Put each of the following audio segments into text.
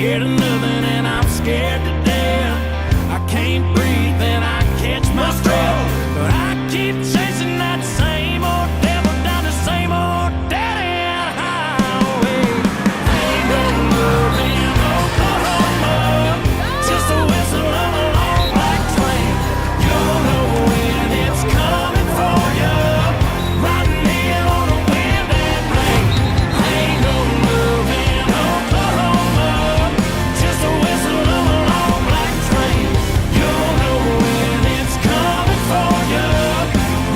scared of nothing and I'm scared to death. I can't breathe and I catch my breath, but I keep chasing that same old devil down the same old dead-end highway. Ain't no love in Oklahoma, just a whistle on a long black train. You'll know when it's coming for you, riding in on the wind and rain. Ain't no love in Oklahoma, just a whistle on a long black train. You'll know when it's coming for you,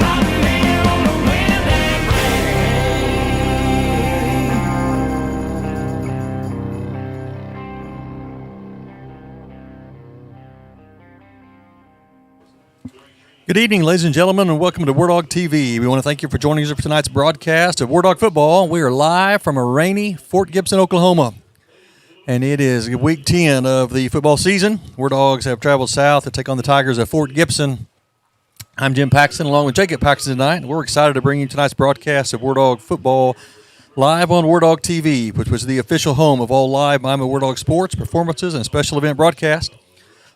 riding in on the wind and rain. Good evening, ladies and gentlemen, and welcome to Wardog TV. We want to thank you for joining us for tonight's broadcast of Wardog Football. We are live from a rainy Fort Gibson, Oklahoma, and it is week 10 of the football season. Wardogs have traveled south to take on the Tigers at Fort Gibson. I'm Jim Paxton, along with Jacob Paxton tonight, and we're excited to bring you tonight's broadcast of Wardog Football live on Wardog TV, which was the official home of all live Miami Wardog sports, performances, and special event broadcasts.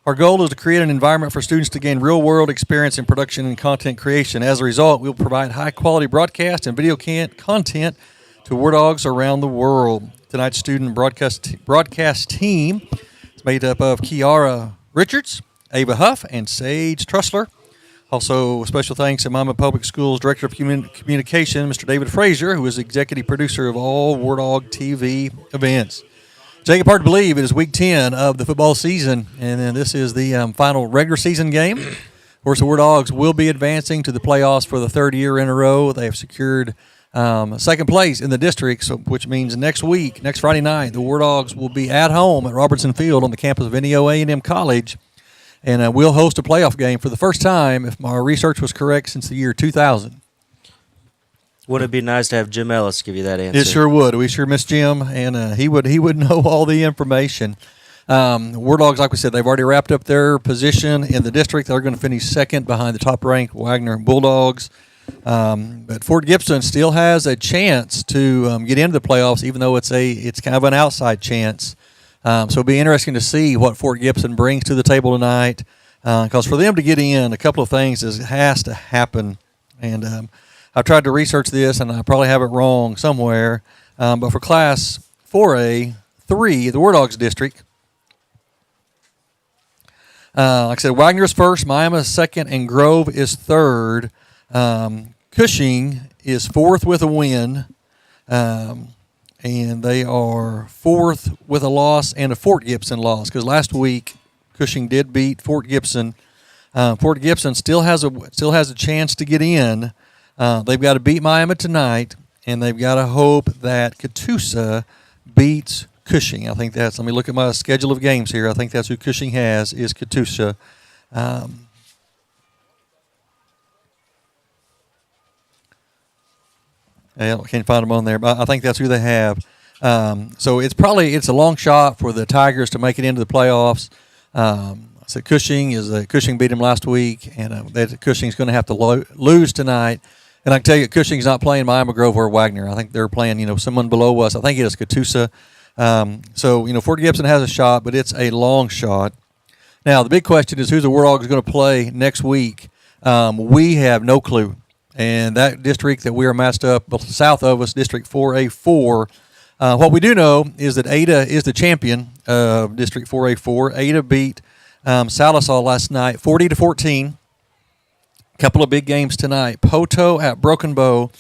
Our goal is to create an environment for students to gain real-world experience in production and content creation. As a result, we will provide high-quality broadcast and video content to Wardogs around the world. Tonight's student broadcast team is made up of Kiara Richards, Ava Huff, and Sage Trussler. Also, special thanks to Miami Public Schools Director of Communication, Mr. David Frazier, who is the executive producer of all Wardog TV events. Jacob, hard to believe it is week 10 of the football season, and then this is the final regular season game. Of course, the Wardogs will be advancing to the playoffs for the third year in a row. They have secured second place in the district, which means next Friday night, the Wardogs will be at home at Robertson Field on the campus of NEO A&M College, and we'll host a playoff game for the first time, if my research was correct, since the year 2000. Wouldn't it be nice to have Jim Ellis give you that answer? It sure would. We sure miss Jim, and he would know all the information. Wardogs, like we said, they've already wrapped up their position in the district. They're going to finish second behind the top-ranked Wagner Bulldogs. But Fort Gibson still has a chance to get into the playoffs, even though it's kind of an outside chance. So it'll be interesting to see what Fort Gibson brings to the table tonight. Because for them to get in, a couple of things has to happen. And I've tried to research this, and I probably have it wrong somewhere. But for Class 4A, 3, the Wardogs district, like I said, Wagner is first, Miami is second, and Grove is third. Cushing is fourth with a win, and they are fourth with a loss and a Fort Gibson loss, because last week Cushing did beat Fort Gibson. Fort Gibson still has a chance to get in. They've got to beat Miami tonight, and they've got to hope that Catoosa beats Cushing. I think let me look at my schedule of games here. I think that's who Cushing has, is Catoosa. I can't find them on there, but I think that's who they have. So it's a long shot for the Tigers to make it into the playoffs. So Cushing beat them last week, and Cushing's going to have to lose tonight. And I can tell you, Cushing's not playing Miami Grove or Wagner. I think they're playing, someone below us. I think it is Catoosa. So Fort Gibson has a shot, but it's a long shot. Now, the big question is who the Wardogs going to play next week. We have no clue. And that district that we are matched up south of us, District 4A4, what we do know is that Ada is the champion of District 4A4. Ada beat Salisaw last night 40-14. Couple of big games tonight. Poto at Broken Bow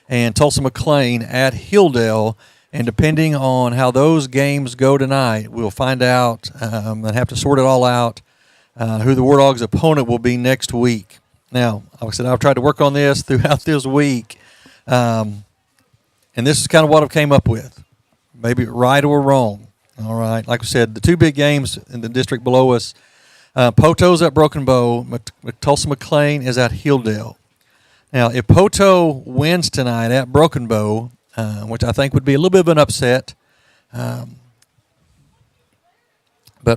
and Tulsa McLean at Hilldale. And depending on how those games go tonight, we'll find out and have to sort it all out who the Wardogs' opponent will be next week. Now, like I said, I've tried to work on this throughout this week. And this is kind of what I've came up with. Maybe right or wrong. All right. Like I said, the two big games in the district below us, Poto's at Broken Bow, Tulsa McLean is at Hilldale. Now, if Poto wins tonight at Broken Bow, which I think would be a little bit of an upset, but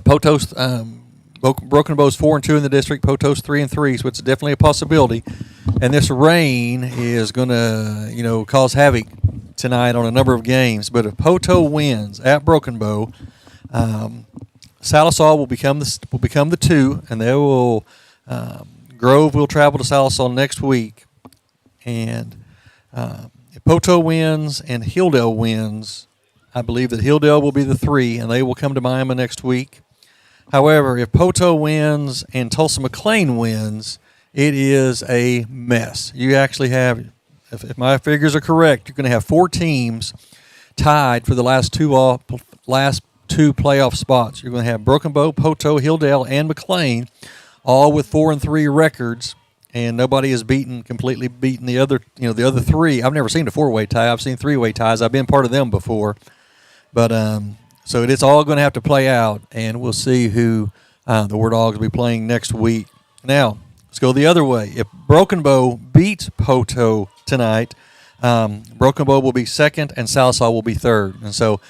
Poto's Broken Bow's 4-2 in the district, Poto's 3-3, so it's definitely a possibility. And this rain is going to, cause havoc tonight on a number of games. But if Poto wins at Broken Bow, Sallisaw will become the 2, and they will Grove will travel to Sallisaw next week, and if Poto wins and Hilldale wins, I believe that Hilldale will be the 3, and they will come to Miami next week. However, if Poto wins and Tulsa McLean wins, it is a mess. You actually have, if my figures are correct, you're going to have 4 teams tied for the last two playoff spots. You're going to have Broken Bow, Poto, Hilldale, and McLean, all with 4-3 records, and nobody has completely beaten the other 3. I've never seen a 4-way tie. I've seen 3-way ties. I've been part of them before, but so it's all going to have to play out, and we'll see who the War Dogs will be playing next week. Now, let's go the other way. If Broken Bow beats Poto tonight, Broken Bow will be 2nd, and Sallisaw will be 3rd. And so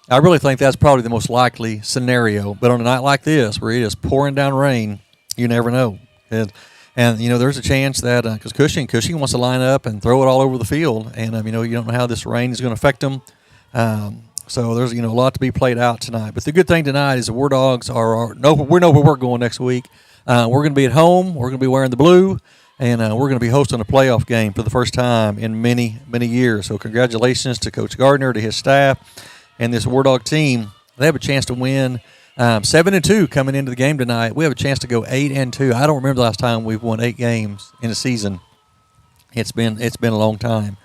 I really think that's probably the most likely scenario. But on a night like this, where it is pouring down rain, you never know. And there's a chance that because Cushing wants to line up and throw it all over the field, and you don't know how this rain is going to affect them. So there's a lot to be played out tonight. But the good thing tonight is the War Dogs we know where we're going next week. We're going to be at home. We're going to be wearing the blue, and we're going to be hosting a playoff game for the first time in many, many years. So congratulations to Coach Gardner, to his staff, and this War Dog team. They have a chance to win 7-2 coming into the game tonight. We have a chance to go 8-2. I don't remember the last time we've won 8 games in a season. It's been a long time.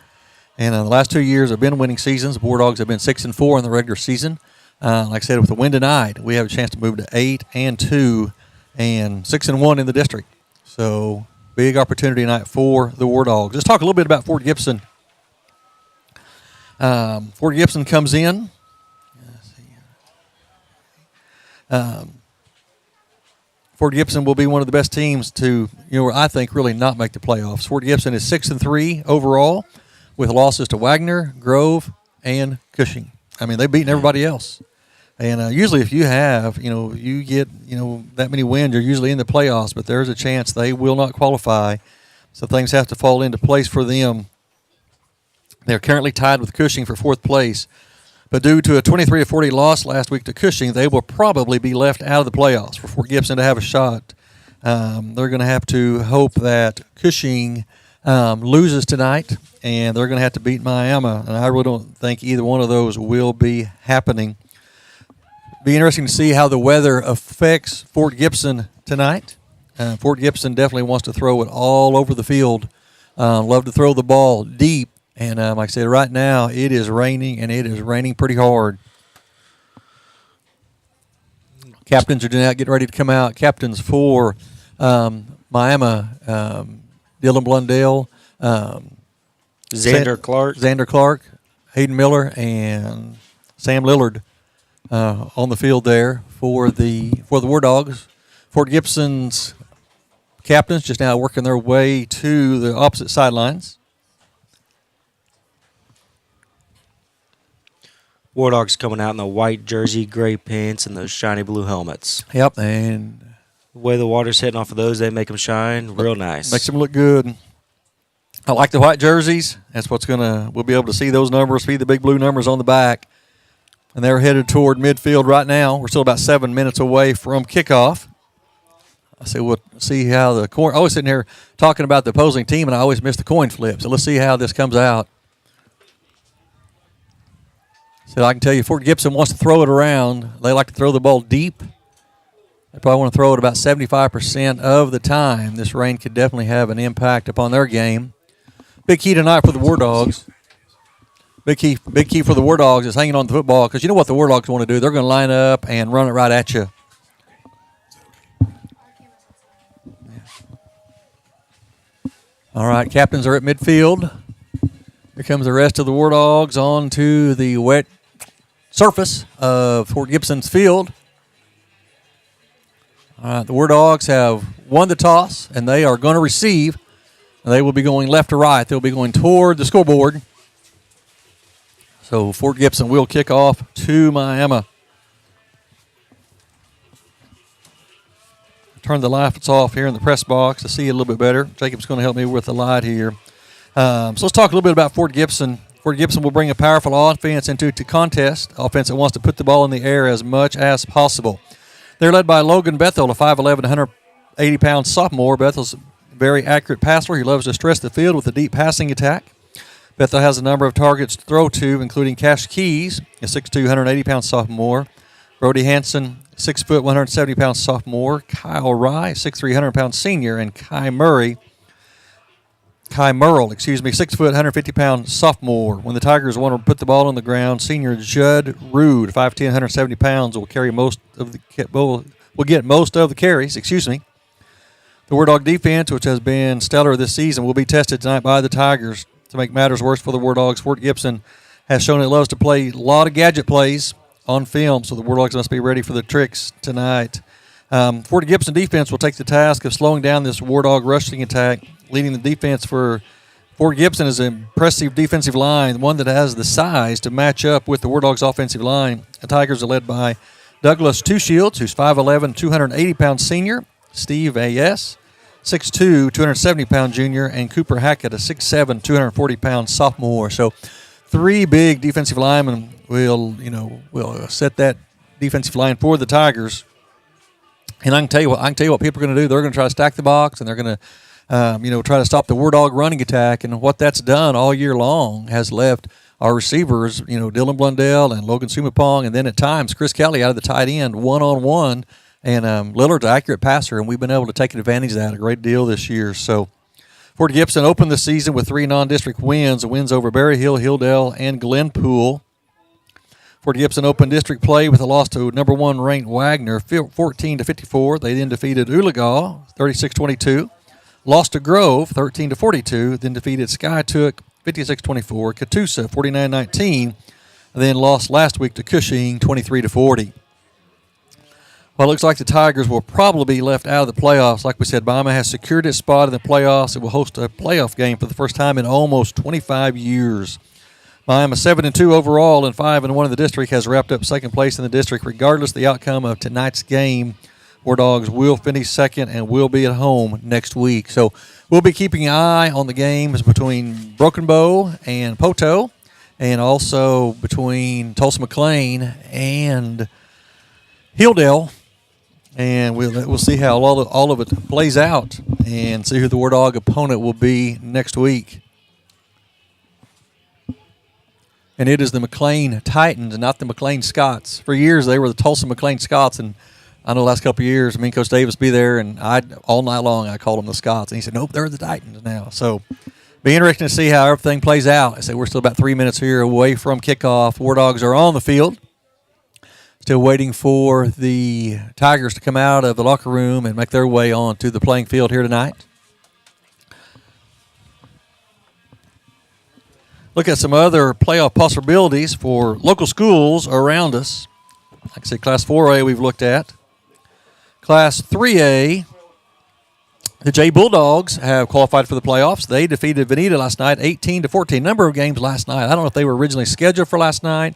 And the last 2 years have been winning seasons. The War Dogs have been 6-4 in the regular season. Like I said, with the win tonight, we have a chance to move to 8-2 and 6-1 in the district. So big opportunity tonight for the War Dogs. Let's talk a little bit about Fort Gibson. Fort Gibson comes in. Fort Gibson will be one of the best teams to, I think, really not make the playoffs. Fort Gibson is 6-3 overall, with losses to Wagner, Grove, and Cushing. I mean, they've beaten everybody else. And usually if you have, you get, that many wins, you're usually in the playoffs, but there's a chance they will not qualify. So things have to fall into place for them. They're currently tied with Cushing for 4th place. But due to a 23-40 loss last week to Cushing, they will probably be left out of the playoffs for Fort Gibson to have a shot. They're going to have to hope that Cushing loses tonight, and they're going to have to beat Miami. And I really don't think either one of those will be happening. Be interesting to see how the weather affects Fort Gibson tonight. Fort Gibson definitely wants to throw it all over the field. Love to throw the ball deep. And like I said, right now it is raining, and it is raining pretty hard. Captains are getting ready to come out. Captains for Miami, Dylan Blundell, Xander Clark, Hayden Miller, and Sam Lillard on the field there for the War Dogs. Fort Gibson's captains just now working their way to the opposite sidelines. War Dogs coming out in the white jersey, gray pants, and those shiny blue helmets. Yep, and the way the water's hitting off of those, they make them shine real nice. Makes them look good. I like the white jerseys. That's we'll be able to see those numbers, see the big blue numbers on the back. And they're headed toward midfield right now. We're still about 7 minutes away from kickoff. I say we'll see how the coin. I always sitting here talking about the opposing team, and I always miss the coin flip. So let's see how this comes out. So I can tell you, Fort Gibson wants to throw it around. They like to throw the ball deep. They probably want to throw it about 75% of the time. This rain could definitely have an impact upon their game. Big key tonight for the War Dogs. Big key for the War Dogs is hanging on to the football, because you know what the War Dogs want to do. They're going to line up and run it right at you. All right, captains are at midfield. Here comes the rest of the War Dogs onto the wet surface of Fort Gibson's field. All right, the War Dogs have won the toss, and they are going to receive. They will be going left to right. They'll be going toward the scoreboard. So Fort Gibson will kick off to Miami. Turn the lights off here in the press box to see it a little bit better. Jacob's going to help me with the light here. So let's talk a little bit about Fort Gibson. Fort Gibson will bring a powerful offense into the contest, offense that wants to put the ball in the air as much as possible. They're led by Logan Bethel, a 5'11", 180-pound sophomore. Bethel's a very accurate passer. He loves to stretch the field with a deep passing attack. Bethel has a number of targets to throw to, including Cash Keys, a 6'2", 180-pound sophomore. Brody Hanson, 6 foot, 170-pound sophomore. Kyle Rye, 6'3", 100-pound senior. And Kai Merle, 6 foot, 150-pound sophomore. When the Tigers want to put the ball on the ground, senior Judd Rude, 5'10", 170 pounds, will get most of the carries. The Wardog defense, which has been stellar this season, will be tested tonight by the Tigers. To make matters worse for the War Dogs, Fort Gibson has shown it loves to play a lot of gadget plays on film, so the War Dogs must be ready for the tricks tonight. Fort Gibson defense will take the task of slowing down this War Dog rushing attack. Leading the defense for Fort Gibson is an impressive defensive line, one that has the size to match up with the War Dogs offensive line. The Tigers are led by Douglas Two Shields, who's 5'11", 280-pound senior, Steve A.S., 6'2", 270-pound junior, and Cooper Hackett, a 6'7", 240-pound sophomore. So 3 big defensive linemen will set that defensive line for the Tigers. And I can tell you what people are going to do. They're going to try to stack the box, and they're going to try to stop the War Dog running attack. And what that's done all year long has left our receivers, Dylan Blundell and Logan Sumapong, and then at times Chris Kelly out of the tight end one-on-one. And Lillard's an accurate passer, and we've been able to take advantage of that a great deal this year. So Fort Gibson opened the season with 3 non-district wins over Berry Hill, Hilldale, and Glenpool. Fort Gibson opened district play with a loss to number 1 ranked Wagner, 14-54. They then defeated Oologah, 36-22. Lost to Grove, 13-42. Then defeated Skytook, 56-24. Catoosa, 49-19. Then lost last week to Cushing, 23-40. Well, it looks like the Tigers will probably be left out of the playoffs. Like we said, Bama has secured its spot in the playoffs. It will host a playoff game for the first time in almost 25 years. Miami 7-2 overall and 5-1 in the district has wrapped up second place in the district. Regardless of the outcome of tonight's game, War Dogs will finish second and will be at home next week. So we'll be keeping an eye on the games between Broken Bow and Poto, and also between Tulsa McLean and Hilldale. And we'll see how all of it plays out and see who the War Dog opponent will be next week. And it is the McLean Titans, not the McLean Scots. For years, they were the Tulsa McLean Scots, and I know the last couple of years, me and Coach Davis be there, and all night long I called them the Scots. And he said, nope, they're the Titans now. So be interesting to see how everything plays out. I said we're still about 3 minutes here away from kickoff. War Dogs are on the field. Still waiting for the Tigers to come out of the locker room and make their way onto the playing field here tonight. Look at some other playoff possibilities for local schools around us. Like I said, Class 4A we've looked at. Class 3A, the J Bulldogs have qualified for the playoffs. They defeated Veneta last night, 18-14. Number of games last night. I don't know if they were originally scheduled for last night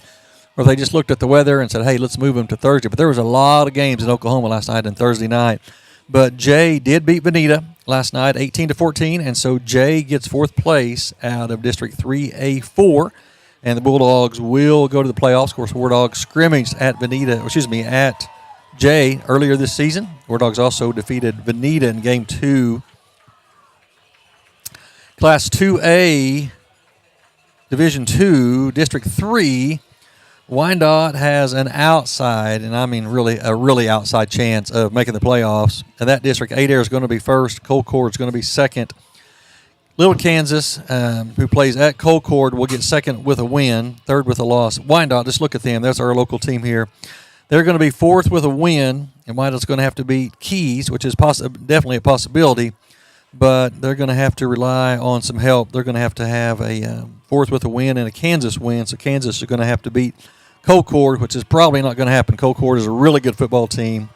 or if they just looked at the weather and said, hey, let's move them to Thursday. But there was a lot of games in Oklahoma last night and Thursday night. But Jay did beat Veneta last night, 18-14, and so Jay gets 4th place out of District 3A4, and the Bulldogs will go to the playoffs. Of course, War Dogs scrimmaged at at Jay earlier this season. War Dogs also defeated Veneta in Game 2. Class 2A, Division 2, District 3, Wyandotte has an outside, and I mean really a really outside chance of making the playoffs. And that district, Adair is going to be first. Colcord is going to be second. Little Kansas, who plays at Colcord, will get second with a win, third with a loss. Wyandotte, just look at them. That's our local team here. They're going to be 4th with a win, and Wyandotte's going to have to beat Keys, which is definitely a possibility, but they're going to have to rely on some help. They're going to have a 4th with a win and a Kansas win, so Kansas is going to have to beat Colcord, which is probably not going to happen. Colcord is a really good football team,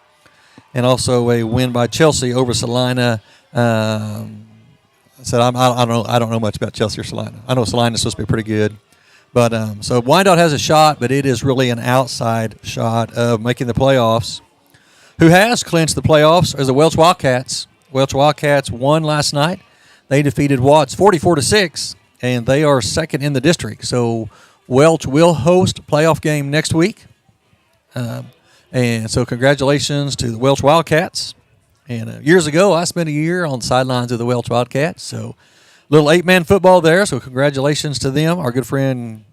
and also a win by Chelsea over Salina. I don't know much about Chelsea or Salina. I know Salina's supposed to be pretty good, but so Wyandotte has a shot, but it is really an outside shot of making the playoffs. Who has clinched the playoffs is the Welch Wildcats. Welch Wildcats won last night. They defeated Watts 44-6. and they are second in the district. So Welch will host a playoff game next week. And so congratulations to the Welch Wildcats. And years ago, I spent a year on the sidelines of the Welch Wildcats. So little 8-man football there. So congratulations to them. Our good friend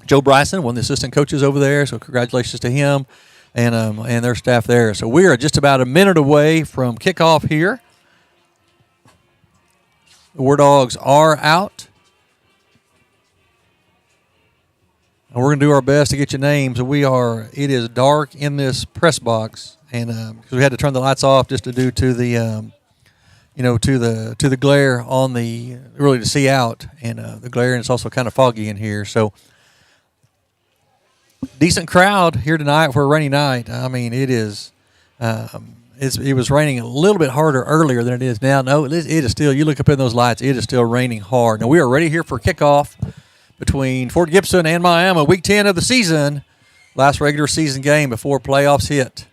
Joe Bryson, one of the assistant coaches over there. So congratulations to him and their staff there. So we are just about a minute away from kickoff here. The War Dogs are out. And we're going to do our best to get your names. It is dark in this press box, and because we had to turn the lights off just to do to the, to the glare on really to see out, and the glare, and it's also kind of foggy in here. So decent crowd here tonight for a rainy night. I mean, it is. It was raining a little bit harder earlier than it is now. No, it is still. You look up in those lights, it is still raining hard. Now we are ready here for kickoff between Fort Gibson and Miami, Week 10 of the season, last regular season game before playoffs hit.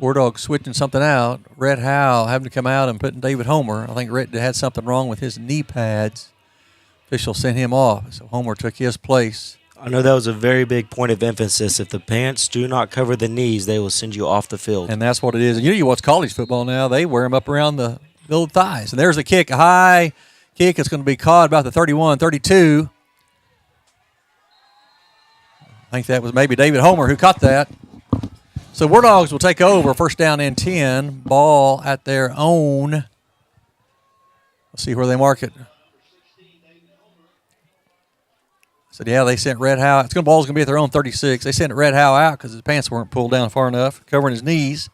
Wardog switching something out. Red Howe having to come out and putting David Homer. I think Red had something wrong with his knee pads. Official sent him off, so Homer took his place. I know that was a very big point of emphasis. If the pants do not cover the knees, they will send you off the field. And that's what it is. And you watch college football now, they wear them up around the middle of the thighs. And there's a kick, a high kick. It's going to be caught about the 31, 32. I think that was maybe David Homer who caught that. So War Dogs will take over, first down and 10. Ball at their own. Let's see where they mark it. So, yeah, they sent Red Howe. Ball's going to be at their own 36. They sent Red Howe out because his pants weren't pulled down far enough, covering his knees.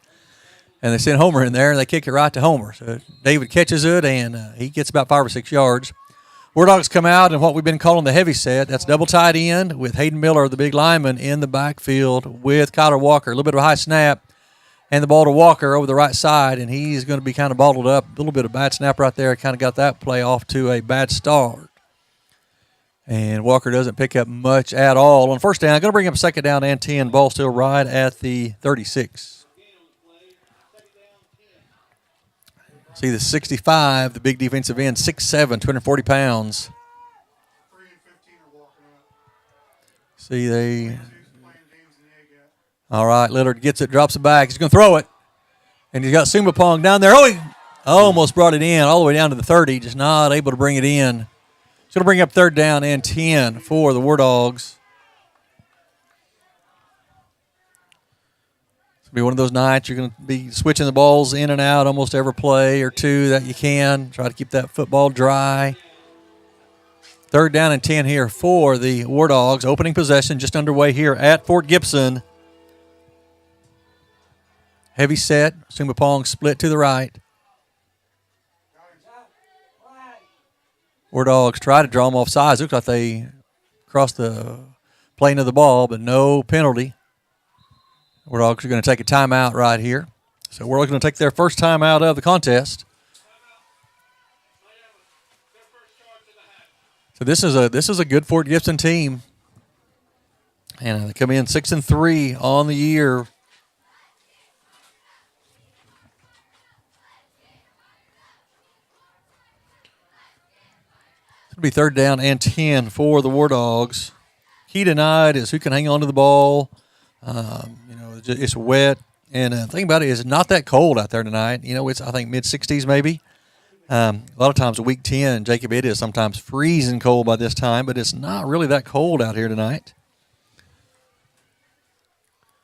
And they sent Homer in there, and they kick it right to Homer. So David catches it, and he gets about 5 or 6 yards. War Dogs come out in what we've been calling the heavy set. That's double tight end with Hayden Miller, the big lineman, in the backfield with Kyler Walker. A little bit of a high snap, and the ball to Walker over the right side, and he's going to be kind of bottled up. A little bit of bad snap right there. Kind of got that play off to a bad start. And Walker doesn't pick up much at all. On first down, going to bring up second down and 10. Ball still right at the 36. See the 65, the big defensive end, 6'7", 240 pounds. See, all right, Lillard gets it, drops it back. He's going to throw it. And he's got Sumapong down there. Oh, he almost brought it in all the way down to the 30, just not able to bring it in. It's going to bring up third down and 10 for the War Dogs. It's going to be one of those nights you're going to be switching the balls in and out almost every play or two that you can. Try to keep that football dry. Third down and 10 here for the War Dogs. Opening possession just underway here at Fort Gibson. Heavy set. Sumapong split to the right. War Dogs try to draw them off sides. Looks like they crossed the plane of the ball, but no penalty. War Dogs are going to take a timeout right here. So War Dogs going to take their first timeout of the contest. So this is a good Fort Gibson team, and they come in 6-3 on the year. It'll be third down and 10 for the War Dogs. Key tonight is who can hang on to the ball. It's wet, and the thing about it is it's not that cold out there tonight. It's, I think, mid-60s maybe. A lot of times week 10, Jacob, it is sometimes freezing cold by this time, but it's not really that cold out here tonight.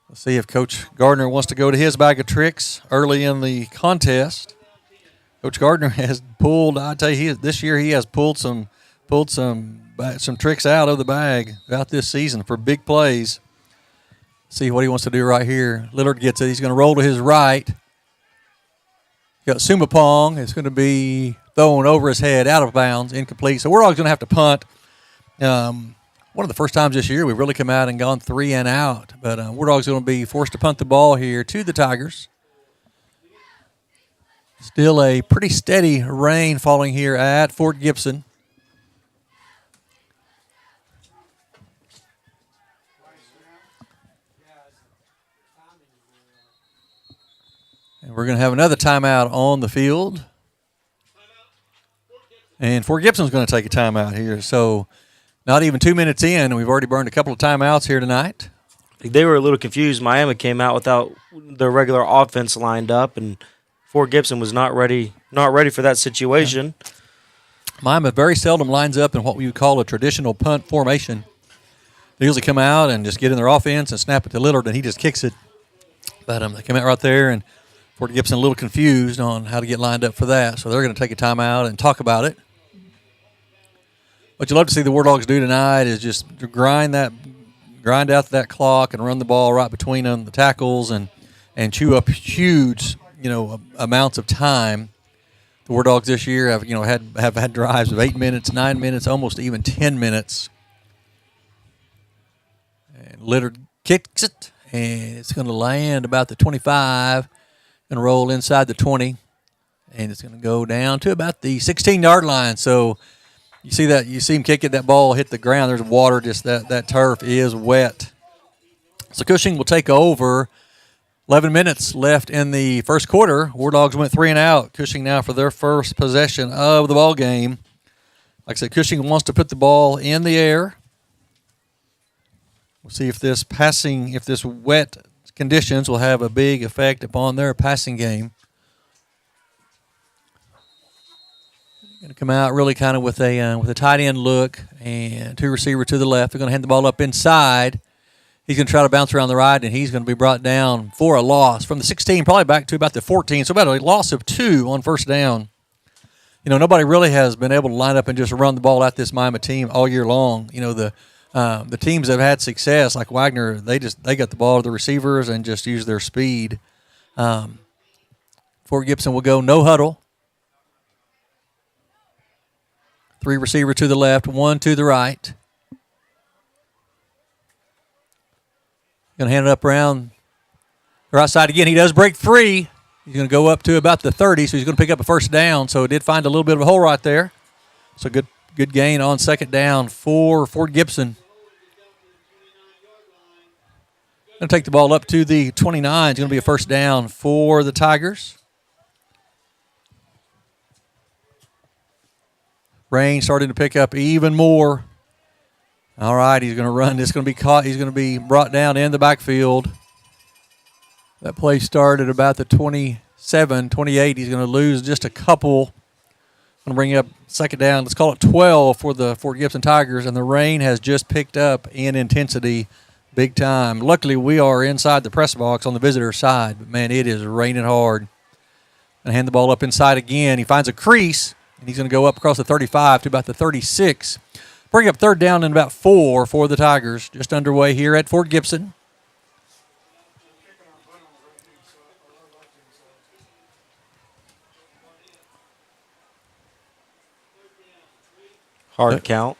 Let's see if Coach Gardner wants to go to his bag of tricks early in the contest. Coach Gardner has pulled, I tell you, this year he has pulled some tricks out of the bag throughout this season for big plays. See what he wants to do right here. Lillard gets it. He's going to roll to his right. Got Sumapong. It's going to be thrown over his head, out of bounds, incomplete. So we're all going to have to punt. One of the first times this year we've really come out and gone 3 and out. But we're all going to be forced to punt the ball here to the Tigers. Still a pretty steady rain falling here at Fort Gibson. We're going to have another timeout on the field. And Fort Gibson's going to take a timeout here. So not even 2 minutes in, and we've already burned a couple of timeouts here tonight. They were a little confused. Miami came out without their regular offense lined up, and Fort Gibson was not ready for that situation. Yeah. Miami very seldom lines up in what we would call a traditional punt formation. They usually come out and just get in their offense and snap it to Lillard, and he just kicks it. But they come out right there, and Fort Gibson a little confused on how to get lined up for that. So they're going to take a timeout and talk about it. What you love to see the War Dogs do tonight is just grind out that clock and run the ball right between them, the tackles, and chew up huge, amounts of time. The War Dogs this year have had drives of 8 minutes, 9 minutes, almost even 10 minutes. And Lillard kicks it, and it's going to land about the 25, going to roll inside the 20, and it's going to go down to about the 16-yard line. So you see him kick it, that ball hit the ground. There's water, just that turf is wet. So Cushing will take over. 11 minutes left in the first quarter. War Dogs went 3 and out. Cushing now for their first possession of the ball game. Like I said, Cushing wants to put the ball in the air. We'll see if this wet conditions will have a big effect upon their passing game. Going to come out really kind of with a tight end look and 2 receivers to the left. They're going to hand the ball up inside. He's going to try to bounce around the right, and he's going to be brought down for a loss from the 16, probably back to about the 14. So about a loss of 2 on first down. Nobody really has been able to line up and just run the ball at this Miami team all year long. The teams that have had success, like Wagner, they got the ball to the receivers and just use their speed. Fort Gibson will go no huddle. 3 receiver to the left, 1 to the right. Going to hand it up around the right side again. He does break free. He's going to go up to about the 30, so he's going to pick up a first down. So it did find a little bit of a hole right there. So good gain on second down for Fort Gibson. Going to take the ball up to the 29. It's going to be a first down for the Tigers. Rain starting to pick up even more. All right, he's going to run. It's going to be caught. He's going to be brought down in the backfield. That play started about the 27, 28. He's going to lose just a couple. Going to bring up second down. Let's call it 12 for the Fort Gibson Tigers, and the rain has just picked up in intensity big time. Luckily, we are inside the press box on the visitor side, but, man, it is raining hard. Going to hand the ball up inside again. He finds a crease, and he's going to go up across the 35 to about the 36. Bring up third down and about 4 for the Tigers. Just underway here at Fort Gibson. Hard count.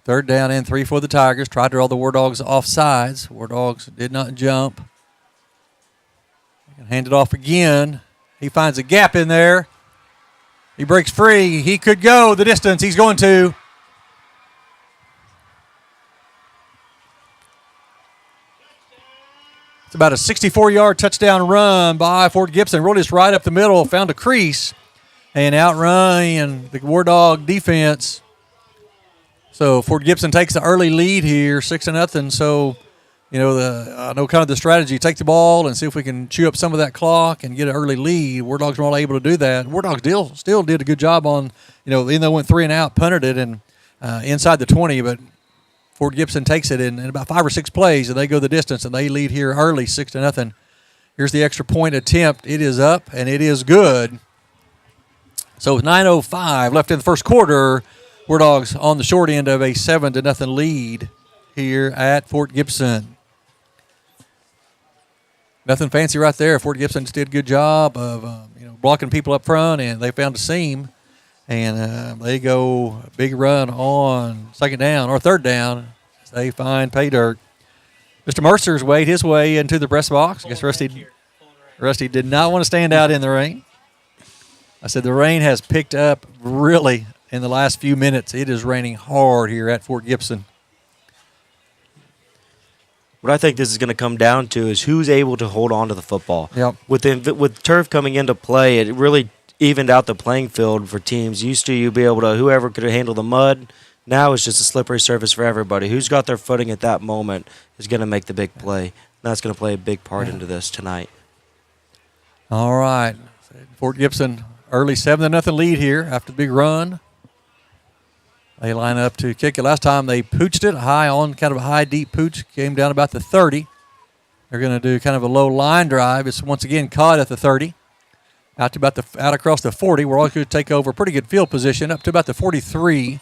Third down and 3 for the Tigers. Tried to roll the War Dogs off sides. War Dogs did not jump. Hand it off again. He finds a gap in there. He breaks free. He could go the distance. He's going to. It's about a 64-yard touchdown run by Fort Gibson. Rolled this right up the middle, found a crease, and outrun the War Dog defense. So Fort Gibson takes the early lead here, 6-0. So, I know kind of the strategy. Take the ball and see if we can chew up some of that clock and get an early lead. War Dogs were not able to do that. War Dogs still did a good job on, even though it went 3 and out, punted it and inside the 20, but Fort Gibson takes it in about 5 or 6 plays, and they go the distance, and they lead here early, 6-0. Here's the extra point attempt. It is up, and it is good. So with 9:05 left in the first quarter, War Dogs on the short end of a 7-0 lead here at Fort Gibson. Nothing fancy right there. Fort Gibson just did a good job of blocking people up front, and they found a seam. And they go a big run on second down or third down. They find pay dirt. Mr. Mercer's weighed his way into the press box. I guess Rusty did not want to stand out in the rain. I said the rain has picked up really in the last few minutes. It is raining hard here at Fort Gibson. What I think this is going to come down to is who's able to hold on to the football. Yep. With turf coming into play, it really evened out the playing field for teams. Used to you be able to, whoever could handle the mud. Now it's just a slippery surface for everybody. Who's got their footing at that moment is going to make the big play. And that's going to play a big part into this tonight. All right. Fort Gibson early 7-0 lead here after the big run. They line up to kick it. Last time they pooched it high on, kind of a high, deep pooch. Came down about the 30. They're going to do kind of a low line drive. It's once again caught at the 30. Out across the 40. We're all going to take over pretty good field position up to about the 43.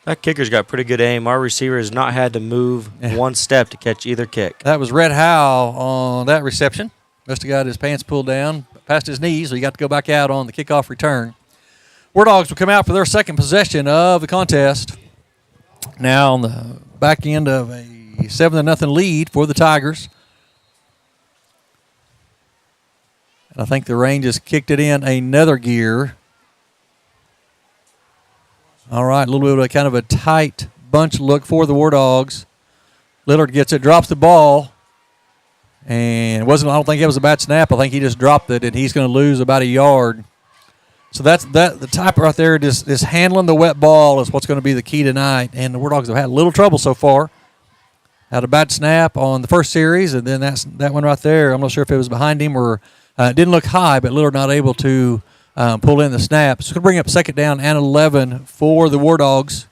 That kicker's got pretty good aim. Our receiver has not had to move one step to catch either kick. That was Red Howe on that reception. Must have got his pants pulled down past his knees, so he got to go back out on the kickoff return. Wardogs will come out for their second possession of the contest. Now on the back end of a 7-0 lead for the Tigers. And I think the Rangers kicked it in another gear. All right, a little bit of kind of a tight bunch look for the Wardogs. Lillard gets it, drops the ball. And I don't think it was a bad snap. I think he just dropped it, and he's going to lose about a yard. So that's the type right there. Just handling the wet ball is what's going to be the key tonight. And the Wardogs have had a little trouble so far. Had a bad snap on the first series, and then that one right there. I'm not sure if it was behind him or it didn't look high, but Lillard not able to pull in the snap. So it's going to bring up second down and 11 for the Wardogs.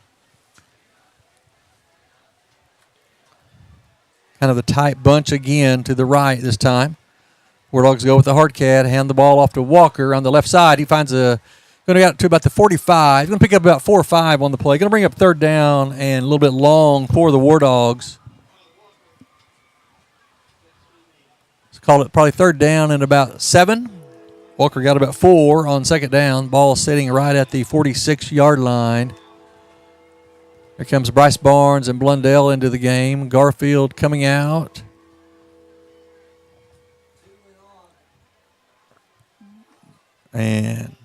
Kind of a tight bunch again to the right this time. Wardogs go with the hard cat, hand the ball off to Walker on the left side. He finds going to get to about the 45. He's going to pick up about 4 or 5 on the play. Going to bring up third down and a little bit long for the Wardogs. Let's call it probably third down and about 7. Walker got about 4 on second down. Ball sitting right at the 46-yard line. Here comes Bryce Barnes and Blundell into the game. Garfield coming out. And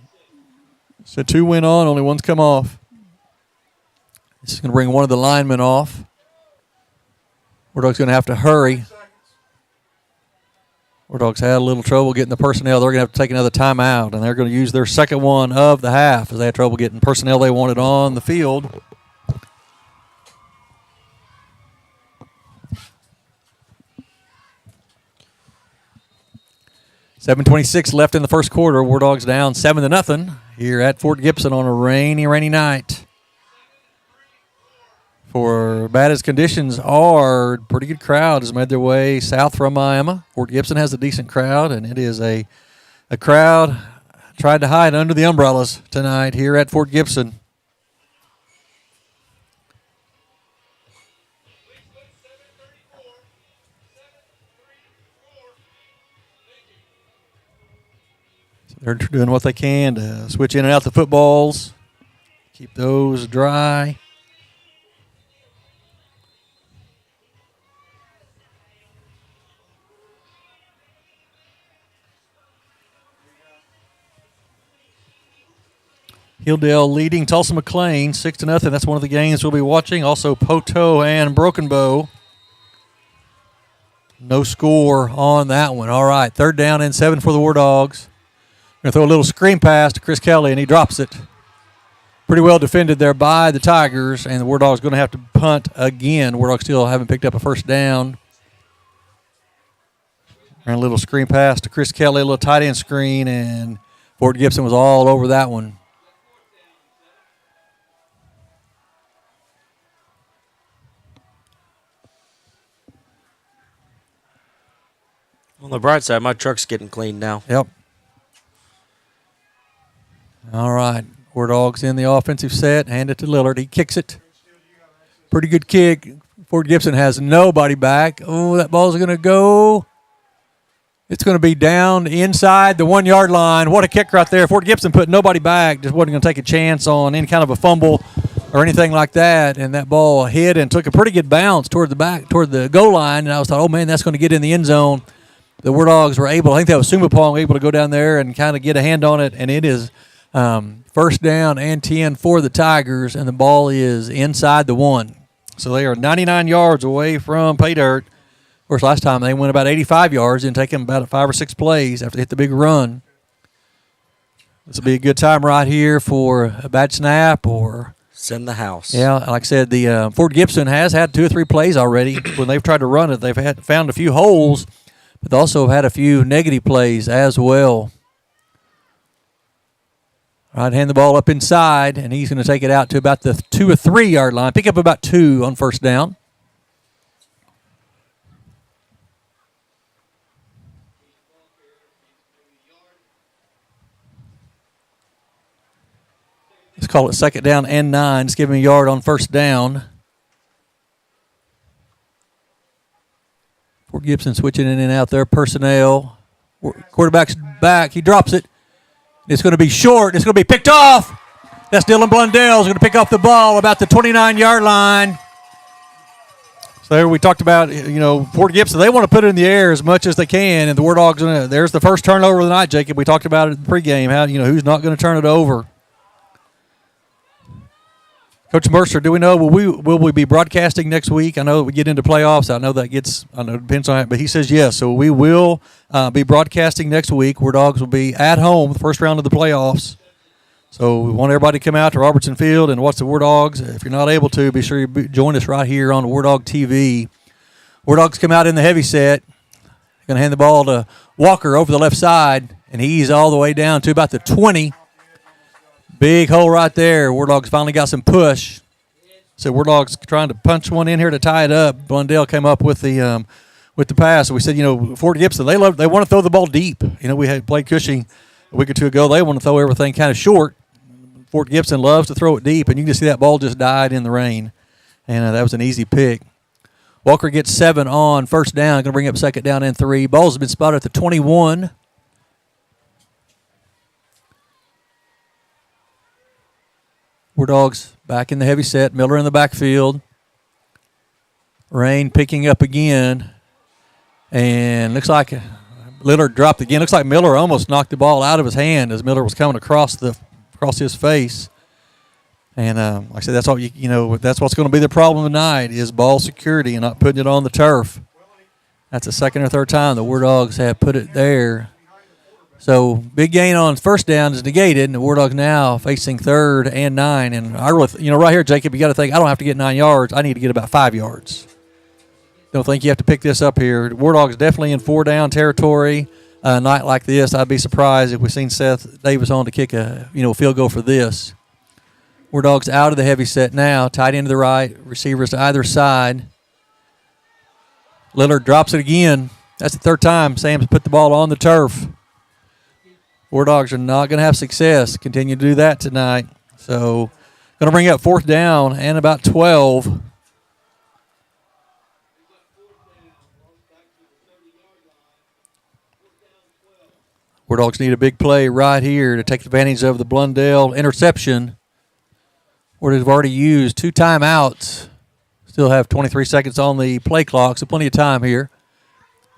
so 2 went on, only one's come off. This is going to bring one of the linemen off. Wardogs going to have to hurry. Wardogs had a little trouble getting the personnel. They're going to have to take another timeout, and they're going to use their second one of the half as they had trouble getting personnel they wanted on the field. $7:26 left in the first quarter. Wardogs down 7-0 here at Fort Gibson on a rainy night. For bad as conditions are, pretty good crowd has made their way south from Miami. Fort Gibson has a decent crowd, and it is a crowd tried to hide under the umbrellas tonight here at Fort Gibson. They're doing what they can to switch in and out the footballs, keep those dry. Hilldale leading Tulsa McLean 6-0. That's one of the games we'll be watching. Also Poteau and Broken Bow. No score on that one. All right, third down and 7 for the Wardogs. Going to throw a little screen pass to Chris Kelly, and he drops it. Pretty well defended there by the Tigers, and the Wardogs going to have to punt again. Wardogs still haven't picked up a first down. Ran a little screen pass to Chris Kelly, a little tight end screen, and Fort Gibson was all over that one. On the bright side, my truck's getting cleaned now. Yep. All right. Wardogs in the offensive set. Hand it to Lillard. He kicks it. Pretty good kick. Fort Gibson has nobody back. Oh, that ball's going to go. It's going to be down inside the 1-yard line. What a kick right there. Fort Gibson put nobody back. Just wasn't going to take a chance on any kind of a fumble or anything like that. And that ball hit and took a pretty good bounce toward the goal line. And I was thought, oh, man, that's going to get in the end zone. The Wardogs were able, I think that was Sumapong, able to go down there and kind of get a hand on it. And it is first down and 10 for the Tigers. And the ball is inside the 1. So they are 99 yards away from pay dirt. Of course, last time they went about 85 yards and take them about 5 or 6 plays after they hit the big run. This will be a good time right here for a bad snap or send the house. Yeah, like I said, the Fort Gibson has had 2 or 3 plays already. When they've tried to run it, they've found a few holes, but they also have had a few negative plays as well. All right, hand the ball up inside, and he's going to take it out to about the 2 or 3 yard line. Pick up about 2 on first down. Let's call it second down and 9. Just give him a yard on first down. Fort Gibson switching in and out there. Personnel. Quarterback's back. He drops it. It's going to be short. It's going to be picked off. That's Dylan Blundell. Is going to pick off the ball about the 29-yard line. So there we talked about, Fort Gibson. They want to put it in the air as much as they can, and the Wardogs. There's the first turnover of the night, Jacob. We talked about it in the pregame. How who's not going to turn it over. Coach Mercer, do we know will we be broadcasting next week? I know that we get into playoffs. I know it depends on that, but he says yes. So we will be broadcasting next week. Wardogs will be at home the first round of the playoffs. So we want everybody to come out to Robertson Field and watch the Wardogs. If you're not able to, be sure you join us right here on Wardog TV. Wardogs come out in the heavy set. Going to hand the ball to Walker over the left side, and he's all the way down to about the 20. Big hole right there. Wardogs finally got some push. So Wardogs trying to punch one in here to tie it up. Blundell came up with the pass. So we said, Fort Gibson, they want to throw the ball deep. We had played Cushing a week or two ago. They want to throw everything kind of short. Fort Gibson loves to throw it deep, and you can just see that ball just died in the rain. And that was an easy pick. Walker gets 7 on first down. Going to bring up second down and 3. Ball's been spotted at the 21. Wardogs back in the heavy set. Miller in the backfield. Rain picking up again. And looks like Lillard dropped again. Looks like Miller almost knocked the ball out of his hand as Miller was coming across his face. And like I said, that's all that's what's going to be the problem tonight is ball security and not putting it on the turf. That's the second or third time the Wardogs have put it there. So big gain on first down is negated, and the Wardogs now facing third and 9. And right here, Jacob, you got to think I don't have to get 9 yards. I need to get about 5 yards. Don't think you have to pick this up here. Wardogs definitely in 4-down territory. A night like this, I'd be surprised if we seen Seth Davis on to kick a field goal for this. Wardogs out of the heavy set now, tight end to the right, receivers to either side. Lillard drops it again. That's the third time Sam's put the ball on the turf. Wardogs are not going to have success. Continue to do that tonight. So, going to bring up fourth down and about 12. Wardogs need a big play right here to take advantage of the Blundell interception. Wardogs have already used 2 timeouts. Still have 23 seconds on the play clock, so plenty of time here.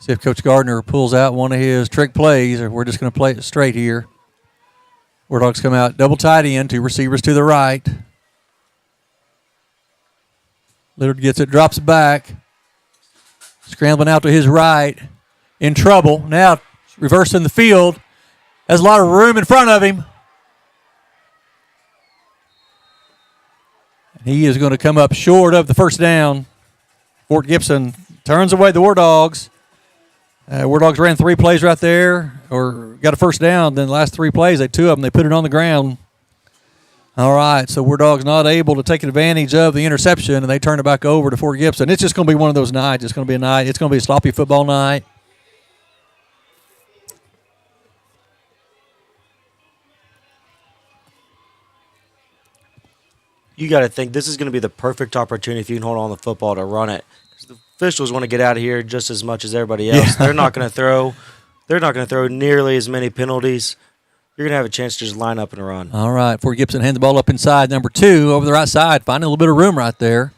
See if Coach Gardner pulls out one of his trick plays, or we're just going to play it straight here. Wardogs come out double tight end, 2 receivers to the right. Lillard gets it, drops it back. Scrambling out to his right. In trouble. Now reversing the field. Has a lot of room in front of him. He is going to come up short of the first down. Fort Gibson turns away the Wardogs. Wardogs ran 3 plays right there, or got a first down. Then the last 3 plays, 2 of them, they put it on the ground. All right, so Wardogs not able to take advantage of the interception, and they turn it back over to Fort Gibson. It's just going to be one of those nights. It's going to be a night. It's going to be a sloppy football night. You got to think this is going to be the perfect opportunity if you can hold on to the football to run it. The officials want to get out of here just as much as everybody else. Yeah. They're not going to throw nearly as many penalties. You're going to have a chance to just line up and run. All right, Fort Gibson hands the ball up inside. Number 2 over the right side, finding a little bit of room right there.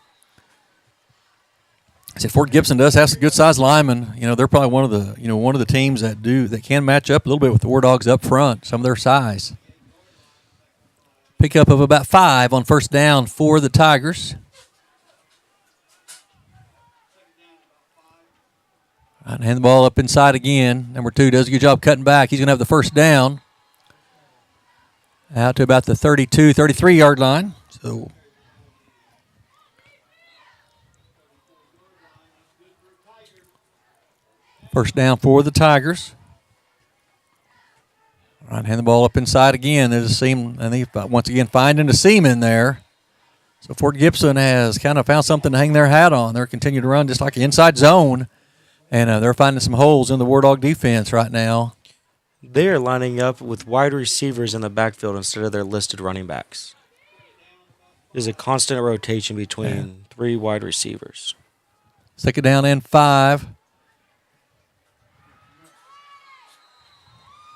I said Fort Gibson does have some good sized linemen. They're probably one of the teams that can match up a little bit with the Wardogs up front, some of their size. Pickup of about 5 on first down for the Tigers. Right, hand the ball up inside again. Number 2 does a good job cutting back. He's going to have the first down. Out to about the 32, 33-yard line. So first down for the Tigers. All right, hand the ball up inside again. There's a seam, and they once again finding a seam in there. So Fort Gibson has kind of found something to hang their hat on. They're continuing to run just like an inside zone, and they're finding some holes in the Wardog defense right now. They're lining up with wide receivers in the backfield instead of their listed running backs. There's a constant rotation between 3 wide receivers. Second down and 5.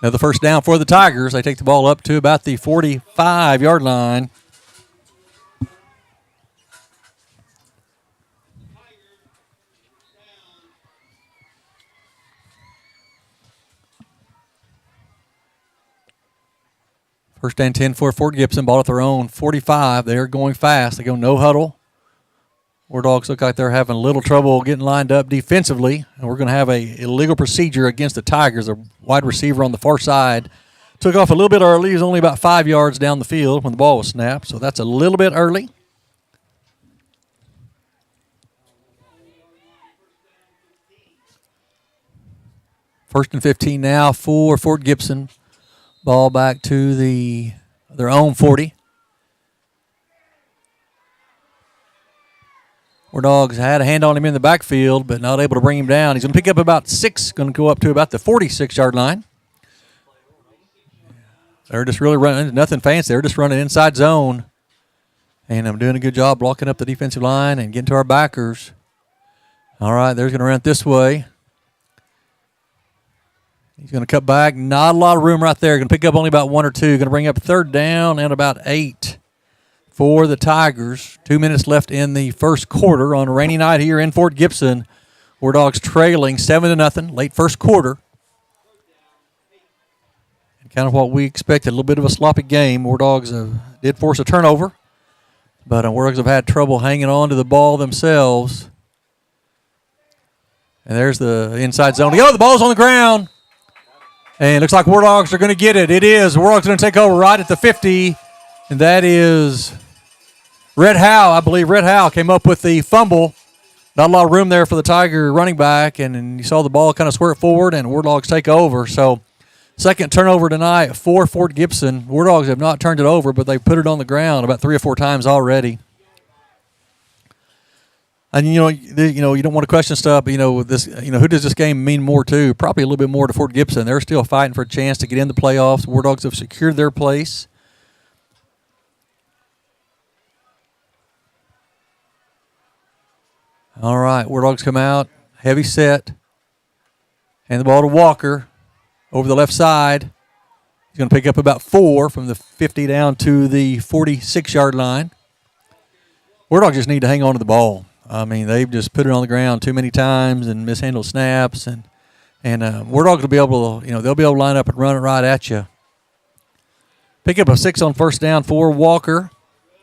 Another first down for the Tigers. They take the ball up to about the 45-yard line. First and 10 for Fort Gibson. Ball at their own 45. They're going fast. They go no huddle. Wardogs look like they're having a little trouble getting lined up defensively. And we're going to have a illegal procedure against the Tigers. A wide receiver on the far side took off a little bit early. He was only about 5 yards down the field when the ball was snapped. So that's a little bit early. First and 15 now for Fort Gibson. Ball back to their own 40. Wardogs had a hand on him in the backfield, but not able to bring him down. He's going to pick up about 6, going to go up to about the 46-yard line. They're just really running, nothing fancy. They're just running inside zone. And I'm doing a good job blocking up the defensive line and getting to our backers. All right, they're going to run it this way. He's going to cut back. Not a lot of room right there. Going to pick up only about 1 or 2. Going to bring up third down and about 8 for the Tigers. 2 minutes left in the first quarter on a rainy night here in Fort Gibson. Wardogs trailing 7-0 late first quarter. And kind of what we expected, a little bit of a sloppy game. Wardogs did force a turnover, but Wardogs have had trouble hanging on to the ball themselves. And there's the inside zone. Oh, the ball's on the ground. And it looks like Wardogs are going to get it. It is. Wardogs going to take over right at the 50. And that is Red Howe. I believe Red Howe came up with the fumble. Not a lot of room there for the Tiger running back. And you saw the ball kind of squirt forward and Wardogs take over. So second turnover tonight for Fort Gibson. Wardogs have not turned it over, but they put it on the ground about 3 or 4 times already. And you don't want to question stuff. But, this. Who does this game mean more to? Probably a little bit more to Fort Gibson. They're still fighting for a chance to get in the playoffs. Wardogs have secured their place. All right, Wardogs come out, heavy set, hand the ball to Walker over the left side. He's going to pick up about 4 from the 50 down to the 46-yard line. Wardogs just need to hang on to the ball. I mean, they've just put it on the ground too many times and mishandled snaps, and Wardogs will be able to, they'll be able to line up and run it right at you. Pick up a 6 on first down for Walker.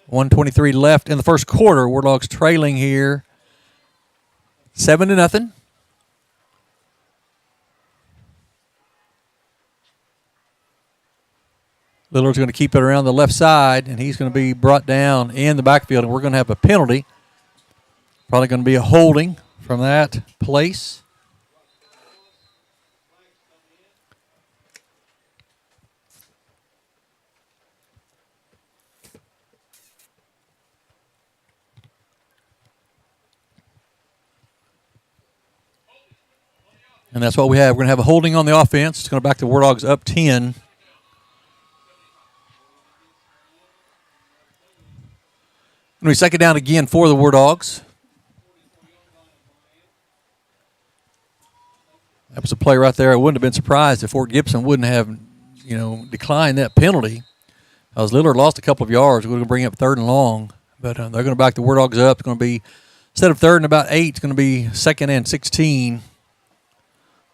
1:23 left in the first quarter. Wardogs trailing here, 7-0. Lillard's going to keep it around the left side, and he's going to be brought down in the backfield, and we're going to have a penalty. Probably going to be a holding from that place. And that's what we have. We're going to have a holding on the offense. It's going to back the Wardogs up 10. And we second down again for the Wardogs. That was a play right there. I wouldn't have been surprised if Fort Gibson wouldn't have, declined that penalty. As Lillard lost a couple of yards, we're going to bring up 3rd and long. But they're going to back the Wardogs up. It's going to be, instead of 3rd and about 8, it's going to be 2nd and 16.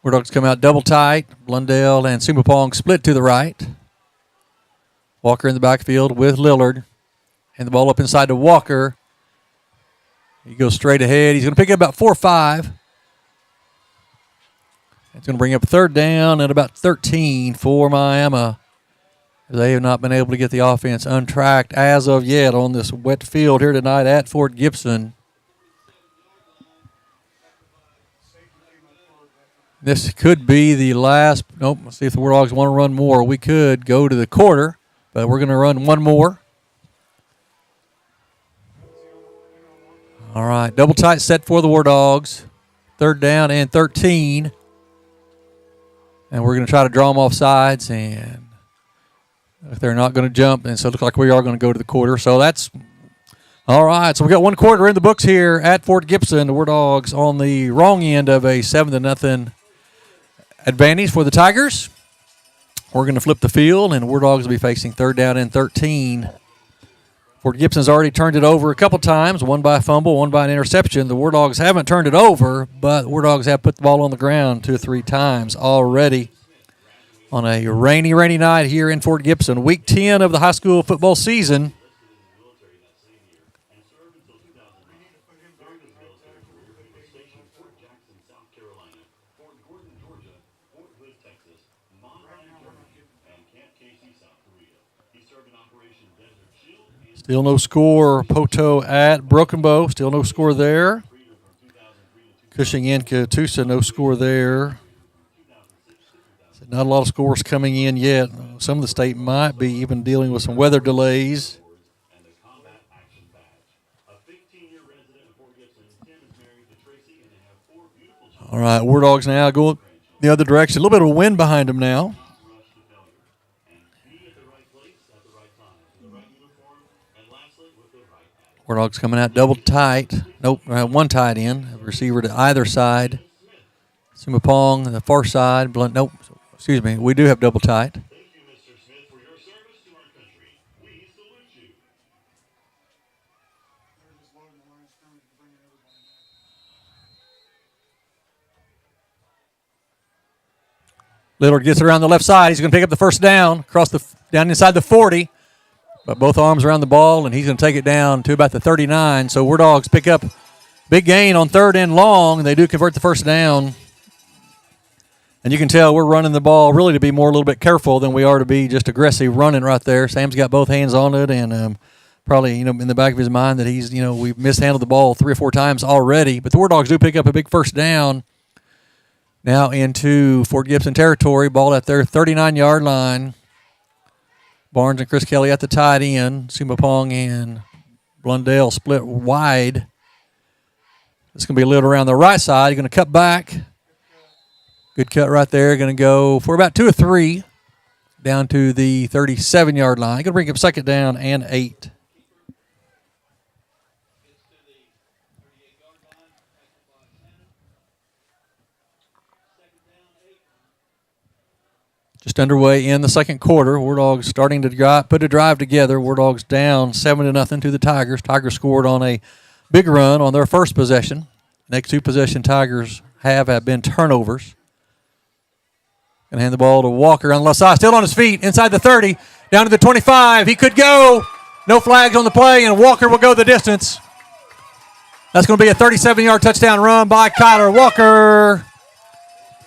Wardogs come out double tight. Blundell and Sumapong split to the right. Walker in the backfield with Lillard. And the ball up inside to Walker. He goes straight ahead. He's going to pick up about 4 or 5. It's going to bring up third down at about 13 for Miami. They have not been able to get the offense untracked as of yet on this wet field here tonight at Fort Gibson. This could be the last. Nope, let's see if the Wardogs want to run more. We could go to the quarter, but we're going to run one more. All right, double tight set for the Wardogs. Third down and 13. And we're going to try to draw them off sides, and if they're not going to jump, and so it looks like we are going to go to the quarter. So that's all right. So we got one quarter in the books here at Fort Gibson. The Wardogs on the wrong end of a 7-0 advantage for the Tigers. We're going to flip the field, and the Wardogs will be facing third down and 13. Fort Gibson's already turned it over a couple times, one by a fumble, one by an interception. The Wardogs haven't turned it over, but the Wardogs have put the ball on the ground 2 or 3 times already on a rainy, rainy night here in Fort Gibson. Week 10 of the high school football season. Still no score. Poto at Broken Bow. Still no score there. Cushing and Catoosa, no score there. Not a lot of scores coming in yet. Some of the state might be even dealing with some weather delays. All right, Wardogs now going the other direction. A little bit of a wind behind them now. Wardogs coming out double tight. Nope, one tight end. A receiver to either side. Sumapong, the far side. Blunt, nope, excuse me. We do have double tight. Thank you, Mr. Smith, for your service to our country. We salute you. Lillard gets it around the left side. He's going to pick up the first down, down inside the 40. But both arms around the ball, and he's going to take it down to about the 39. So Wardogs pick up big gain on third and long. They do convert the first down. And you can tell we're running the ball really to be more a little bit careful than we are to be just aggressive running right there. Sam's got both hands on it, and probably, in the back of his mind that he's, we've mishandled the ball 3 or 4 times already. But the Wardogs do pick up a big first down now into Fort Gibson territory. Ball at their 39-yard line. Barnes and Chris Kelly at the tight end. Sumapong and Blundell split wide. It's going to be a little around the right side. He's going to cut back. Good cut right there. Going to go for about 2 or 3 down to the 37-yard line. Going to bring up second down and 8. Just underway in the second quarter. Wardogs starting to put a drive together. Wardogs down 7-0 to the Tigers. Tigers scored on a big run on their first possession. Next 2 possession Tigers have been turnovers. Going to hand the ball to Walker on the left side. Still on his feet. Inside the 30. Down to the 25. He could go. No flags on the play, and Walker will go the distance. That's going to be a 37-yard touchdown run by Kyler Walker.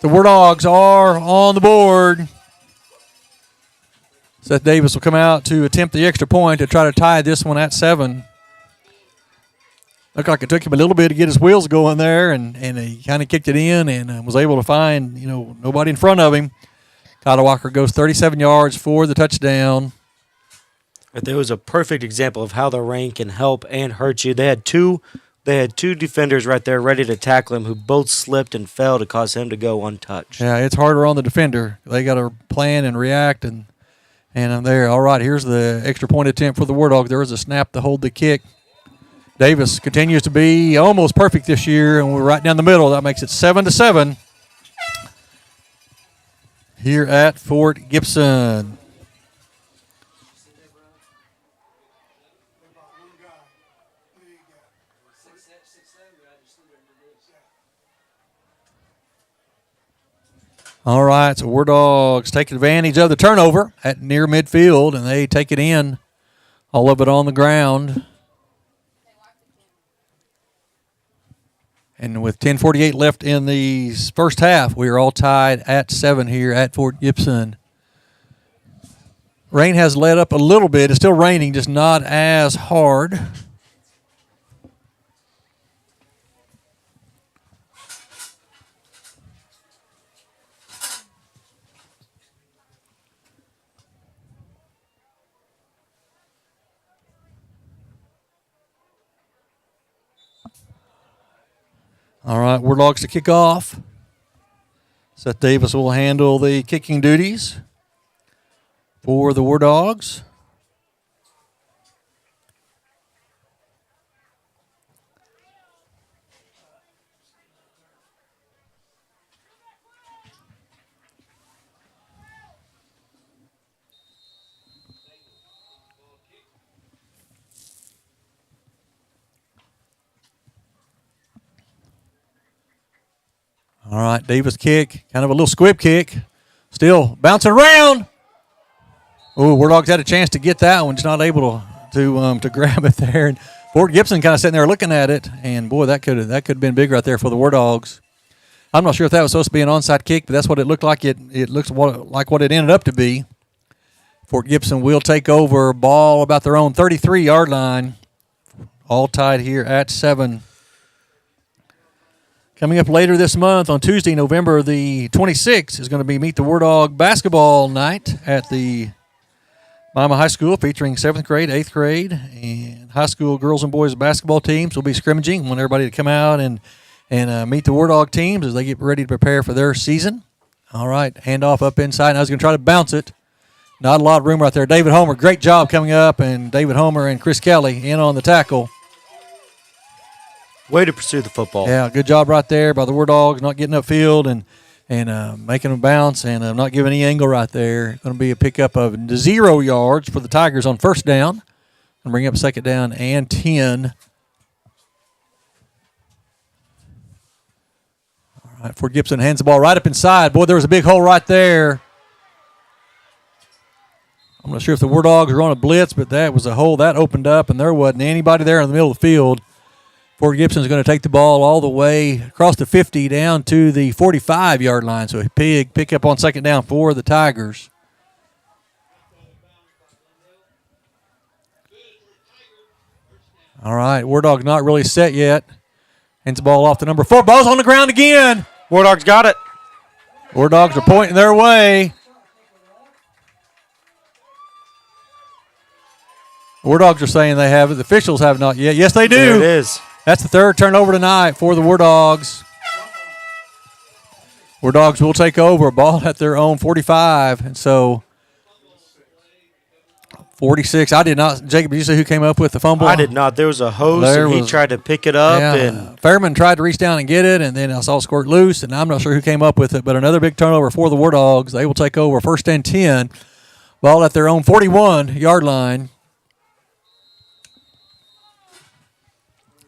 The Wardogs are on the board. Seth Davis will come out to attempt the extra point to try to tie this one at 7. Looked like it took him a little bit to get his wheels going there, and he kind of kicked it in and was able to find, nobody in front of him. Kyler Walker goes 37 yards for the touchdown. There was a perfect example of how the rain can help and hurt you. They had two defenders right there ready to tackle him who both slipped and fell to cause him to go untouched. Yeah, it's harder on the defender. They got to plan and react, and I'm there. All right, here's the extra point attempt for the Wardogs. There was a snap to hold the kick. Davis continues to be almost perfect this year, and we're right down the middle. That makes it 7-7 here at Fort Gibson. All right, so Wardogs take advantage of the turnover at near midfield, and they take it in, all of it on the ground. And with 10:48 left in the first half, we are all tied at 7 here at Fort Gibson. Rain has let up a little bit. It's still raining, just not as hard. All right, Wardogs to kick off. Seth Davis will handle the kicking duties for the Wardogs. All right, Davis kick, kind of a little squib kick. Still bouncing around. Oh, Wardogs had a chance to get that one, just not able to grab it there. And Fort Gibson kind of sitting there looking at it, and boy, that could have been big right there for the Wardogs. I'm not sure if that was supposed to be an onside kick, but that's what it looked like. It looks like what it ended up to be. Fort Gibson will take over, ball about their own 33-yard line. All tied here at 7. Coming up later this month on Tuesday, November the 26th, is going to be Meet the Wardog basketball night at the Miami High School, featuring 7th grade, 8th grade, and high school girls and boys basketball teams will be scrimmaging. Want everybody to come out and meet the Wardog teams as they get ready to prepare for their season. All right, handoff up inside. I was going to try to bounce it. Not a lot of room right there. David Homer, great job coming up, and David Homer and Chris Kelly in on the tackle. Way to pursue the football. Yeah, good job right there by the Wardogs, not getting upfield and making them bounce and not giving any angle right there. Going to be a pickup of 0 yards for the Tigers on first down. And bring up second down and 10. All right, Fort Gibson hands the ball right up inside. Boy, there was a big hole right there. I'm not sure if the Wardogs were on a blitz, but that was a hole that opened up, and there wasn't anybody there in the middle of the field. Fort Gibson's going to take the ball all the way across the 50 down to the 45-yard line. So a big pickup on second down for the Tigers. All right, Wardog's not really set yet. Hands the ball off to number 4. Ball's on the ground again. Wardogs got it. Wardogs are pointing their way. Wardogs are saying they have it. The officials have not yet. Yes, they do. There it is. That's the third turnover tonight for the Wardogs. Wardogs will take over. Ball at their own 45. And so 46. I did not. Jacob, did you see who came up with the fumble? I did not. There was a hose, and he tried to pick it up. Yeah, and Fairman tried to reach down and get it, and then I saw it squirt loose, and I'm not sure who came up with it, but another big turnover for the Wardogs. They will take over first and 10. Ball at their own 41-yard line.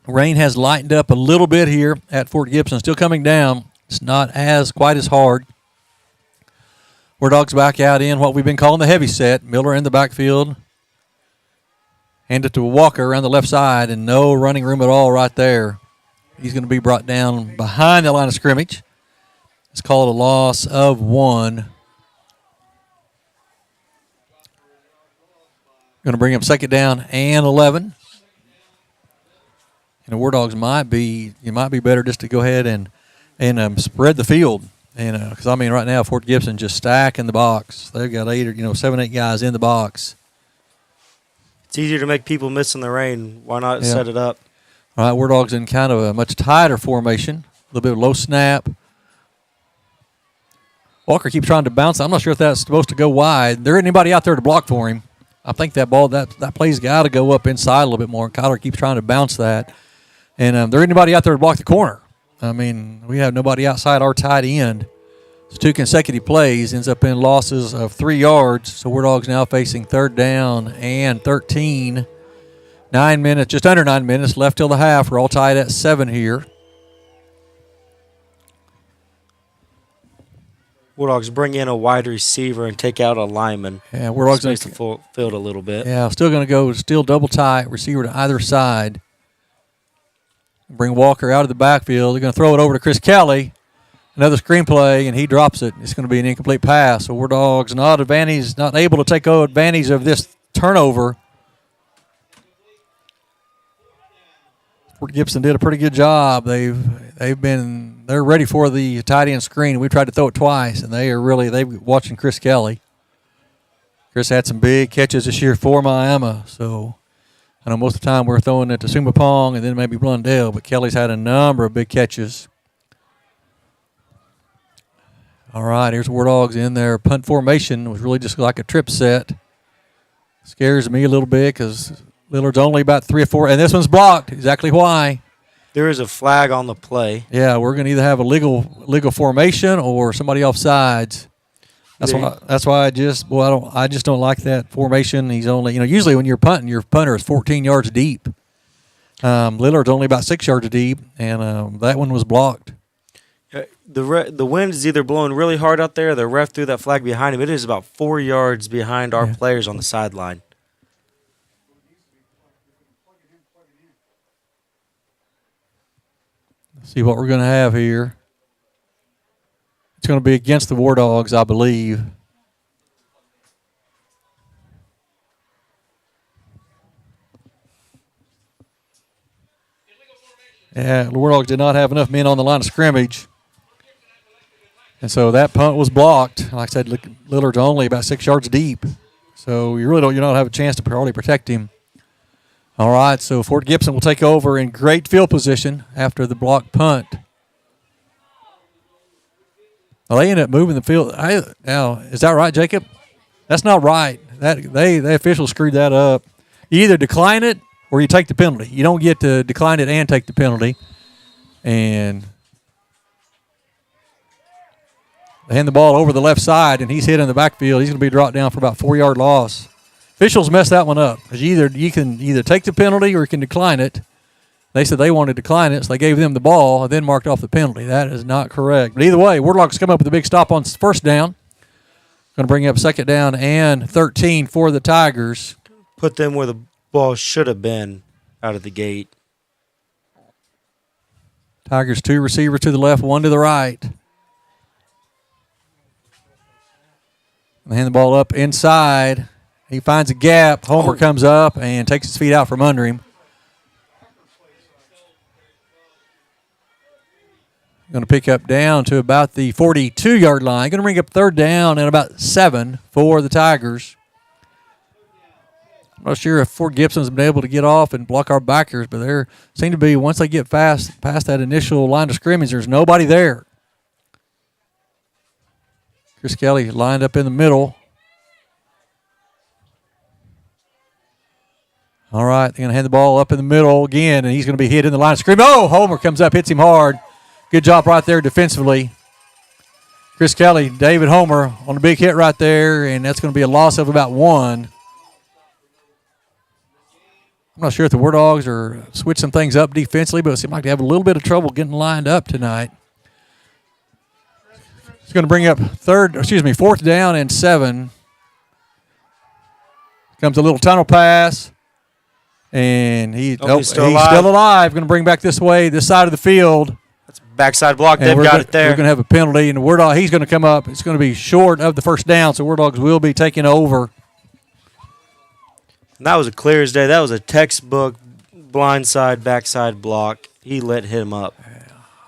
Rain has lightened up a little bit here at Fort Gibson. Still coming down. It's not quite as hard. Wardogs back out in what we've been calling the heavy set. Miller in the backfield. Hand it to Walker around the left side, and no running room at all right there. He's going to be brought down behind the line of scrimmage. It's called a loss of 1. Going to bring up second down and 11. And the Wardogs might be better just to go ahead and spread the field. And because right now Fort Gibson just stacking the box. They've got 7, 8 guys in the box. It's easier to make people miss in the rain. Why not set it up? All right, Wardogs in kind of a much tighter formation. A little bit of low snap. Walker keeps trying to bounce. I'm not sure if that's supposed to go wide. There isn't anybody out there to block for him. I think that ball, that play's got to go up inside a little bit more. Kyler keeps trying to bounce that. And there ain't anybody out there to block the corner. We have nobody outside our tight end. It's 2 consecutive plays, ends up in losses of 3 yards. So Wardogs now facing third down and 13. 9 minutes, just under 9 minutes left till the half. We're all tied at 7 here. Wardogs bring in a wide receiver and take out a lineman. Yeah, Wardogs space the field a little bit. Yeah, still going to go double tight, receiver to either side. Bring Walker out of the backfield. They're going to throw it over to Chris Kelly. Another screenplay, and he drops it. It's going to be an incomplete pass. So Wardog's not able to take advantage of this turnover. Fort Gibson did a pretty good job. They're ready for the tight end screen. We tried to throw it twice, and they're watching Chris Kelly. Chris had some big catches this year for Miami, so I know most of the time we're throwing it to Sumapong and then maybe Blundell, but Kelly's had a number of big catches. All right, here's Wardogs in their punt formation. It was really just like a trip set. Scares me a little bit because Lillard's only about 3 or 4, and this one's blocked. Exactly why. There is a flag on the play. Yeah, we're going to either have a legal formation or somebody off sides. That's why I just don't like that formation. He's only, usually when you're punting, your punter is 14 yards deep. Lillard's only about 6 yards deep, and that one was blocked. The wind is either blowing really hard out there, or the ref threw that flag behind him. It is about 4 yards behind our players on the sideline. Let's see what we're going to have here. It's going to be against the Wardogs, I believe. Yeah, the Wardogs did not have enough men on the line of scrimmage. And so that punt was blocked. Like I said, Lillard's only about 6 yards deep. So you don't have a chance to hardly protect him. All right, so Fort Gibson will take over in great field position after the blocked punt. Well, they ended up moving the field. Now, is that right, Jacob? That's not right. The officials screwed that up. You either decline it or you take the penalty. You don't get to decline it and take the penalty. And they hand the ball over the left side, and he's hit in the backfield. He's going to be brought down for about 4-yard loss. Officials messed that one up. You can either take the penalty or you can decline it. They said they wanted to decline it, so they gave them the ball and then marked off the penalty. That is not correct. But either way, Wardog's come up with a big stop on first down. Going to bring up second down and 13 for the Tigers. Put them where the ball should have been out of the gate. Tigers 2 receivers to the left, 1 to the right. They hand the ball up inside. He finds a gap. Homer comes up and takes his feet out from under him. Going to pick up down to about the 42-yard line. Going to bring up third down and about 7 for the Tigers. I'm not sure if Fort Gibson's been able to get off and block our backers, but there seem to be, once they get past that initial line of scrimmage, there's nobody there. Chris Kelly lined up in the middle. All right, they're going to hand the ball up in the middle again, and he's going to be hit in the line of scrimmage. Oh, Homer comes up, hits him hard. Good job right there defensively. Chris Kelly, David Homer on a big hit right there, and that's going to be a loss of about 1. I'm not sure if the Wardogs are switching things up defensively, but it seems like they have a little bit of trouble getting lined up tonight. It's going to bring up fourth down and 7. Comes a little tunnel pass, and he's still alive. Going to bring back this side of the field. Backside block, they've got it there. We're going to have a penalty, and he's going to come up. It's going to be short of the first down, so Wardogs will be taking over. And that was a clear as day. That was a textbook blindside, backside block. He lit him up.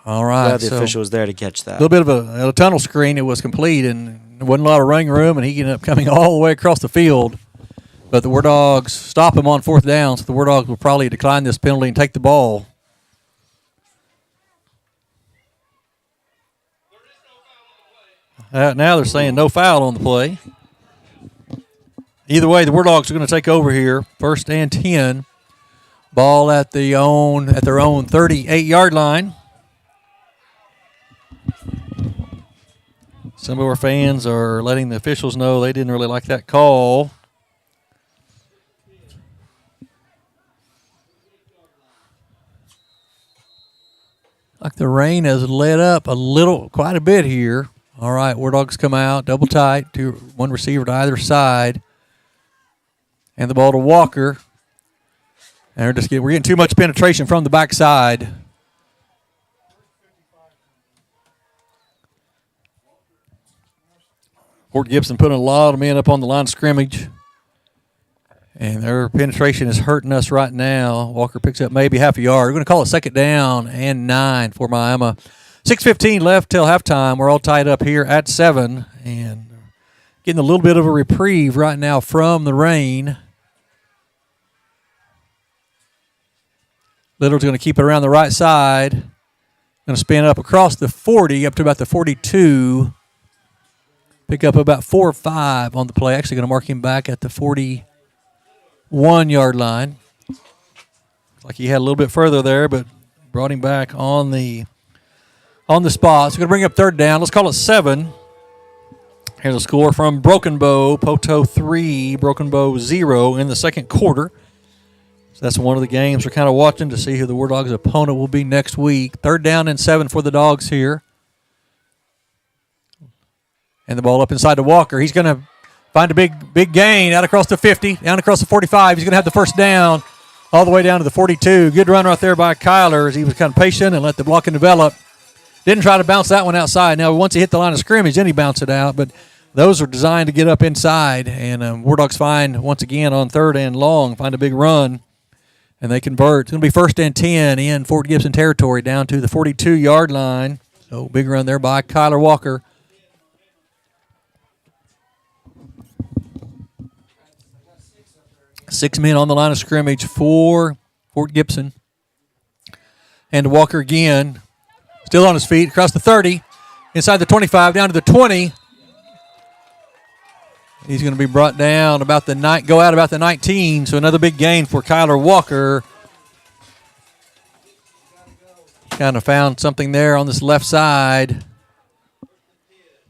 All right. Glad the official was there to catch that. A little bit of a tunnel screen. It was complete, and there wasn't a lot of running room, and he ended up coming all the way across the field. But the Wardogs stop him on fourth down, so the Wardogs will probably decline this penalty and take the ball. Now they're saying no foul on the play. Either way, the Wardogs are going to take over here. First and 10. Ball at their own 38-yard line. Some of our fans are letting the officials know they didn't really like that call. Like the rain has let up quite a bit here. All right, Wardogs come out, double tight, one receiver to either side. And the ball to Walker. And we're getting too much penetration from the backside. Fort Gibson putting a lot of men up on the line of scrimmage. And their penetration is hurting us right now. Walker picks up maybe half a yard. We're going to call it 2nd down and 9 for Miami. 6:15 left till halftime. We're all tied up here at 7. And getting a little bit of a reprieve right now from the rain. Little's going to keep it around the right side. Going to spin up across the 40 up to about the 42. Pick up about 4 or 5 on the play. Actually going to mark him back at the 41-yard line. Like he had a little bit further there, but brought him back on the spot. So we're going to bring up 3rd down. Let's call it 7. Here's a score from Broken Bow. Poto 3, Broken Bow 0 in the 2nd quarter. So that's one of the games we're kind of watching to see who the War Dogs' opponent will be next week. 3rd down and 7 for the Dogs here. And the ball up inside to Walker. He's going to find a big gain out across the 50, down across the 45. He's going to have the 1st down all the way down to the 42. Good run right there by Kyler as he was kind of patient and let the blocking develop. Didn't try to bounce that one outside. Now, once he hit the line of scrimmage, then he bounced it out. But those are designed to get up inside. And War Dogs find, once again, on 3rd and long, find a big run. And they convert. It's going to be 1st and 10 in Fort Gibson territory down to the 42-yard line. So big run there by Kyler Walker. 6 men on the line of scrimmage for Fort Gibson. And Walker again, still on his feet, across the 30, inside the 25, down to the 20. He's going to be brought down about the go out about the 19, so another big gain for Kyler Walker. Kind of found something there on this left side. Going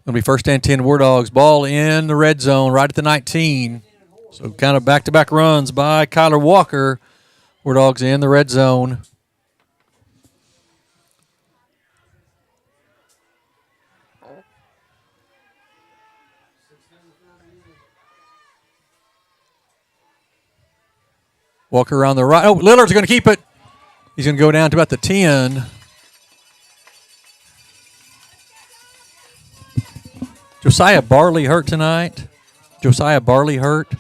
to be 1st and 10 War Dogs. Ball in the red zone right at the 19. So kind of back-to-back runs by Kyler Walker. War Dogs in the red zone. Walker around the right. Oh, Lillard's going to keep it. He's going to go down to about the 10. Josiah Barley hurt tonight. Josiah Barley hurt.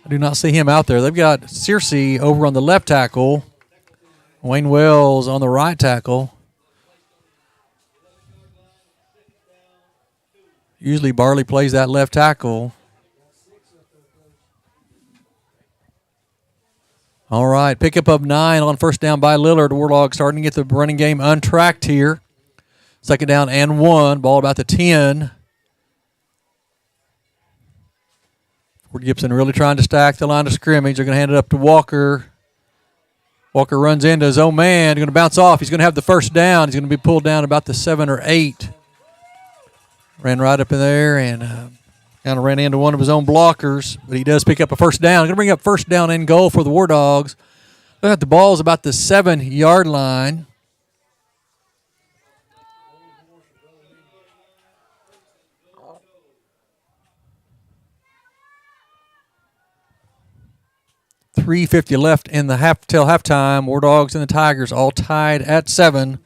I do not see him out there. They've got Searcy over on the left tackle. Wayne Wells on the right tackle. Usually Barley plays that left tackle. All right, pickup of 9 on 1st down by Lillard. Warlock starting to get the running game untracked here. 2nd down and 1. Ball about the 10. Fort Gibson really trying to stack the line of scrimmage. They're going to hand it up to Walker. Walker runs into his own man. He's going to bounce off. He's going to have the 1st down. He's going to be pulled down about the 7 or 8. Ran right up in there and kind of ran into one of his own blockers, but he does pick up a 1st down. Going to bring up 1st down and goal for the War Dogs. Look at the ball's about the 7-yard line. .350 left in the till halftime. War Dogs and the Tigers all tied at 7.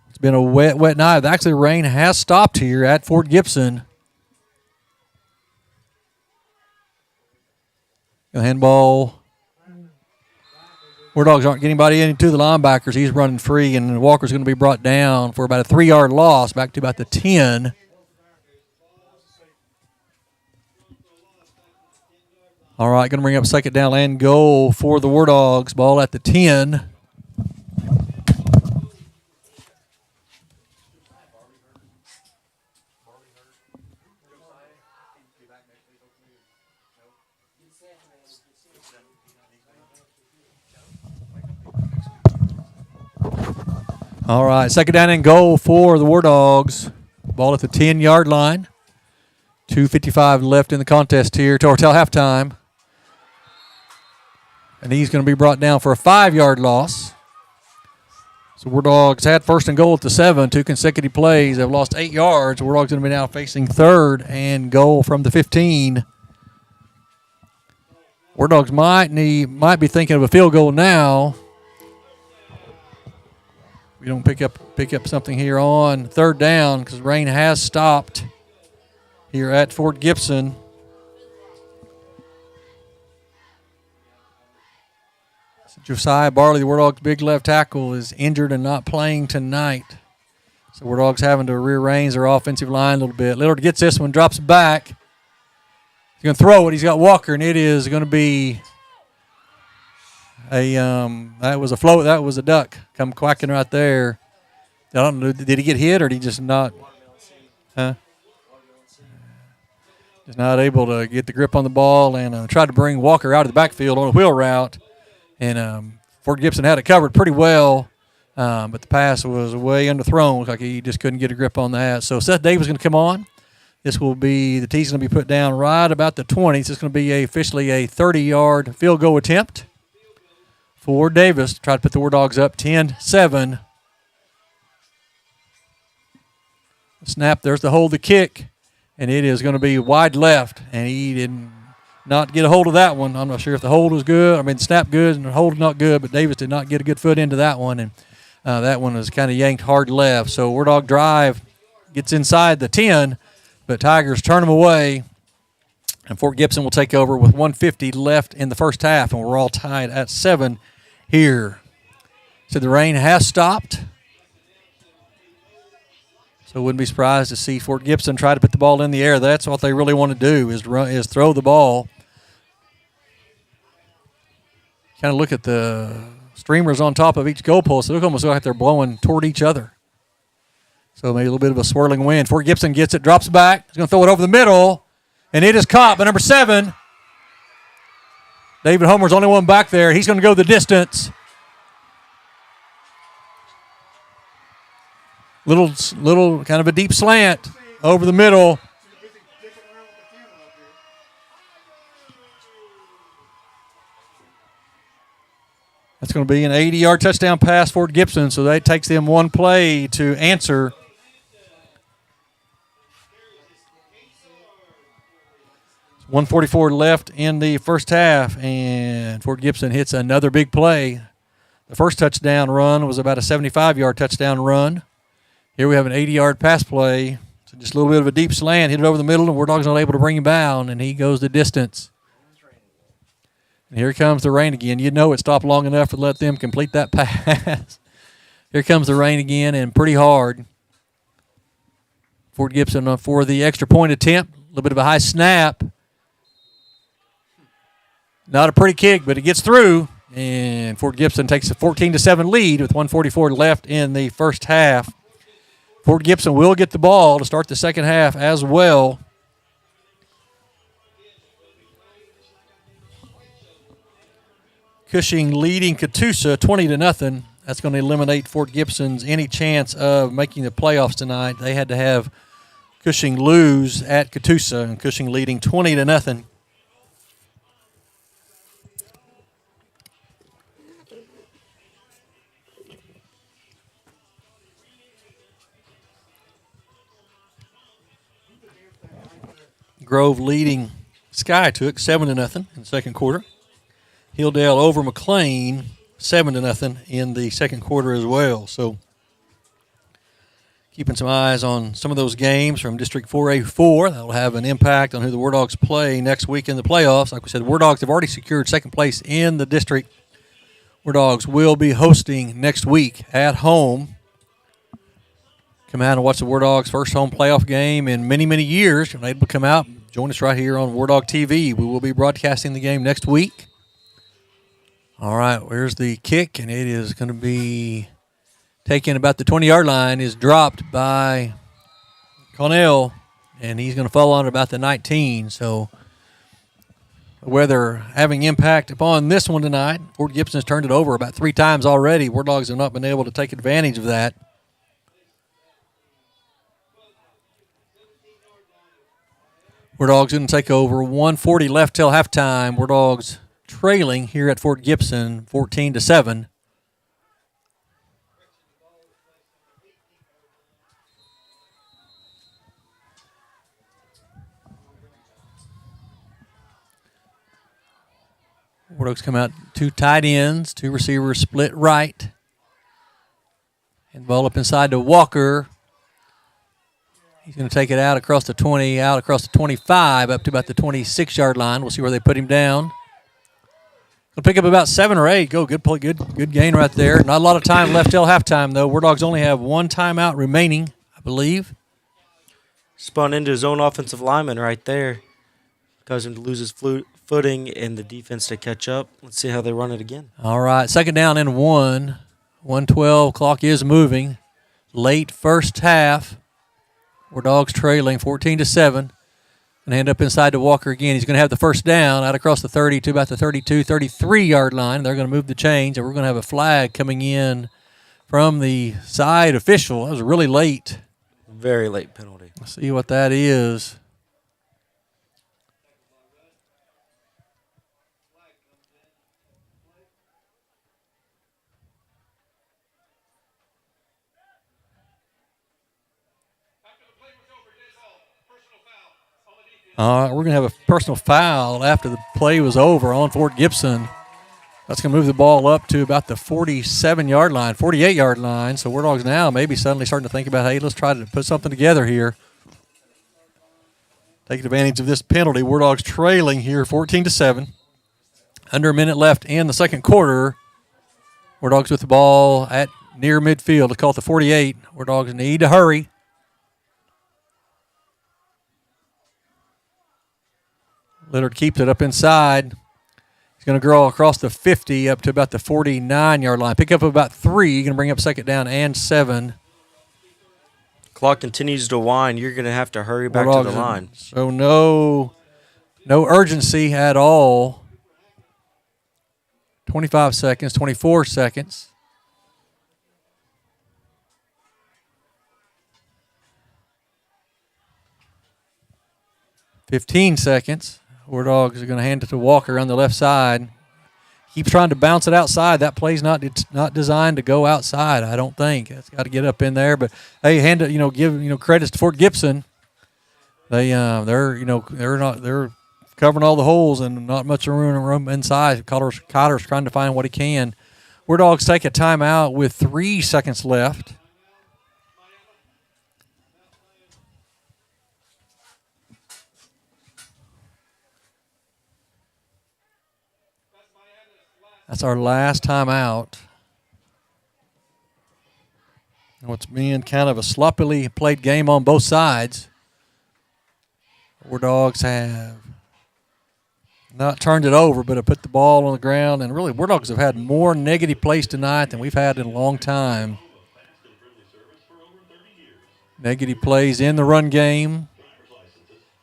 It's been a wet night. Actually, rain has stopped here at Fort Gibson. The handball. War Dogs aren't getting anybody into the linebackers. He's running free, and Walker's going to be brought down for about a 3-yard loss back to about the 10. All right, going to bring up 2nd down and goal for the War Dogs. Ball at the 10. All right, 2nd down and goal for the War Dogs. Ball at the 10-yard line. 2:55 left in the contest here till halftime. And he's going to be brought down for a 5-yard loss. So War Dogs had 1st and goal at the 7, 2 consecutive plays. They've lost 8 yards. War Dogs going to be now facing 3rd and goal from the 15. War Dogs might be thinking of a field goal now. We don't pick up something here on 3rd down because rain has stopped. here at Fort Gibson. Josiah Barley, the Wardogs' big left tackle, is injured and not playing tonight. So Wardogs having to rearrange their offensive line a little bit. Lillard gets this one, drops it back. He's going to throw it. He's got Walker, and it is going to be that was a float. That was a duck come quacking right there. I don't know. Did he get hit or did he just not? Huh? Just not able to get the grip on the ball and tried to bring Walker out of the backfield on a wheel route. And Fort Gibson had it covered pretty well, but the pass was way underthrown. Looked like he just couldn't get a grip on that. So Seth Davis is going to come on. This will be the tee's going to be put down right about the 20s. It's going to be officially a 30-yard field goal attempt for Davis to try to put the War Dogs up 10-7. Snap, there's the hold, the kick, and it is going to be wide left, and he did not get a hold of that one. I'm not sure if the hold was good. I mean, the snap good and the hold not good, but Davis did not get a good foot into that one, and that one was kind of yanked hard left. So War Dog drive gets inside the 10, but Tigers turn them away, and Fort Gibson will take over with 1:50 left in the first half, and we're all tied at 7 here. So the rain has stopped. So wouldn't be surprised to see Fort Gibson try to put the ball in the air. That's what they really want to do is throw the ball. Kind of look at the streamers on top of each goalpost. They look almost like they're blowing toward each other. So maybe a little bit of a swirling wind. Fort Gibson gets it, drops back. He's going to throw it over the middle, and it is caught by number 7. David Homer's the only one back there. He's going to go the distance. Little kind of a deep slant over the middle. That's going to be an 80-yard touchdown pass for Gibson, so that takes them one play to answer. It's 1:44 left in the first half, and Fort Gibson hits another big play. The first touchdown run was about a 75-yard touchdown run. Here we have an 80-yard pass play. So just a little bit of a deep slant, hit it over the middle, and War Dog's not able to bring him down, and he goes the distance. And here comes the rain again. You know it stopped long enough to let them complete that pass. Here comes the rain again, and pretty hard. Fort Gibson for the extra point attempt. A little bit of a high snap. Not a pretty kick, but it gets through. And Fort Gibson takes a 14-7 lead with 1:44 left in the first half. Fort Gibson will get the ball to start the second half as well. Cushing leading Catoosa 20-0. That's going to eliminate Fort Gibson's any chance of making the playoffs tonight. They had to have Cushing lose at Catoosa, and Cushing leading 20-0. Grove leading Skytook 7-0 in the second quarter. Hilldale over McLean 7-0 in the second quarter as well. So keeping some eyes on some of those games from District 4A4. That will have an impact on who the War Dogs play next week in the playoffs. Like we said, the War Dogs have already secured second place in the district. War Dogs will be hosting next week at home. Come out and watch the War Dogs' first home playoff game in many, many years. You're able to come out, join us right here on Wardog TV. We will be broadcasting the game next week. All right, where's the kick? And it is going to be taken about the 20-yard line, is dropped by Connell, and he's going to fall on about the 19. So the weather having impact upon this one tonight. Fort Gibson has turned it over about 3 times already. War Dogs have not been able to take advantage of that. War Dogs going to take over. 1:40 left till halftime. War Dogs trailing here at Fort Gibson 14-7. War Dogs come out 2 tight ends, 2 receivers split right. And ball up inside to Walker. He's going to take it out across the 20, out across the 25, up to about the 26-yard line. We'll see where they put him down. He'll pick up about 7 or 8. Good play, good gain right there. Not a lot of time left till halftime, though. Wardogs only have one timeout remaining, I believe. Spun into his own offensive lineman right there. Caused him to lose his footing and the defense to catch up. Let's see how they run it again. All right, second down and 1. 1:12, clock is moving. Late first half. Wardogs trailing 14-7. And hand up inside to Walker again. He's going to have the first down out across the 30 to about the 32, 33-yard line. They're going to move the chains, and we're going to have a flag coming in from the side official. That was really late. Very late penalty. Let's see what that is. We're going to have a personal foul after the play was over on Fort Gibson. That's going to move the ball up to about the 47-yard line, 48-yard line. So Wardogs now maybe suddenly starting to think about, hey, let's try to put something together here. Taking advantage of this penalty. Wardogs trailing here 14-7. Under a minute left in the second quarter. Wardogs with the ball at near midfield. Let's call it the 48. Wardogs need to hurry. Lillard keeps it up inside. He's going to grow across the 50 up to about the 49-yard line. Pick up about 3. You're going to bring up second down and 7. Clock continues to wind. You're going to have to hurry back to the line. So no urgency at all. 25 seconds, 24 seconds. $15 seconds. Wardogs are going to hand it to Walker on the left side. Keeps trying to bounce it outside. That play's not designed to go outside, I don't think. It's got to get up in there. But hey, hand it, give credits to Fort Gibson. They're covering all the holes and not much room inside. Cotter's trying to find what he can. Wardogs take a timeout with 3 seconds left. That's our last time out. What's been kind of a sloppily played game on both sides. Wardogs have not turned it over, but have put the ball on the ground. And really, Wardogs have had more negative plays tonight than we've had in a long time. Negative plays in the run game.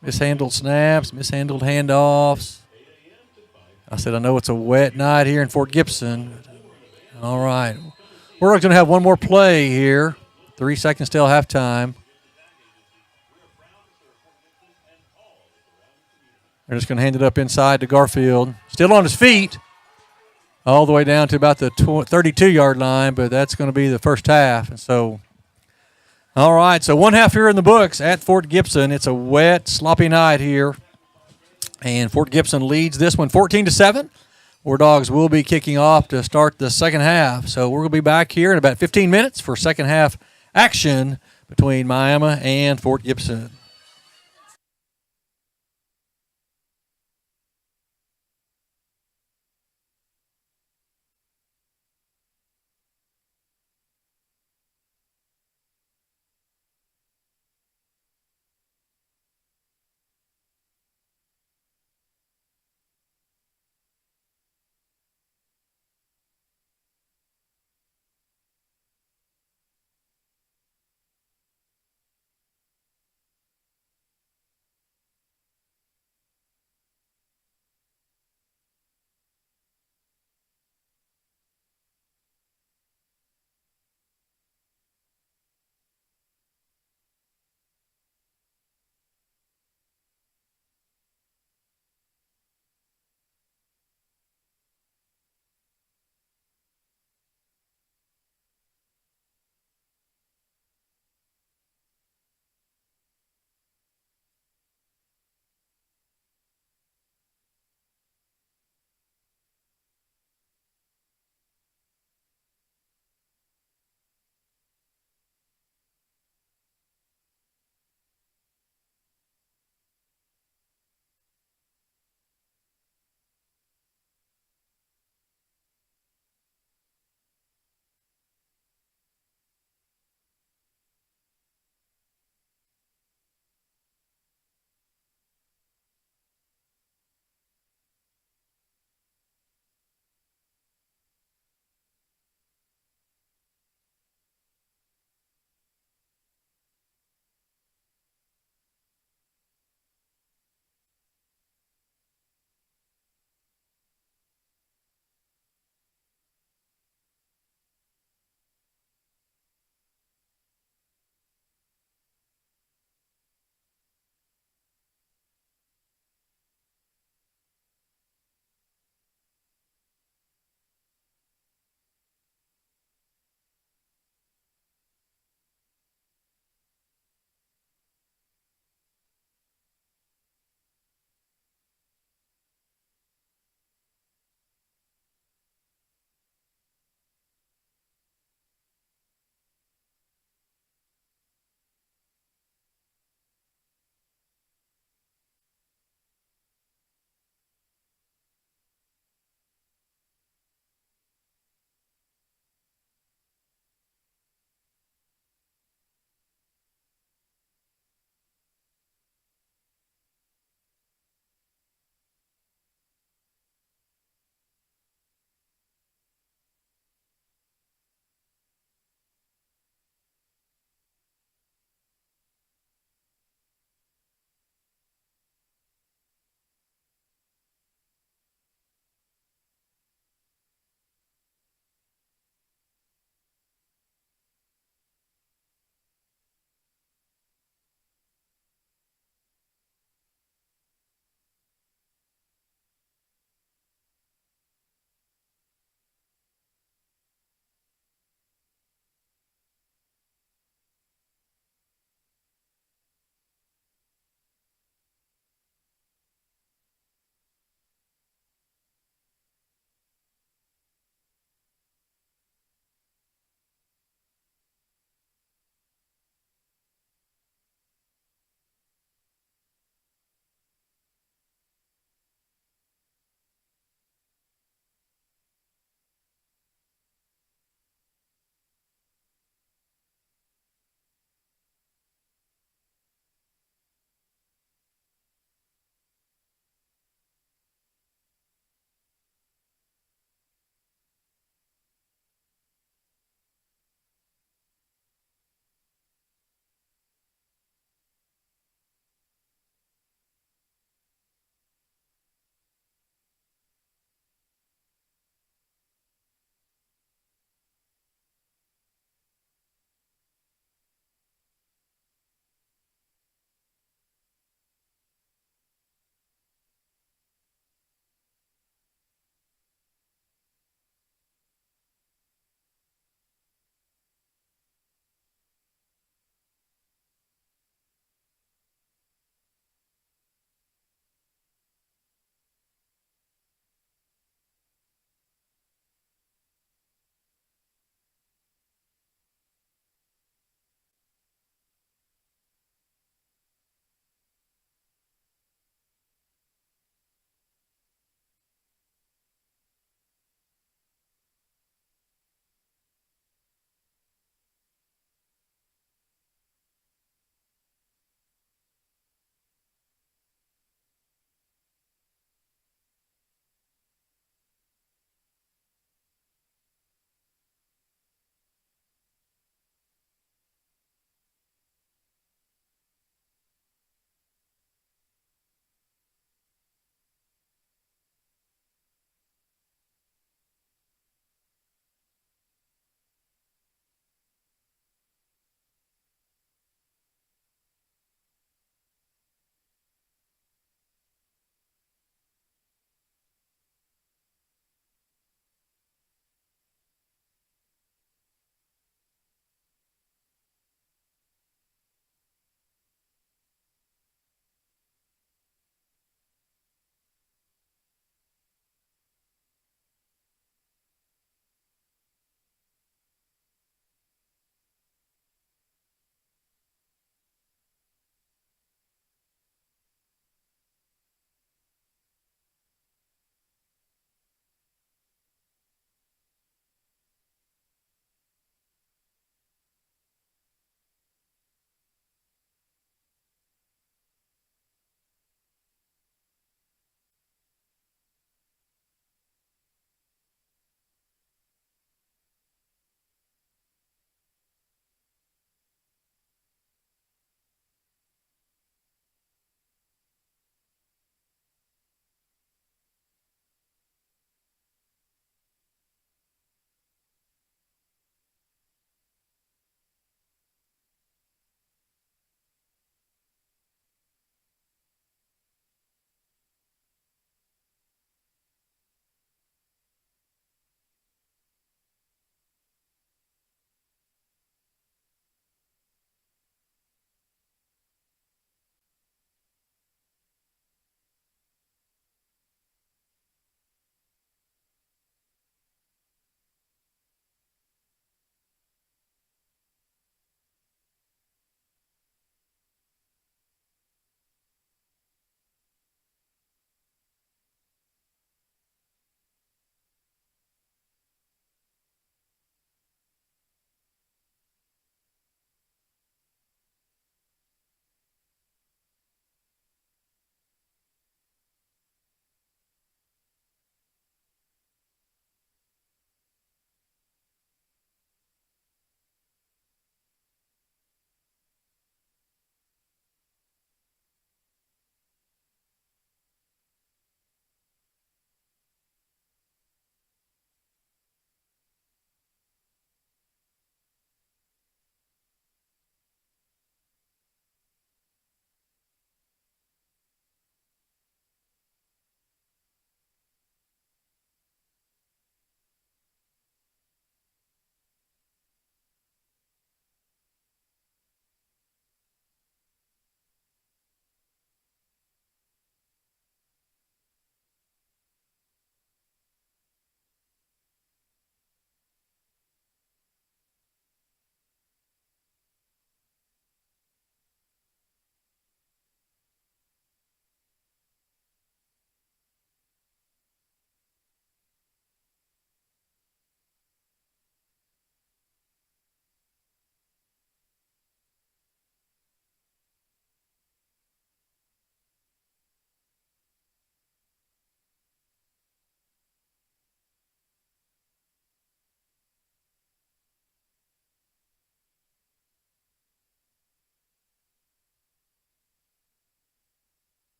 Mishandled snaps, mishandled handoffs. I said, I know it's a wet night here in Fort Gibson. All right. We're going to have one more play here. 3 seconds till halftime. They're just going to hand it up inside to Garfield. Still on his feet. All the way down to about the 32-yard line, but that's going to be the first half. And so, all right. So 1 half here in the books at Fort Gibson. It's a wet, sloppy night here. And Fort Gibson leads this one 14-7. Wardogs will be kicking off to start the second half. So we're going to be back here in about 15 minutes for second half action between Miami and Fort Gibson.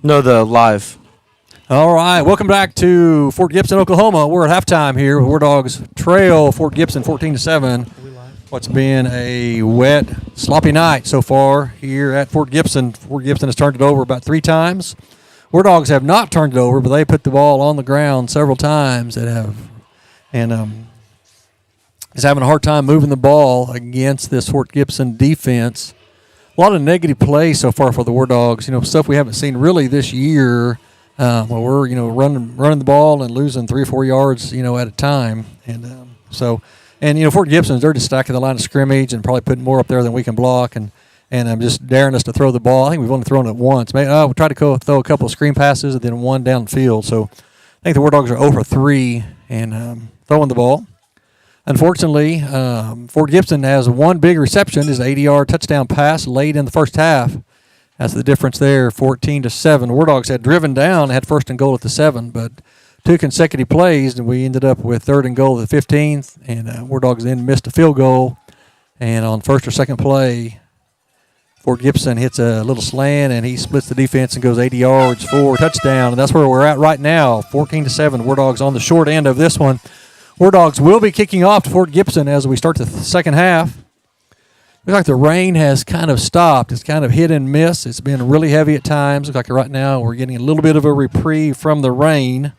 No, the live. All right, welcome back to Fort Gibson, Oklahoma. We're at halftime here. War Dogs trail Fort Gibson 14-7. What's been a wet, sloppy night so far here at Fort Gibson. Fort Gibson has turned it over about 3 times. War Dogs have not turned it over, but they put the ball on the ground several times is having a hard time moving the ball against this Fort Gibson defense. A lot of negative plays so far for the War Dogs. Stuff we haven't seen really this year. Where we're running the ball and losing 3 or 4 yards at a time, and Fort Gibson, they're just stacking the line of scrimmage and probably putting more up there than we can block, and just daring us to throw the ball. I think we've only thrown it once. Maybe we tried to throw a couple of screen passes and then one downfield. So I think the War Dogs are 0 for 3 and throwing the ball. Unfortunately, Fort Gibson has one big reception, is an 80-yard touchdown pass late in the first half. That's the difference there, 14-7. War Dogs had driven down, had first and goal at the 7, but 2 consecutive plays, and we ended up with third and goal at the 15th, and War Dogs then missed a field goal. And on first or second play, Fort Gibson hits a little slant, and he splits the defense and goes 80 yards for a touchdown. And that's where we're at right now, 14-7. War Dogs on the short end of this one. War Dogs will be kicking off to Fort Gibson as we start the second half. Looks like the rain has kind of stopped. It's kind of hit and miss. It's been really heavy at times. Looks like right now we're getting a little bit of a reprieve from the rain.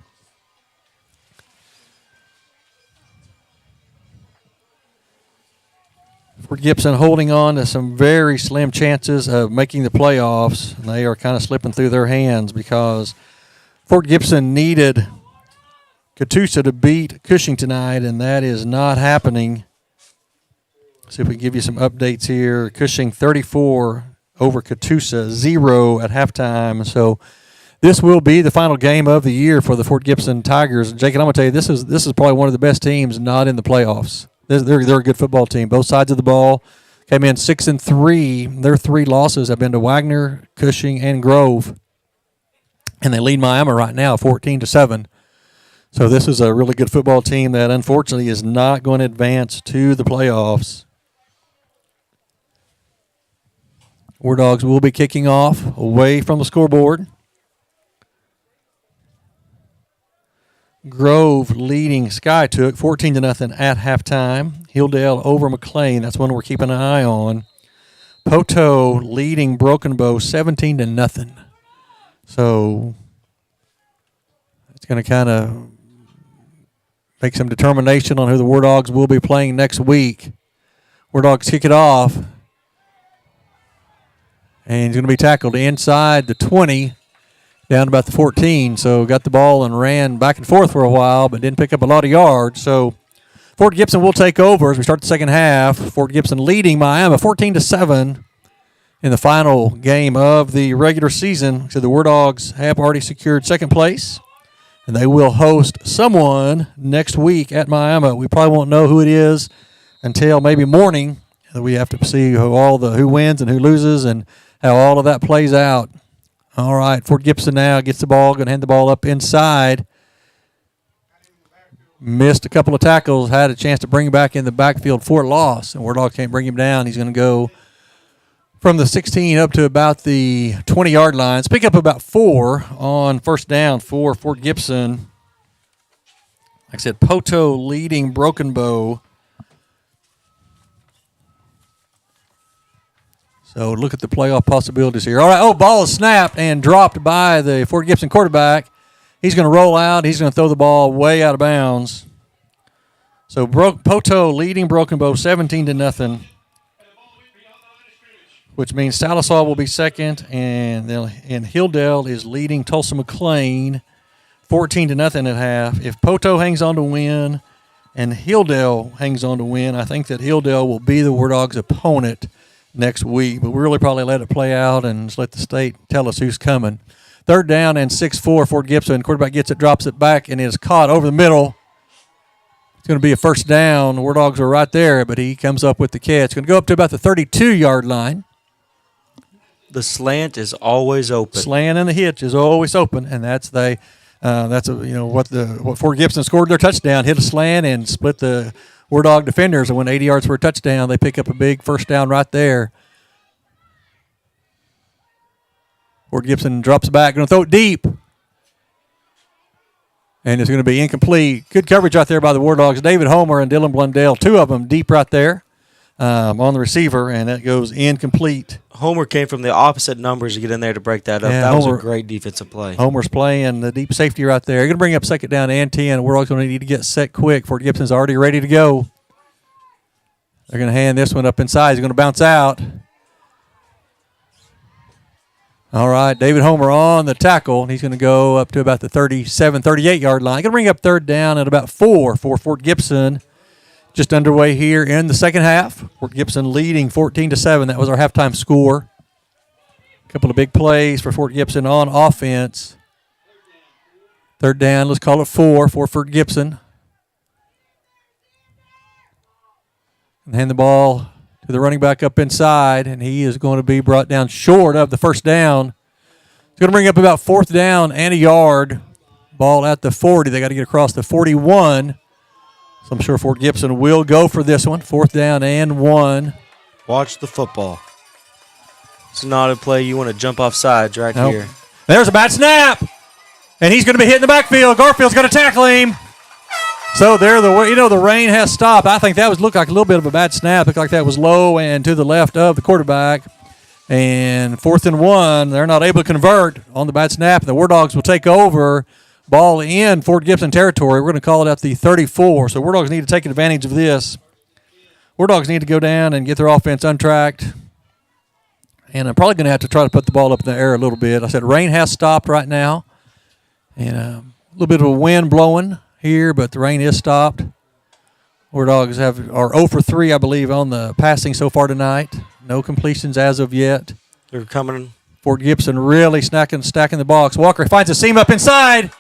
Fort Gibson holding on to some very slim chances of making the playoffs. And they are kind of slipping through their hands because Fort Gibson needed Catoosa to beat Cushing tonight, and that is not happening. See if we can give you some updates here. Cushing 34 over Catoosa, 0 at halftime. So this will be the final game of the year for the Fort Gibson Tigers. Jake, and I'm going to tell you, this is probably one of the best teams not in the playoffs. They're a good football team. Both sides of the ball came in 6-3. Their 3 losses have been to Wagner, Cushing, and Grove. And they lead Miami right now 14-7. So this is a really good football team that unfortunately is not going to advance to the playoffs. War Dogs will be kicking off away from the scoreboard. Grove leading Skytook 14-0 at halftime. Hilldale over McLean. That's one we're keeping an eye on. Poto leading Broken Bow 17-0. So it's going to kind of make some determination on who the War Dogs will be playing next week. War Dogs kick it off. And he's going to be tackled inside the 20, down about the 14. So got the ball and ran back and forth for a while, but didn't pick up a lot of yards. So Fort Gibson will take over as we start the second half. Fort Gibson leading Miami 14-7 in the final game of the regular season. So the War Dogs have already secured second place, and they will host someone next week at Miami. We probably won't know who it is until maybe morning. We have to see who wins and who loses and how all of that plays out. All right, Fort Gibson now gets the ball, going to hand the ball up inside. Missed a couple of tackles, had a chance to bring him back in the backfield for a loss, and War Dog can't bring him down. He's going to go from the 16 up to about the 20-yard line. Pick up about 4 on first down for Fort Gibson. Like I said, Poto leading Broken Bow. So look at the playoff possibilities here. All right, ball is snapped and dropped by the Fort Gibson quarterback. He's going to roll out. He's going to throw the ball way out of bounds. So Poto leading Broken Bow 17-0, which means Sallisaw will be second, and Hilldale is leading Tulsa McLean 14-0 at half. If Poto hangs on to win and Hilldale hangs on to win, I think that Hilldale will be the War Dogs' opponent next week, but we'll really probably let it play out and just let the state tell us who's coming. Third down and 6-4, Fort Gibson. Quarterback gets it, drops it back, and it is caught over the middle. It's going to be a first down. The War Dogs are right there, but he comes up with the catch. It's going to go up to about the 32-yard line. The slant is always open. Slant and the hitch is always open, and what Fort Gibson scored their touchdown, hit a slant and split the War Dog defenders and went 80 yards for a touchdown. They pick up a big first down right there. Fort Gibson drops back, going to throw it deep. And it's going to be incomplete. Good coverage out there by the War Dogs. David Homer and Dylan Blundell, two of them deep right there on the receiver, and that goes incomplete. Homer came from the opposite numbers to get in there to break that up. Yeah, that Homer, was a great defensive play. Homer's playing the deep safety right there. Going to bring up second down and 10. War Dogs going to need to get set quick. Fort Gibson's already ready to go. They're going to hand this one up inside. He's going to bounce out. All right, David Homer on the tackle. He's going to go up to about the 37, 38-yard line. Going to bring up third down at about 4 for Fort Gibson. Just underway here in the second half. Fort Gibson leading 14-7. That was our halftime score. A couple of big plays for Fort Gibson on offense. Third down, let's call it 4 for Fort Gibson. And hand the ball to the running back up inside, and he is going to be brought down short of the first down. It's going to bring up about fourth down and a yard. Ball at the 40. They got to get across the 41. So I'm sure Fort Gibson will go for this one. Fourth down and 1. Watch the football. It's not a play you want to jump off sides right here. There's a bad snap, and he's going to be hitting the backfield. Garfield's going to tackle him. So there, the rain has stopped. I think that looked like a little bit of a bad snap. Looked like that was low and to the left of the quarterback. And 4th and 1, they're not able to convert on the bad snap. The War Dogs will take over. Ball in Fort Gibson territory. We're going to call it at the 34. So War Dogs need to take advantage of this. War Dogs need to go down and get their offense untracked. And I'm probably going to have to try to put the ball up in the air a little bit. I said rain has stopped right now. And a little bit of a wind blowing here, but the rain is stopped. War Dogs are 0 for 3, I believe, on the passing so far tonight. No completions as of yet. They're coming. Fort Gibson really stacking the box. Walker finds a seam up inside.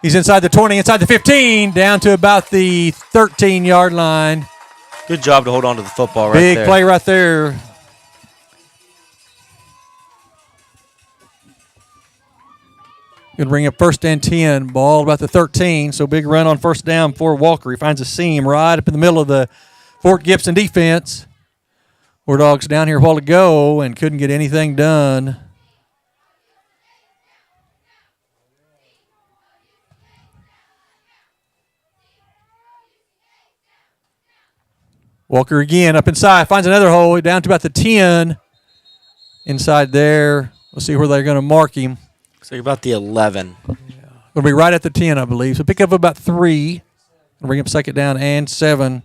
He's inside the 20, inside the 15, down to about the 13-yard line. Good job to hold on to the football right there. Big play right there. Going to bring up first and 10. Ball about the 13, so big run on first down for Walker. He finds a seam right up in the middle of the Fort Gibson defense. War Dogs down here a while ago and couldn't get anything done. Walker again up inside, finds another hole down to about the 10. Inside there. Let's see where they're going to mark him. Looks like about the 11. Going to be right at the 10, I believe. So pick up about 3. And bring up second down and 7.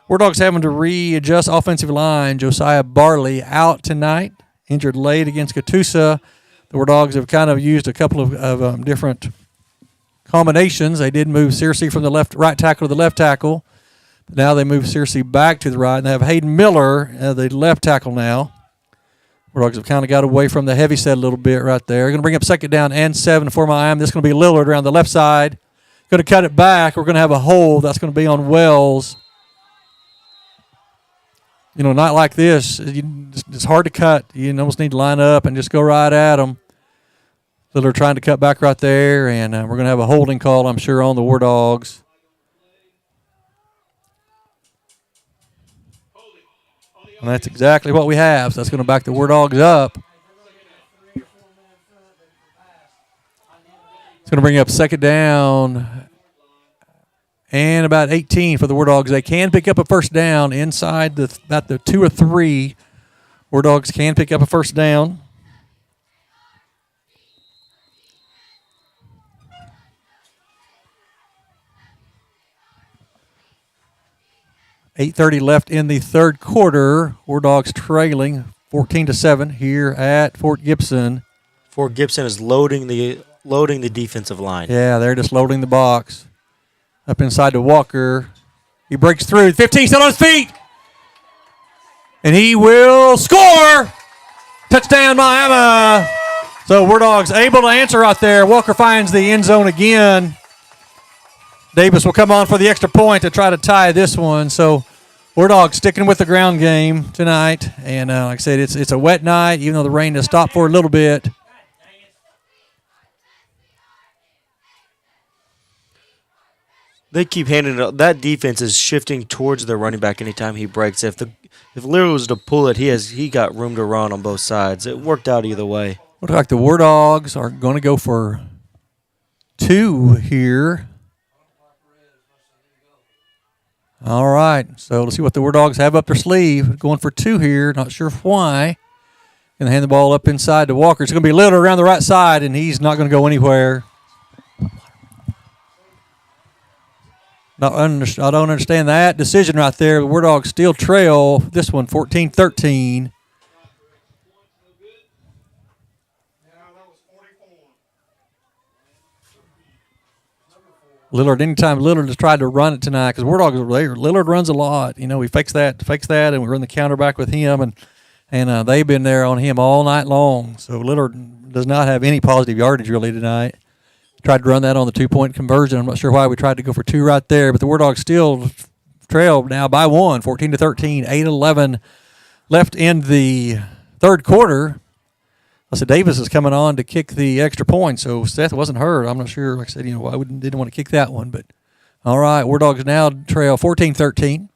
War Dogs having to readjust offensive line. Josiah Barley out tonight. Injured late against Catoosa. The War Dogs have kind of used a couple of different combinations. They did move Searcy from the right tackle to the left tackle. But now they move Searcy back to the right. And they have Hayden Miller, the left tackle now. War Dogs have kind of got away from the heavy set a little bit right there. Going to bring up second down and 7 for Miami. This is going to be Lillard around the left side. Going to cut it back. We're going to have a hole. That's going to be on Wells. Not like this. It's hard to cut. You almost need to line up and just go right at them. Lillard trying to cut back right there, and we're going to have a holding call, I'm sure, on the War Dogs. And that's exactly what we have. So that's going to back the War Dogs up. It's going to bring up second down and about 18 for the War Dogs. They can pick up a first down inside about the 2 or 3. War Dogs can pick up a first down. .8:30 left in the third quarter. War Dogs trailing 14-7 here at Fort Gibson. Fort Gibson is loading the defensive line. Yeah, they're just loading the box. Up inside to Walker. He breaks through. 15 still on his feet. And he will score. Touchdown, Miami. So War Dogs able to answer out there. Walker finds the end zone again. Davis will come on for the extra point to try to tie this one. So War Dogs sticking with the ground game tonight. And like I said, it's a wet night, even though the rain has stopped for a little bit. They keep handing it up. That defense is shifting towards their running back anytime he breaks. If Leary was to pull it, he got room to run on both sides. It worked out either way. Looks like the War Dogs are going to go for 2 here. All right, so let's see what the War Dogs have up their sleeve. Going for 2 here, not sure why. Going to hand the ball up inside to Walker. It's going to be Little around the right side, and he's not going to go anywhere. I don't understand that decision right there. The War Dogs still trail this one 14-13. Lillard, anytime Lillard has tried to run it tonight, because War Dogs, Lillard runs a lot. You know, he fakes that, and we run the counter back with him, and they've been there on him all night long. So Lillard does not have any positive yardage really tonight. Tried to run that on the 2-point conversion. I'm not sure why we tried to go for 2 right there, but the War Dogs still trail now by 1, 14-13, 8-11 left in the third quarter. I said Davis is coming on to kick the extra point, so Seth wasn't hurt. I'm not sure. Like I said, I didn't want to kick that one, but all right, War Dogs now trail 14-13.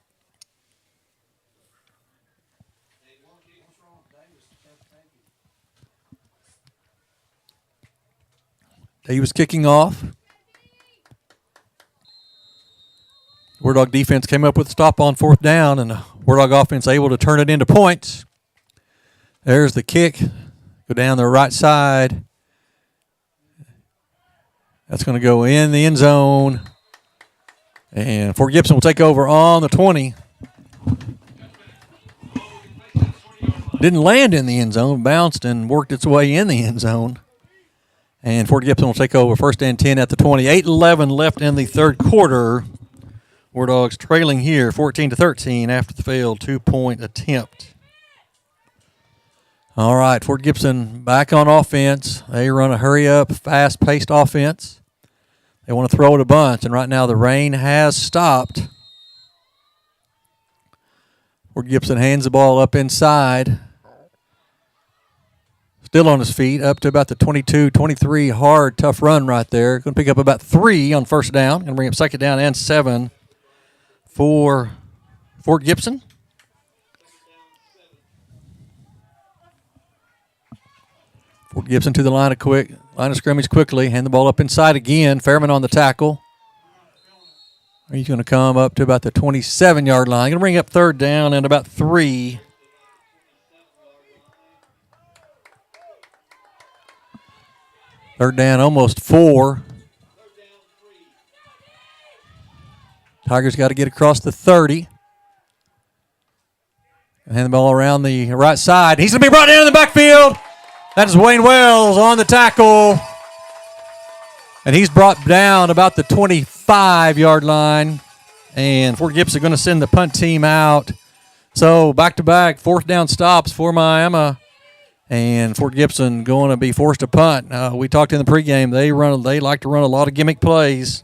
Davis kicking off. War Dog defense came up with a stop on 4th down, and the War Dog offense able to turn it into points. There's the kick. Go down the right side. That's going to go in the end zone. And Fort Gibson will take over on the 20. Didn't land in the end zone, bounced and worked its way in the end zone. And Fort Gibson will take over 1st and 10 at the 20. 8-11 left in the third quarter. War Dogs trailing here 14-13 after the failed 2-point attempt. All right, Fort Gibson back on offense. They run a hurry-up, fast-paced offense. They want to throw it a bunch, and right now the rain has stopped. Fort Gibson hands the ball up inside. Still on his feet, up to about the 22-23, hard, tough run right there. Going to pick up about 3 on 1st down. Going to bring up 2nd down and 7 for Fort Gibson. Fort Gibson to the line of scrimmage quickly. Hand the ball up inside again. Fairman on the tackle. He's going to come up to about the 27-yard line. Going to bring up 3rd down and about 3. Third down, almost 4. Tigers got to get across the 30. And hand the ball around the right side. He's going to be brought down in the backfield. That is Wayne Wells on the tackle. And he's brought down about the 25-yard line. And Fort Gibson going to send the punt team out. So back-to-back 4th down stops for Miami. And Fort Gibson going to be forced to punt. We talked in the pregame. They like to run a lot of gimmick plays,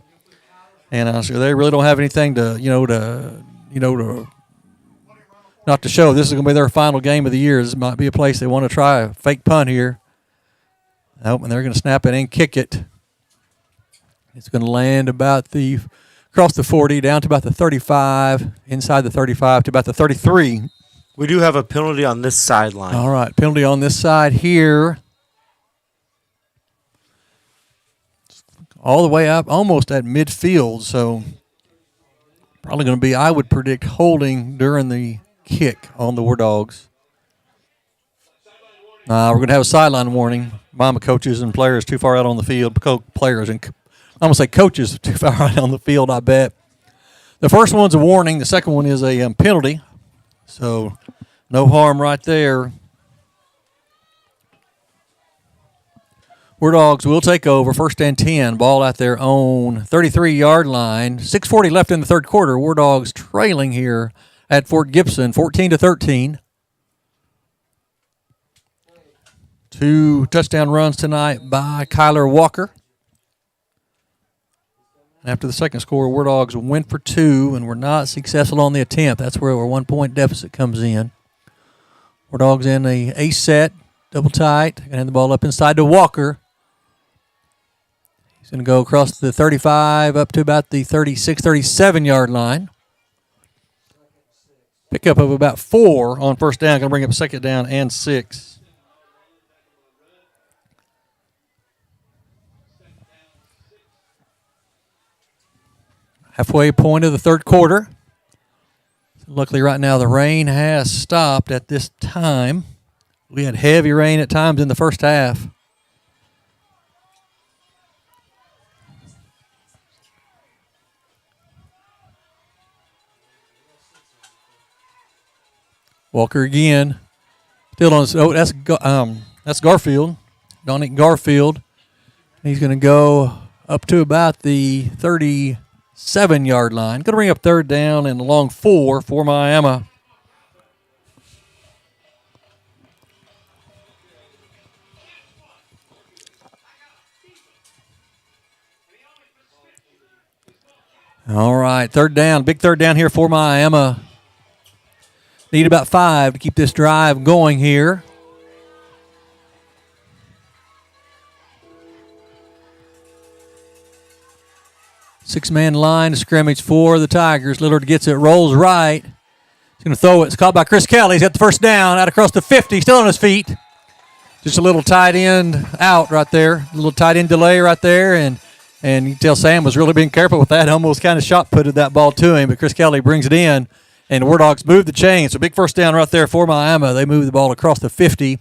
and so they really don't have anything to not to show. This is going to be their final game of the year. This might be a place they want to try a fake punt here. Nope, and they're going to snap it and kick it. It's going to land about across the 40, down to about the 35, inside the 35 to about the 33. We do have a penalty on this sideline. All right, penalty on this side here. All the way up, almost at midfield, so probably going to be, I would predict, holding during the kick on the War Dogs. We're going to have a sideline warning. Mama coaches and players too far out on the field. Players and I'm going to say coaches too far out on the field, I bet. The first one's a warning. The second one is a penalty. So no harm right there. War Dogs will take over 1st and 10. Ball at their own 33-yard line. 6:40 left in the third quarter. War Dogs trailing here at Fort Gibson 14-13. 2 touchdown runs tonight by Kyler Walker. After the second score, War Dogs went for 2 and were not successful on the attempt. That's where our 1-point deficit comes in. War Dogs in a set, double tight, and hand the ball up inside to Walker. He's going to go across the 35 up to about the 36, 37-yard line. Pickup of about 4 on 1st down. Going to bring up 2nd down and 6. Halfway point of the third quarter. Luckily, right now, the rain has stopped at this time. We had heavy rain at times in the first half. Walker again. Still on his, that's Garfield. Dominic Garfield. He's going to go up to about the 37-yard line. Going to bring up third down and a long 4 for Miami. All right, third down. Big third down here for Miami. Need about 5 to keep this drive going here. Six-man line to scrimmage for the Tigers. Lillard gets it, rolls right. He's going to throw it. It's caught by Chris Kelly. He's got the first down out across the 50. Still on his feet. Just a little tight end out right there. A little tight end delay right there. And you can tell Sam was really being careful with that. Almost kind of shot-putted that ball to him. But Chris Kelly brings it in. And the War Dogs move the chain. So big first down right there for Miami. They move the ball across the 50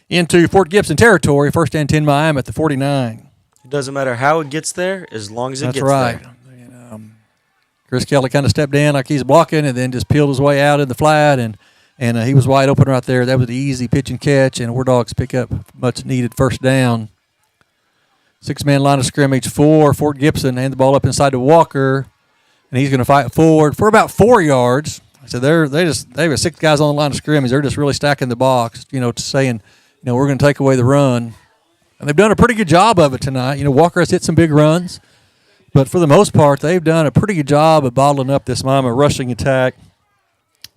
into Fort Gibson territory. First and 10 Miami at the 49. It doesn't matter how it gets there, as long as it gets there. That's right. Chris Kelly kind of stepped in like he's blocking and then just peeled his way out in the flat, and he was wide open right there. That was an easy pitch and catch, and War Dogs pick up much needed first down. Six-man line of scrimmage for Fort Gibson. Hand the ball up inside to Walker, and he's going to fight forward for about 4 yards. So they have 6 guys on the line of scrimmage. They're just really stacking the box, saying, we're going to take away the run. And they've done a pretty good job of it tonight. Walker has hit some big runs. But for the most part, they've done a pretty good job of bottling up this Miami rushing attack.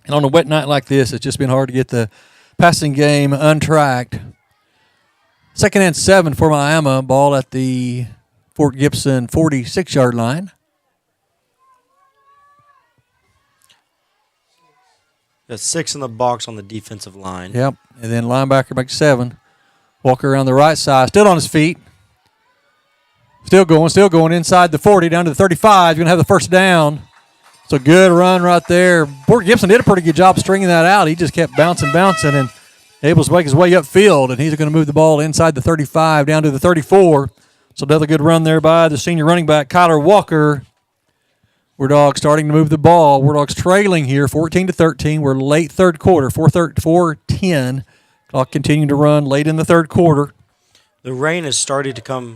And on a wet night like this, it's just been hard to get the passing game untracked. Second and 7 for Miami. Ball at the Fort Gibson 46-yard line. Got 6 in the box on the defensive line. Yep. And then linebacker makes 7. Walker around the right side, still on his feet. Still going inside the 40, down to the 35. He's going to have the first down. So good run right there. Fort Gibson did a pretty good job stringing that out. He just kept bouncing, and able to make his way upfield, and he's going to move the ball inside the 35, down to the 34. So another good run there by the senior running back, Kyler Walker. War Dogs starting to move the ball. War Dogs trailing here, 14-13. We're late third quarter, 4:10. Clock continuing to run late in the third quarter. The rain has started to come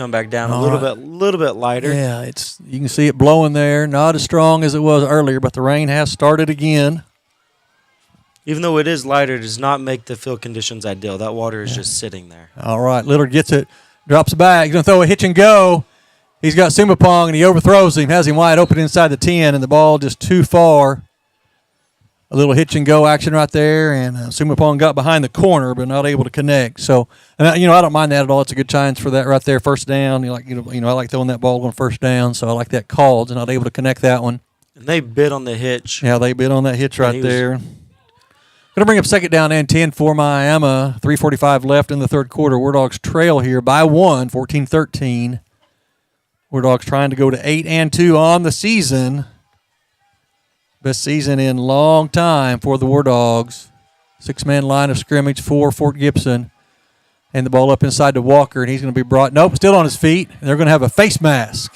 back down a little bit lighter. Yeah, you can see it blowing there. Not as strong as it was earlier, but the rain has started again. Even though it is lighter, it does not make the field conditions ideal. That water is just sitting there. All right, Lillard gets it, drops it back. He's going to throw a hitch and go. He's got Sumapong, and he overthrows him, has him wide open inside the 10, and the ball just too far. A little hitch and go action right there, and Sumapong got behind the corner but not able to connect. So, and I don't mind that at all. It's a good chance for that right there, first down. I like throwing that ball on first down, so I like that call. They're not able to connect that one. And they bid on the hitch. Yeah, they bid on that hitch right there. Going to bring up second down and 10 for Miami. 3:45 left in the third quarter. War Dogs trail here by 1, 14-13. War Dogs trying to go to 8-2 on the season. Best season in a long time for the War Dogs. 6-man line of scrimmage for Fort Gibson. And the ball up inside to Walker, and he's going to be brought. Nope, still on his feet. And they're going to have a face mask.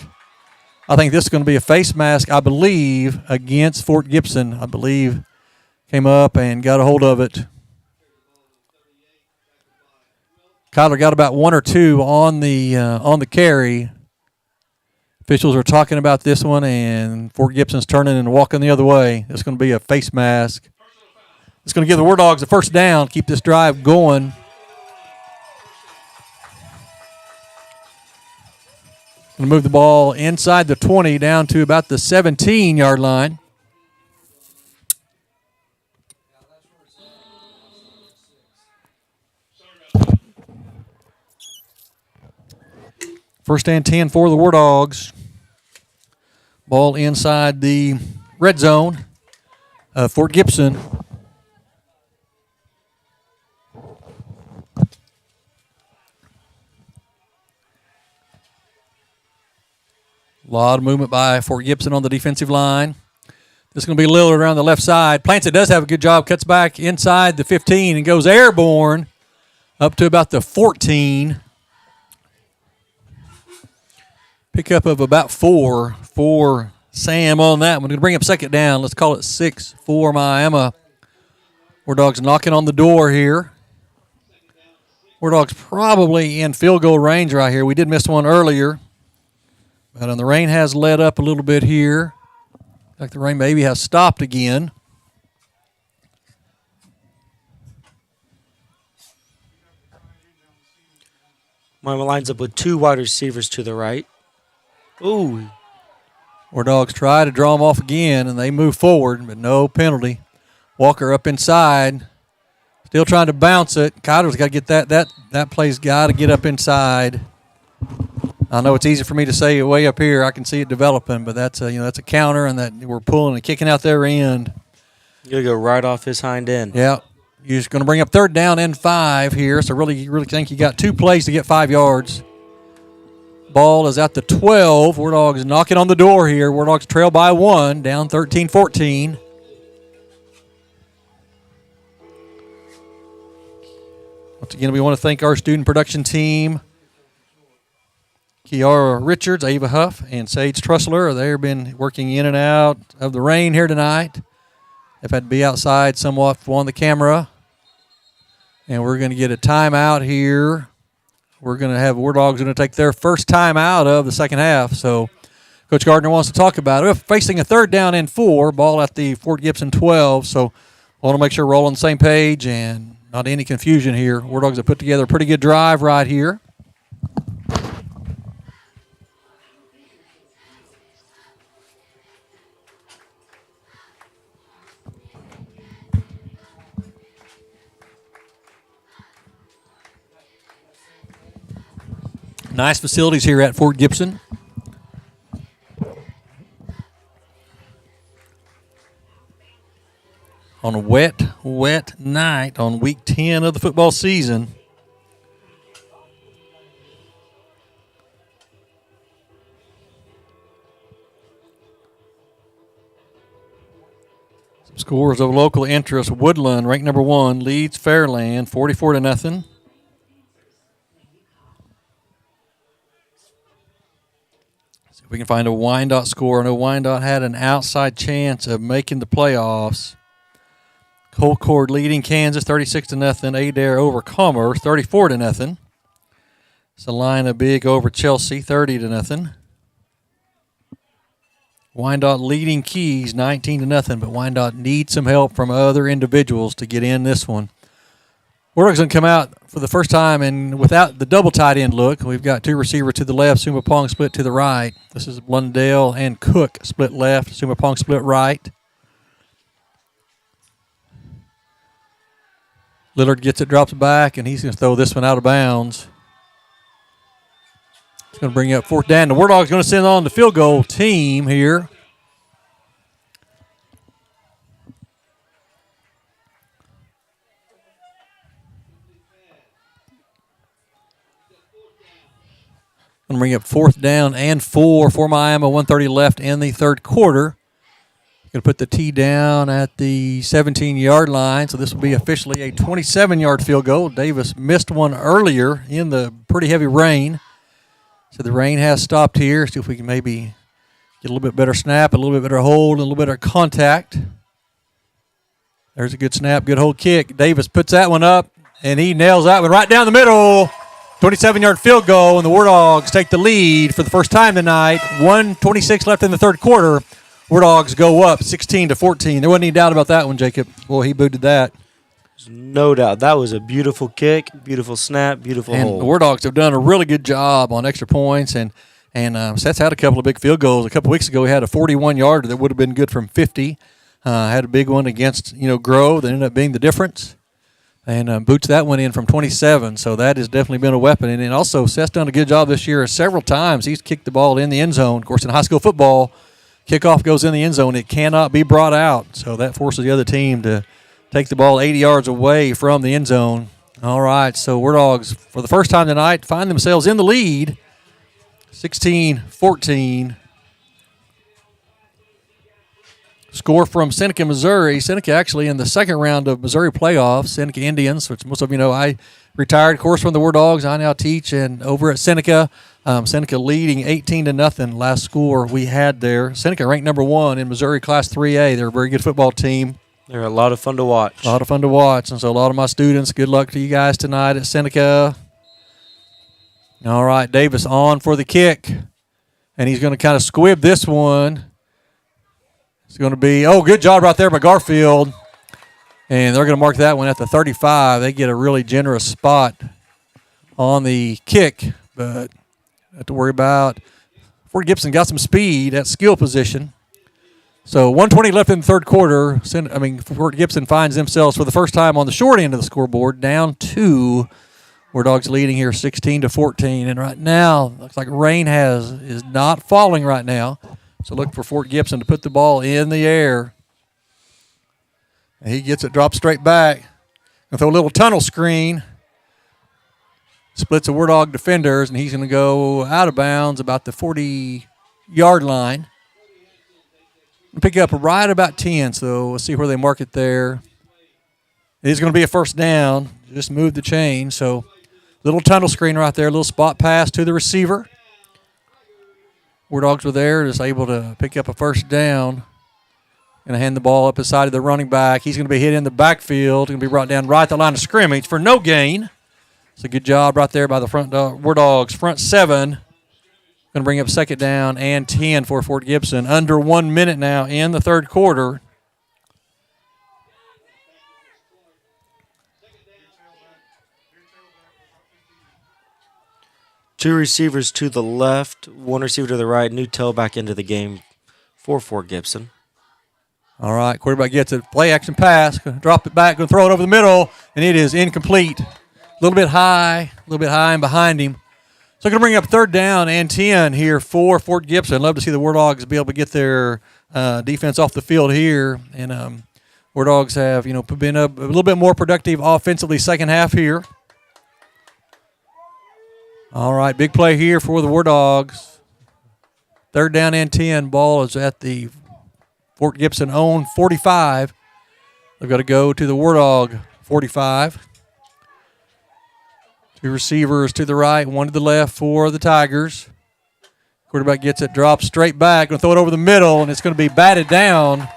I think this is going to be a face mask, I believe, against Fort Gibson. I believe came up and got a hold of it. Kyler got about 1 or 2 on the carry. Officials are talking about this one, and Fort Gibson's turning and walking the other way. It's going to be a face mask. It's going to give the War Dogs a first down, keep this drive going. Going to move the ball inside the 20 down to about the 17-yard line. First and 10 for the War Dogs. Ball inside the red zone of Fort Gibson. A lot of movement by Fort Gibson on the defensive line. This is going to be Lillard around the left side. Plants does have a good job. Cuts back inside the 15 and goes airborne up to about the 14. Pickup of about 4 for Sam on that one. We're going to bring up second down. Let's call it 6 for Miami. Wardogs knocking on the door here. Wardogs probably in field goal range right here. We did miss one earlier. But the rain has let up a little bit here. Like the rain maybe has stopped again. Miami lines up with 2 wide receivers to the right. Ooh. Wardogs try to draw them off again, and they move forward, but no penalty. Walker up inside. Still trying to bounce it. Cotter's got to get that play's got to get up inside. I know it's easy for me to say it way up here. I can see it developing, but that's a counter, and that we're pulling and kicking out their end. You're going to go right off his hind end. Yeah. You're just going to bring up third down and 5 here, so really think you got 2 plays to get 5 yards. Ball is at the 12. Wardogs knocking on the door here. Wardogs trail by 1, down 13-14. Once again, we want to thank our student production team. Kiara Richards, Ava Huff, and Sage Trussler. They've been working in and out of the rain here tonight. They've had to be outside somewhat on the camera. And we're going to get a timeout here. We're going to have Wardogs going to take their first time out of the second half. So Coach Gardner wants to talk about it. We're facing a third down and 4, ball at the Fort Gibson 12. So I want to make sure we're all on the same page and not any confusion here. Wardogs have put together a pretty good drive right here. Nice facilities here at Fort Gibson. On a wet night on week 10 of the football season. Some scores of local interest. Woodland, ranked number 1, leads Fairland 44-0. We can find a Wyandotte score. I know Wyandotte had an outside chance of making the playoffs. Colcord leading Kansas 36-0. Adair over Commerce 34-0. Salina big over Chelsea 30-0. Wyandotte leading Keys 19-0, but Wyandotte needs some help from other individuals to get in this one. Wardogs going to come out for the first time and without the double tight end look. We've got 2 receivers to the left, Sumapong split to the right. This is Blundell and Cook split left, Sumapong split right. Lillard gets it, drops back, and he's going to throw this one out of bounds. It's going to bring up fourth down. The Wardogs going to send on the field goal team here. Going to bring up fourth down and 4 for Miami. 1:30 left in the third quarter. Going to put the tee down at the 17-yard line, so this will be officially a 27-yard field goal. Davis missed one earlier in the pretty heavy rain. So the rain has stopped here. See if we can maybe get a little bit better snap, a little bit better hold, a little better contact. There's a good snap, good hold kick. Davis puts that one up, and he nails that one right down the middle. 27-yard field goal, and the Wardogs take the lead for the first time tonight. 1:26 left in the third quarter. Wardogs go up 16-14. There wasn't any doubt about that one, Jacob. Well, he booted that. There's no doubt. That was a beautiful kick, beautiful snap, beautiful and hold. The Wardogs have done a really good job on extra points, and Seth's had a couple of big field goals. A couple weeks ago, he had a 41-yarder that would have been good from 50. Had a big one against Grove that ended up being the difference. And boots that one in from 27, so that has definitely been a weapon. And then also, Seth's done a good job this year. Several times he's kicked the ball in the end zone. Of course, in high school football, kickoff goes in the end zone. It cannot be brought out, so that forces the other team to take the ball 80 yards away from the end zone. All right, so Wardogs, for the first time tonight, find themselves in the lead, 16-14. score from Seneca, Missouri. Seneca actually in the second round of Missouri playoffs. Seneca Indians, which most of you know, I retired, of course, from the Wardogs. I now teach, and over at Seneca, Seneca leading 18-0 last score we had there. Seneca ranked number 1 in Missouri Class 3A. They're a very good football team. They're a lot of fun to watch. A lot of fun to watch. And so a lot of my students, good luck to you guys tonight at Seneca. All right, Davis on for the kick. And he's going to kind of squib this one. It's going to be, good job right there by Garfield. And they're going to mark that one at the 35. They get a really generous spot on the kick, but have to worry about. Fort Gibson got some speed at skill position. So 1:20 left in the third quarter. Fort Gibson finds themselves for the first time on the short end of the scoreboard, down 2. Wardogs leading here 16-14. And right now, looks like rain is not falling right now. So look for Fort Gibson to put the ball in the air. And he gets it, dropped straight back. Gonna throw a little tunnel screen. Splits the Wardog defenders, and he's going to go out of bounds about the 40-yard line. Pick up right about 10, so we'll see where they mark it there. It is going to be a first down. Just move the chain. So little tunnel screen right there, little spot pass to the receiver. Wardogs were there, just able to pick up a first down. Going to hand the ball up the side of the running back. He's going to be hit in the backfield. Going to be brought down right at the line of scrimmage for no gain. It's a good job right there by the Wardogs. Front 7. Going to bring up second down and 10 for Fort Gibson. Under 1 minute now in the third quarter. Two receivers to the left, one receiver to the right, new tailback into the game for Fort Gibson. All right, quarterback gets it. Play action pass. Going to drop it back. Going to throw it over the middle, and it is incomplete. A little bit high and behind him. So going to bring up third down and 10 here for Fort Gibson. Love to see the Wardogs be able to get their defense off the field here. And Wardogs have, been a little bit more productive offensively second half here. All right, big play here for the Wardogs. Third down and 10. Ball is at the Fort Gibson own 45. They've got to go to the Wardog 45. Two receivers to the right, one to the left for the Tigers. Quarterback gets it, drops straight back, going to throw it over the middle, and it's going to be batted down.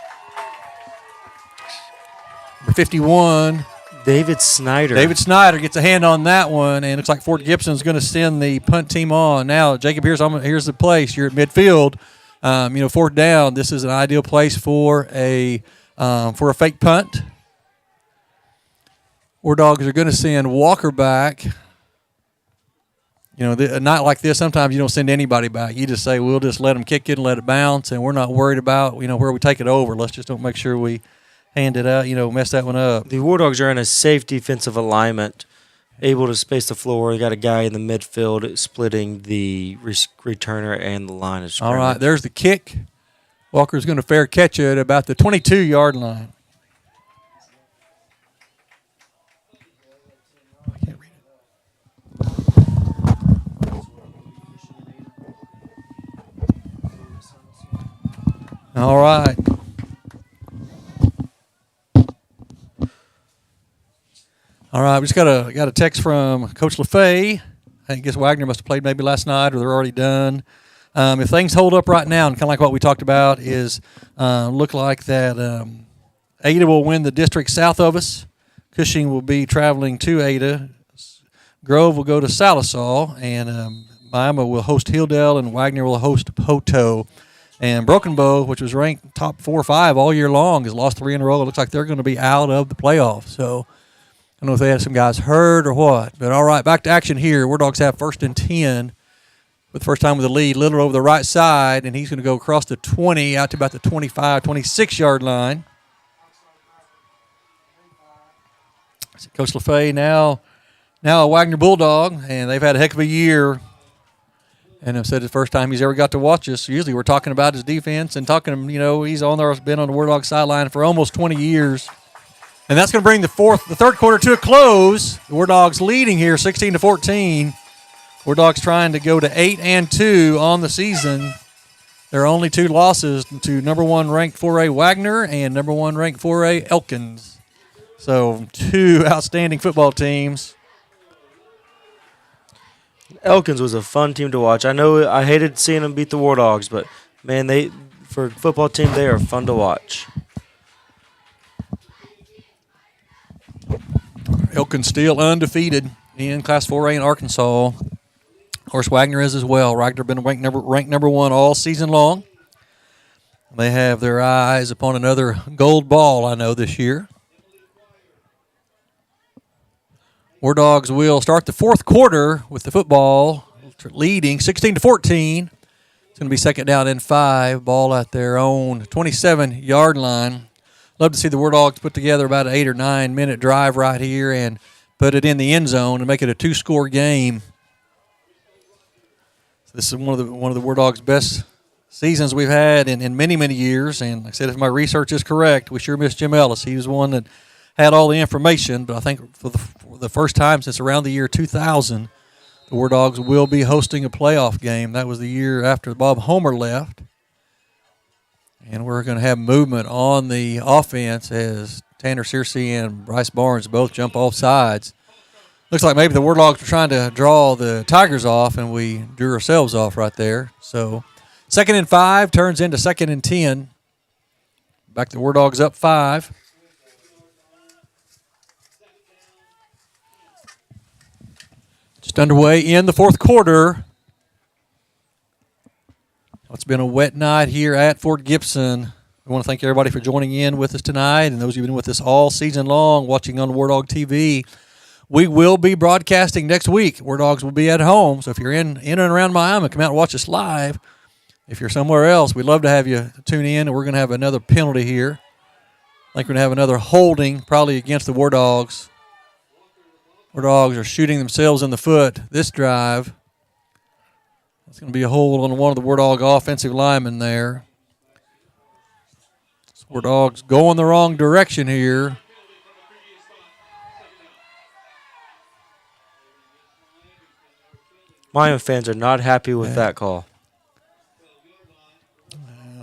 Number 51. David Snyder. David Snyder gets a hand on that one, and it looks like Fort Gibson's going to send the punt team on. Now, Jacob, here's the place. You're at midfield. Fourth down. This is an ideal place for a fake punt. Wardogs are going to send Walker back. A night like this, sometimes you don't send anybody back. You just say, we'll just let them kick it and let it bounce, and we're not worried about, where we take it over. Let's just don't make sure we hand it out, mess that one up. The Wardogs are in a safe defensive alignment, able to space the floor. You got a guy in the midfield splitting the returner and the line of scrimmage. All right, there's the kick. Walker's going to fair catch it at about the 22-yard line. I can't read it. All right. All right, we just got a text from Coach LaFay. I guess Wagner must have played maybe last night or they're already done. If things hold up right now, and kind of like what we talked about, is look like that Ada will win the district south of us. Cushing will be traveling to Ada. Grove will go to Salisaw, and Miami will host Hilldale, and Wagner will host Poto. And Broken Bow, which was ranked top 4 or 5 all year long, has lost 3 in a row. It looks like they're going to be out of the playoffs. So I don't know if they had some guys hurt or what. But all right, back to action here. Wardogs have first and 10 with the first time with the lead. Little over the right side, and he's going to go across the 20 out to about the 25, 26-yard line. Coach LaFay now a Wagner Bulldog, and they've had a heck of a year. And I've said the first time he's ever got to watch us. Usually we're talking about his defense and talking, he's been on the Wardog sideline for almost 20 years. And that's going to bring the third quarter to a close. The Wardogs leading here 16-14. Wardogs trying to go to 8-2 on the season. Their only two losses to number 1 ranked 4A Wagner and number 1 ranked 4A Elkins. So 2 outstanding football teams. Elkins was a fun team to watch. I know I hated seeing them beat the Wardogs, but man, for a football team, they are fun to watch. Elkins still undefeated in Class 4A in Arkansas. Of course, Wagner is as well. Wagner been ranked number 1 all season long. They have their eyes upon another gold ball, I know, this year. Wardogs will start the fourth quarter with the football leading 16-14. It's going to be second down and 5. Ball at their own 27-yard line. Love to see the Wardogs put together about an 8 or 9 minute drive right here and put it in the end zone and make it a 2-score game. This is one of the Wardogs' best seasons we've had in many, many years. And like I said, if my research is correct, we sure miss Jim Ellis. He was the one that had all the information. But I think for the first time since around the year 2000, the Wardogs will be hosting a playoff game. That was the year after Bob Homer left. And we're going to have movement on the offense as Tanner Searcy and Bryce Barnes both jump off sides. Looks like maybe the Wardogs were trying to draw the Tigers off, and we drew ourselves off right there. So 2nd and 5 turns into 2nd and 10. Back to the Wardogs up 5. Just underway in the fourth quarter. It's been a wet night here at Fort Gibson. We want to thank everybody for joining in with us tonight, and those who've been with us all season long watching on Wardog TV. We will be broadcasting next week. Wardogs will be at home, so if you're in and around Miami, come out and watch us live. If you're somewhere else, we'd love to have you tune in, and we're going to have another penalty here. I think we're going to have another holding, probably against the Wardogs. Wardogs are shooting themselves in the foot this drive. It's going to be a hold on one of the Wardog offensive linemen there. So Wardogs going the wrong direction here. Miami fans are not happy with that call.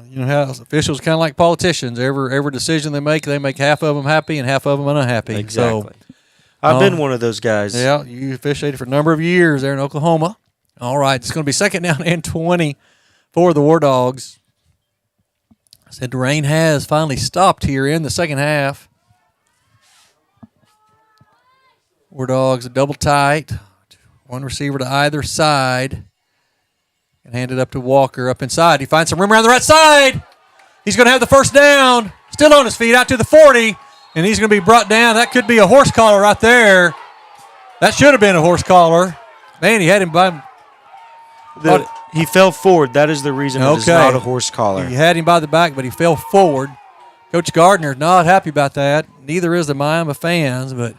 You know how officials kind of like politicians. Every decision they make half of them happy and half of them unhappy. Exactly. So, I've been one of those guys. Yeah, you officiated for a number of years there in Oklahoma. All right, it's going to be second down and 20 for the Wardogs. I said the rain has finally stopped here in the second half. Wardogs a double tight. One receiver to either side. And hand it up to Walker up inside. He finds some room around the right side. He's going to have the first down. Still on his feet out to the 40. And he's going to be brought down. That could be a horse collar right there. That should have been a horse collar. Man, he had him by... He fell forward. That is the reason it is not a horse collar. He had him by the back, but he fell forward. Coach Gardner's not happy about that. Neither is the Miami fans, but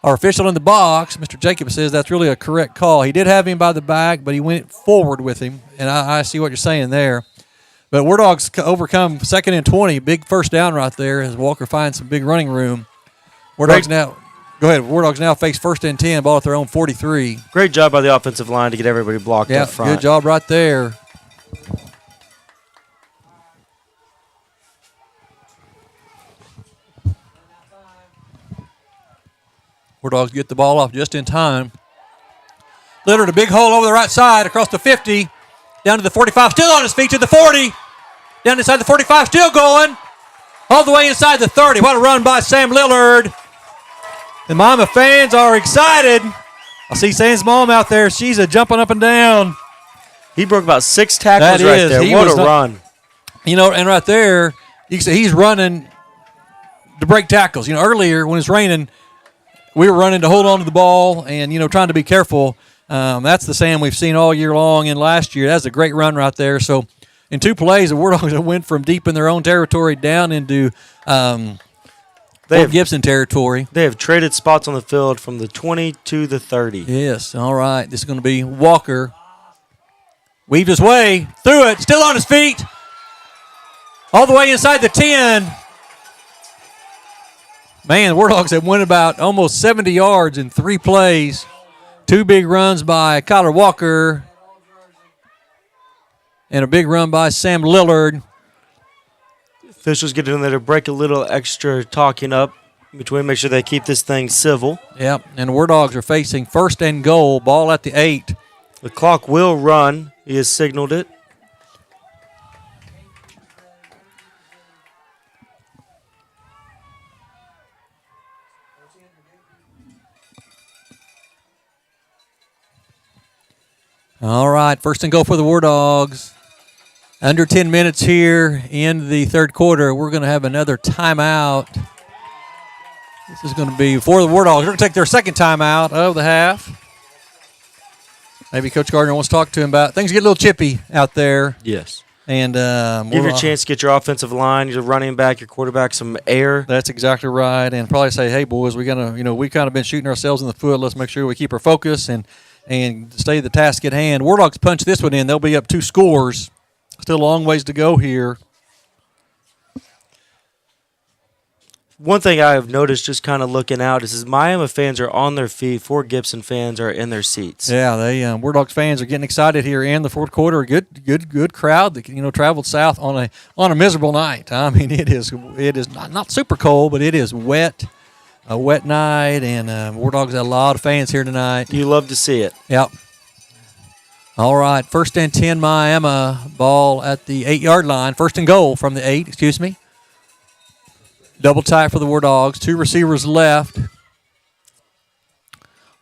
our official in the box, Mr. Jacob, says that's really a correct call. He did have him by the back, but he went forward with him, and I see what you're saying there. But Wardogs overcome 2nd and 20. Big first down right there as Walker finds some big running room. Wardogs now face 1st and 10, ball at their own 43. Great job by the offensive line to get everybody blocked up front. Good job right there. Wardogs get the ball off just in time. Lillard, a big hole over the right side across the 50. Down to the 45, still on his feet to the 40. Down inside the 45, still going. All the way inside the 30. What a run by Sam Lillard. The Miami fans are excited. I see Sam's mom out there. She's jumping up and down. He broke about 6 tackles right there. What a run. You know, and right there, you can see he's running to break tackles. You know, earlier when it's raining, we were running to hold on to the ball and, you know, trying to be careful. That's the Sam we've seen all year long and last year. That's a great run right there. So in 2 plays, the Wardogs went from deep in their own territory down into Gibson territory. They have traded spots on the field from the 20 to the 30. Yes, all right. This is going to be Walker. Weaved his way through it, still on his feet. All the way inside the 10. Man, the Wardogs have won about almost 70 yards in 3 plays. 2 big runs by Kyler Walker. And a big run by Sam Lillard. Officials get in there to break a little extra talking up between, make sure they keep this thing civil. Yep, and the War Dogs are facing 1st and goal, ball at the 8. The clock will run. He has signaled it. All right, 1st and goal for the War Dogs. Under 10 minutes here in the 3rd quarter. We're going to have another timeout. This is going to be for the War Dogs. They're going to take their 2nd timeout of the half. Maybe Coach Gardner wants to talk to him about things get a little chippy out there. Yes. And give you a chance to get your offensive line, your running back, your quarterback some air. That's exactly right. And probably say, hey, boys, we kind of been shooting ourselves in the foot. Let's make sure we keep our focus and stay the task at hand. War Dogs punch this one in. They'll be up 2 scores. Still a long ways to go here. One thing I have noticed just kind of looking out is Miami fans are on their feet. Fort Gibson fans are in their seats. Yeah, they War Dogs fans are getting excited here in the 4th quarter. A good crowd that traveled south on a miserable night. I mean, it is not super cold, but it is wet. A wet night, and War Dogs had a lot of fans here tonight. You love to see it. Yep. All right, 1st and 10, Miami. Ball at the 8-yard line. 1st and goal from the 8, excuse me. Double tight for the War Dogs. 2 receivers left.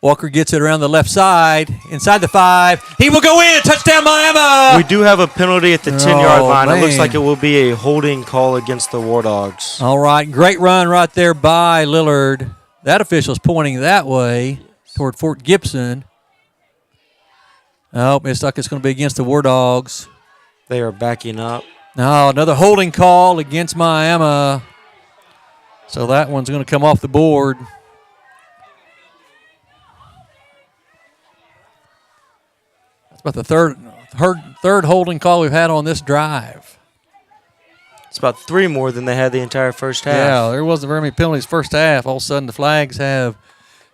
Walker gets it around the left side, inside the 5. He will go in. Touchdown, Miami. We do have a penalty at the 10-yard line. Man. It looks like it will be a holding call against the War Dogs. All right, great run right there by Lillard. That official's pointing that way toward Fort Gibson. Oh, it's like it's going to be against the War Dogs. They are backing up. No, another holding call against Miami. So that one's going to come off the board. That's about the third holding call we've had on this drive. It's about 3 more than they had the entire first half. Yeah, there wasn't very many penalties first half. All of a sudden, the flags have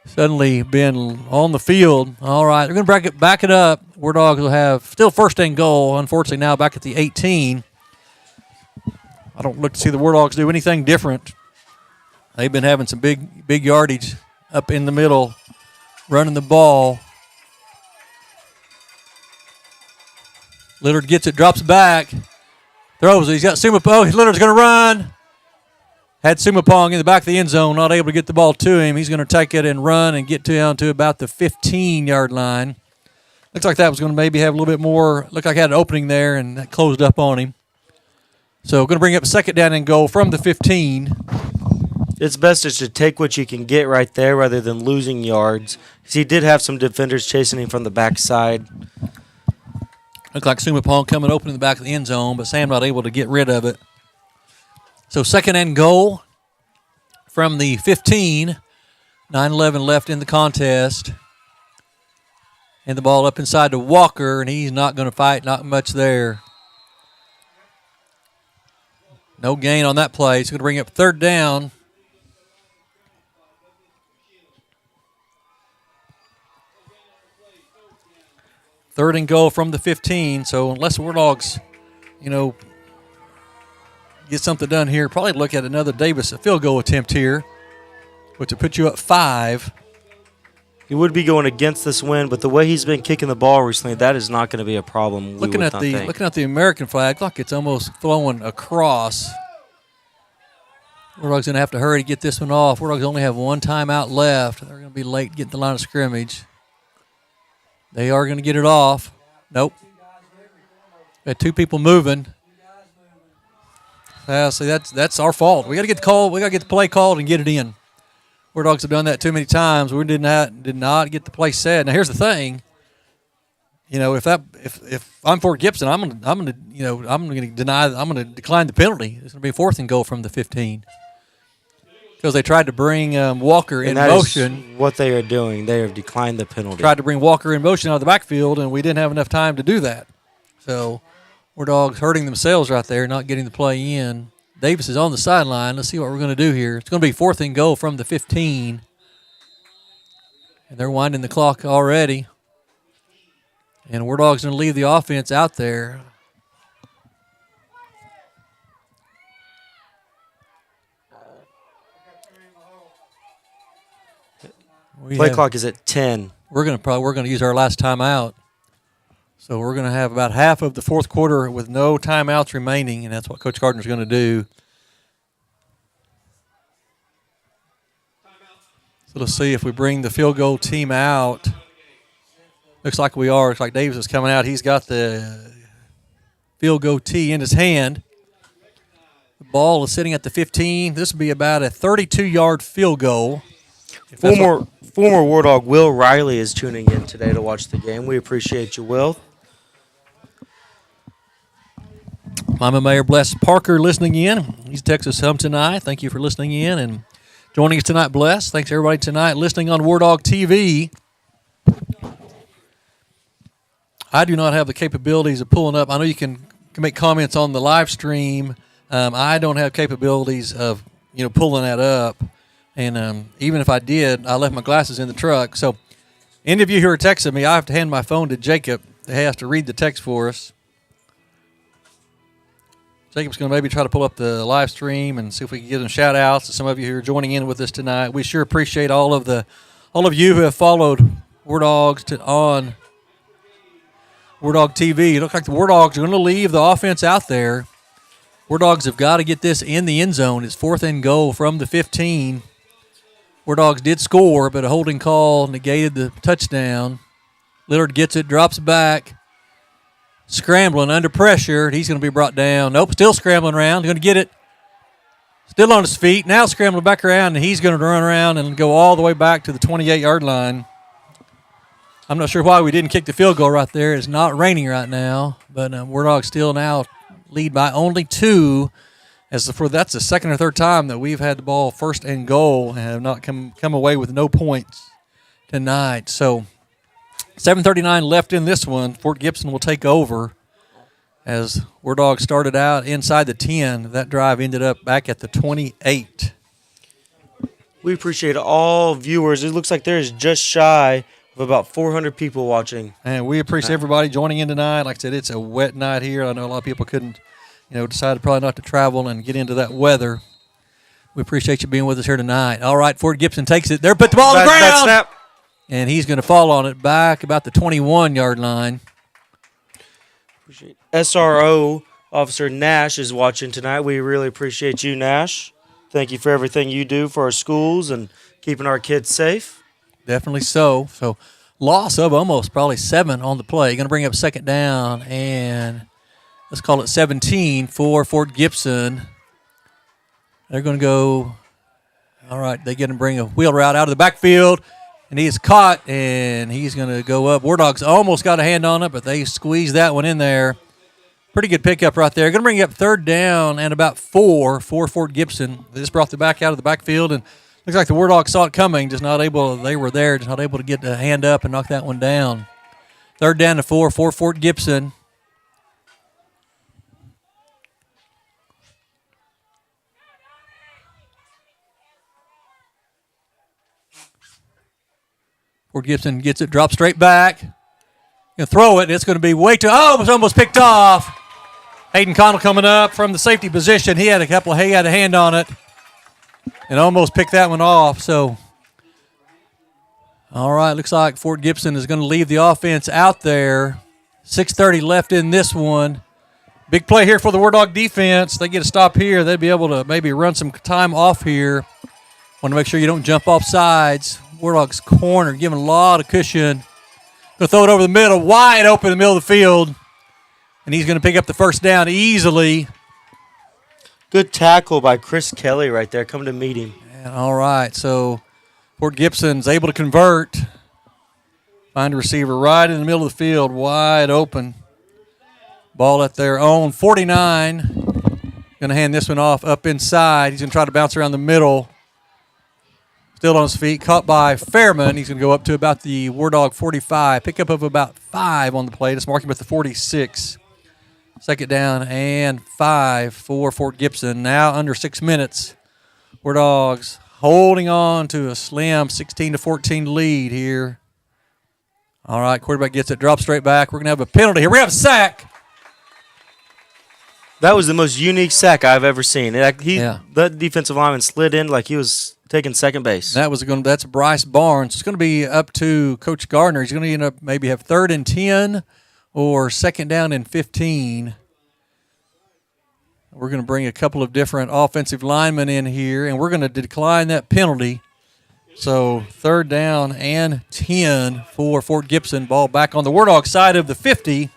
suddenly been on the field. All right, they're going to back it up. War Dogs will have still 1st and goal, unfortunately, now back at the 18. I don't look to see the War Dogs do anything different. They've been having some big yardage up in the middle, running the ball. Lillard gets it, drops back, throws it. He's got Sumapong. Lillard's going to run. Had Sumapong in the back of the end zone, not able to get the ball to him. He's going to take it and run and get down to about the 15-yard line. Looks like that was going to maybe have a little bit more. Looked like it had an opening there, and that closed up on him. So going to bring up a 2nd down and goal from the 15. It's best just to take what you can get right there rather than losing yards. Because he did have some defenders chasing him from the backside. Looked like Sumapong coming open in the back of the end zone, but Sam not able to get rid of it. So 2nd and goal from the 15. 9-11 left in the contest. And the ball up inside to Walker, and he's not going to fight, not much there. No gain on that play. He's going to bring up 3rd down. Third and goal from the 15. So unless the War Dogs, get something done here, probably look at another Davis field goal attempt here, which would put you up 5. He would be going against this win, but the way he's been kicking the ball recently, that is not going to be a problem. Looking at the American flag, like it's almost flowing across. War Dogs going to have to hurry to get this one off. War Dogs only have 1 timeout left. They're going to be late getting the line of scrimmage. They are going to get it off. Nope. Got 2 people moving. See, that's our fault. We got to get the call. We got to get the play called and get it in. War Dogs have done that too many times. We did not get the play set. Now here's the thing. If I'm Fort Gibson, I'm going to decline the penalty. It's going to be a 4th and goal from the 15. Because they tried to bring Walker in motion. What they are doing, they have declined the penalty. Tried to bring Walker in motion out of the backfield, and we didn't have enough time to do that. So, War Dogs hurting themselves right there, not getting the play in. Davis is on the sideline. Let's see what we're going to do here. It's going to be 4th and goal from the 15. And they're winding the clock already. And War Dogs going to leave the offense out there. Play clock is at 10. We're gonna use our last timeout. So we're going to have about half of the fourth quarter with no timeouts remaining, and that's what Coach Gardner's going to do. So let's see if we bring the field goal team out. Looks like we are. Looks like Davis is coming out. He's got the field goal tee in his hand. The ball is sitting at the 15. This will be about a 32-yard field goal. Former Wardog Will Riley is tuning in today to watch the game. We appreciate you, Will. Mama Mayor Bless Parker listening in. He's Texas home tonight. Thank you for listening in and joining us tonight, Bless. Thanks everybody tonight listening on Wardog TV. I do not have the capabilities of pulling up. I know you can make comments on the live stream. I don't have capabilities of pulling that up. And even if I did, I left my glasses in the truck. So any of you who are texting me, I have to hand my phone to Jacob. He has to read the text for us. Jacob's going to maybe try to pull up the live stream and see if we can get some shout-outs to some of you who are joining in with us tonight. We sure appreciate all of you who have followed War Dogs on War Dog TV. It looks like the War Dogs are going to leave the offense out there. War Dogs have got to get this in the end zone. It's 4th and goal from the 15. War Dogs did score, but a holding call negated the touchdown. Lillard gets it, drops back. Scrambling under pressure. He's going to be brought down. Nope, still scrambling around. Going to get it. Still on his feet. Now scrambling back around, and he's going to run around and go all the way back to the 28-yard line. I'm not sure why we didn't kick the field goal right there. It's not raining right now, but War Dogs still now lead by only 2. That's the second or third time that we've had the ball 1st and goal and have not come away with no points tonight. So 7:39 left in this one. Fort Gibson will take over as War Dogs started out inside the 10. That drive ended up back at the 28. We appreciate all viewers. It looks like there's just shy of about 400 people watching. And we appreciate everybody joining in tonight. Like I said, it's a wet night here. I know a lot of people couldn't, decided probably not to travel and get into that weather. We appreciate you being with us here tonight. All right, Fort Gibson takes it. There, put the ball on the ground. Bad snap. And he's going to fall on it back about the 21-yard line. SRO Officer Nash is watching tonight. We really appreciate you, Nash. Thank you for everything you do for our schools and keeping our kids safe. Definitely so. So loss of almost probably 7 on the play. Going to bring up 2nd down, and let's call it 17 for Fort Gibson. They're going to go, all right, they're going to bring a wheel route out of the backfield. And he is caught, and he's going to go up. War Dogs almost got a hand on it, but they squeezed that one in there. Pretty good pickup right there. Going to bring up 3rd down and about 4 for Fort Gibson. They just brought the back out of the backfield, and looks like the War Dogs saw it coming, they were there, just not able to get the hand up and knock that one down. 3rd down to 4 for Fort Gibson. Fort Gibson gets it, drops straight back. Going to throw it. It's going to be way too. Oh, it was almost picked off. Hayden Connell coming up from the safety position. He had a hand on it and almost picked that one off. So, all right, looks like Fort Gibson is going to leave the offense out there. 6:30 left in this one. Big play here for the War Dog defense. They get a stop here. They'd be able to maybe run some time off here. Want to make sure you don't jump off sides. War Dogs corner, giving a lot of cushion. Going to throw it over the middle, wide open in the middle of the field. And he's going to pick up the 1st down easily. Good tackle by Chris Kelly right there, coming to meet him. And all right, so Fort Gibson's able to convert. Find a receiver right in the middle of the field, wide open. Ball at their own 49. Going to hand this one off up inside. He's going to try to bounce around the middle. Still on his feet, caught by Fairman. He's going to go up to about the War Dog 45. Pickup of about 5 on the play. Let's mark him at the 46. 2nd down and 5 for Fort Gibson. Now under 6 minutes. War Dogs holding on to a slim 16-14 lead here. All right, quarterback gets it, drops straight back. We're going to have a penalty here. We have a sack. That was the most unique sack I've ever seen. Yeah. The defensive lineman slid in like he was taking second base. That's Bryce Barnes. It's going to be up to Coach Gardner. He's going to end up maybe have 3rd and 10 or 2nd down and 15. We're going to bring a couple of different offensive linemen in here, and we're going to decline that penalty. So 3rd down and 10 for Fort Gibson. Ball back on the Wardog side of the 50.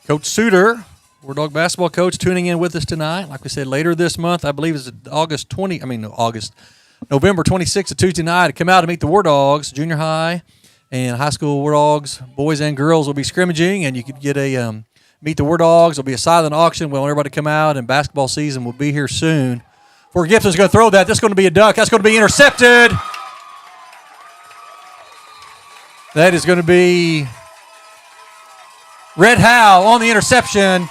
Coach Suter, Wardog basketball coach, tuning in with us tonight. Like we said, later this month, I believe it's November 26th, a Tuesday night, to come out and meet the Wardogs, junior high and high school Wardogs, boys and girls will be scrimmaging, and you could get a meet the Wardogs. There'll be a silent auction. We want everybody to come out, and basketball season will be here soon. Fort Gibson's going to throw that. That's going to be a duck. That's going to be intercepted. That is going to be Red Howe on the interception.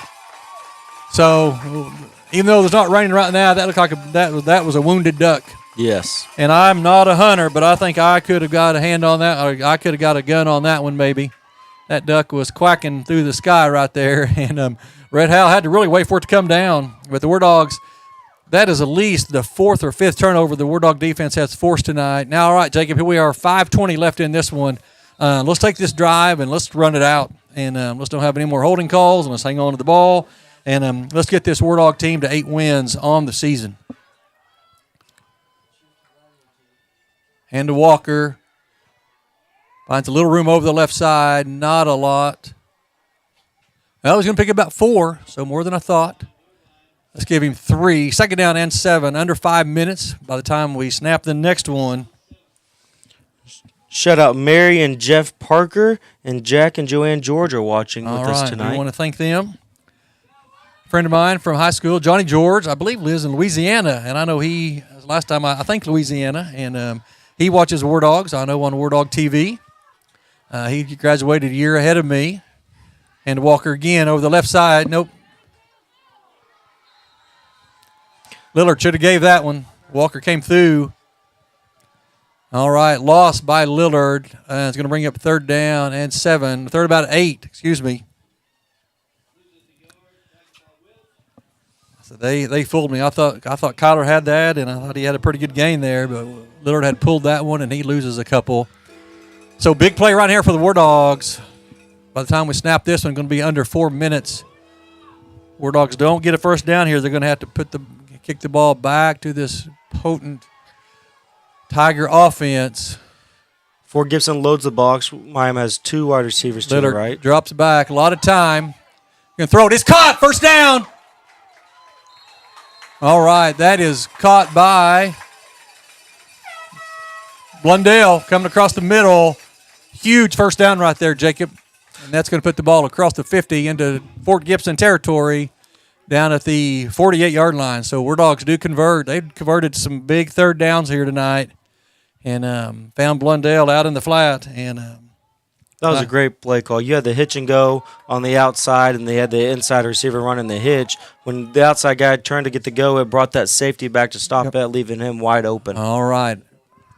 So even though it's not raining right now, that looked like that was a wounded duck. Yes. And I'm not a hunter, but I think I could have got a hand on that, or I could have got a gun on that one maybe. That duck was quacking through the sky right there, and Red Howe had to really wait for it to come down. But the Wardogs, that is at least the 4th or 5th turnover the Wardog defense has forced tonight. Now, all right, Jacob, here we are, 5:20 left in this one. Let's take this drive and let's run it out. And let's don't have any more holding calls, and let's hang on to the ball. And let's get this Wardog team to 8 wins on the season. And to Walker. Finds a little room over the left side. Not a lot. Well, he's going to pick about 4, so more than I thought. Let's give him 3. 2nd down and 7. Under 5 minutes by the time we snap the next one. Shout out Mary and Jeff Parker, and Jack and Joanne George are watching with us tonight. We want to thank them. A friend of mine from high school, Johnny George, I believe lives in Louisiana, and I know last time I think Louisiana, and he watches Wardogs, I know, on Wardog TV. He graduated a year ahead of me. And Walker again over the left side. Nope. Lillard should have gave that one. Walker came through. All right, lost by Lillard. It's going to bring up 3rd down and 7. 3rd about 8, excuse me. So they fooled me. I thought Kyler had that, and I thought he had a pretty good game there, but Lillard had pulled that one, and he loses a couple. So big play right here for the Wardogs. By the time we snap this one, going to be under 4 minutes. Wardogs don't get a first down here. They're going to have to kick the ball back to this potent Tiger offense. Fort Gibson loads the box. Miami has 2 wide receivers to the right. Drops back. A lot of time. Going to throw it. It's caught. First down. All right. That is caught by Blundell coming across the middle. Huge first down right there, Jacob. And that's going to put the ball across the 50 into Fort Gibson territory down at the 48-yard line. So Wardogs do convert. They've converted some big 3rd downs here tonight and found Blundell out in the flat. And that was a great play call. You had the hitch and go on the outside, and they had the inside receiver running the hitch. When the outside guy turned to get the go, it brought that safety back to stop that, leaving him wide open. All right.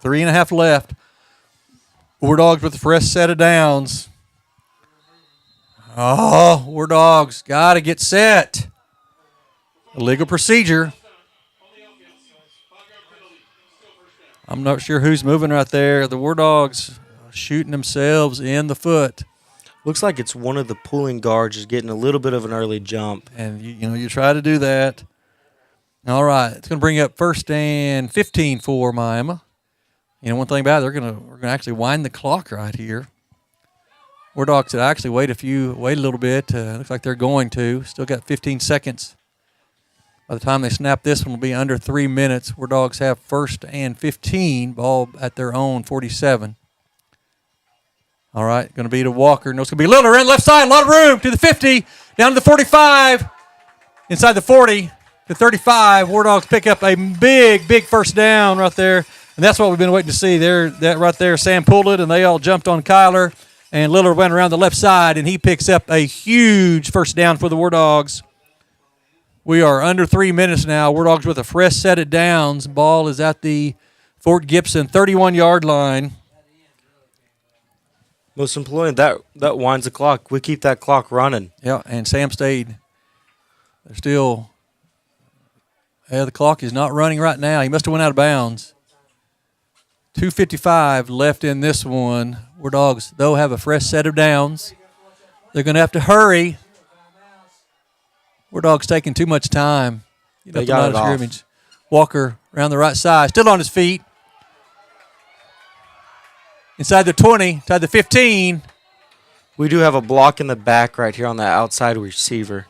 3.5 left. Wardogs with the fresh set of downs. Oh, Wardogs got to get set. Illegal procedure. I'm not sure who's moving right there. The Wardogs shooting themselves in the foot. Looks like it's one of the pulling guards just getting a little bit of an early jump. And, you try to do that. All right. It's going to bring up 1st and 15 for Miami. One thing about it, we're going to actually wind the clock right here. Wardogs should actually wait a little bit. Looks like they're going to. Still got 15 seconds. By the time they snap this one, will be under 3 minutes. Wardogs have 1st and 15, ball at their own 47. All right, going to be to Walker. No, it's going to be Lillard in left side. A lot of room to the 50, down to the 45, inside the 40 to 35. Wardogs pick up a big 1st down right there. And that's what we've been waiting to see. That right there, Sam pulled it, and they all jumped on Kyler. And Lillard went around the left side, and he picks up a huge 1st down for the Wardogs. We are under 3 minutes now. Wardogs with a fresh set of downs. Ball is at the Fort Gibson 31-yard line. Most important, that winds the clock. We keep that clock running. Yeah, and Sam stayed. They're still. Yeah, the clock is not running right now. He must have went out of bounds. 2:55 left in this one. Wardogs, though, have a fresh set of downs. They're going to have to hurry. Wardogs taking too much time. They got it off. Scrimmage. Walker around the right side, still on his feet. Inside the 20, inside the 15. We do have a block in the back right here on that outside receiver.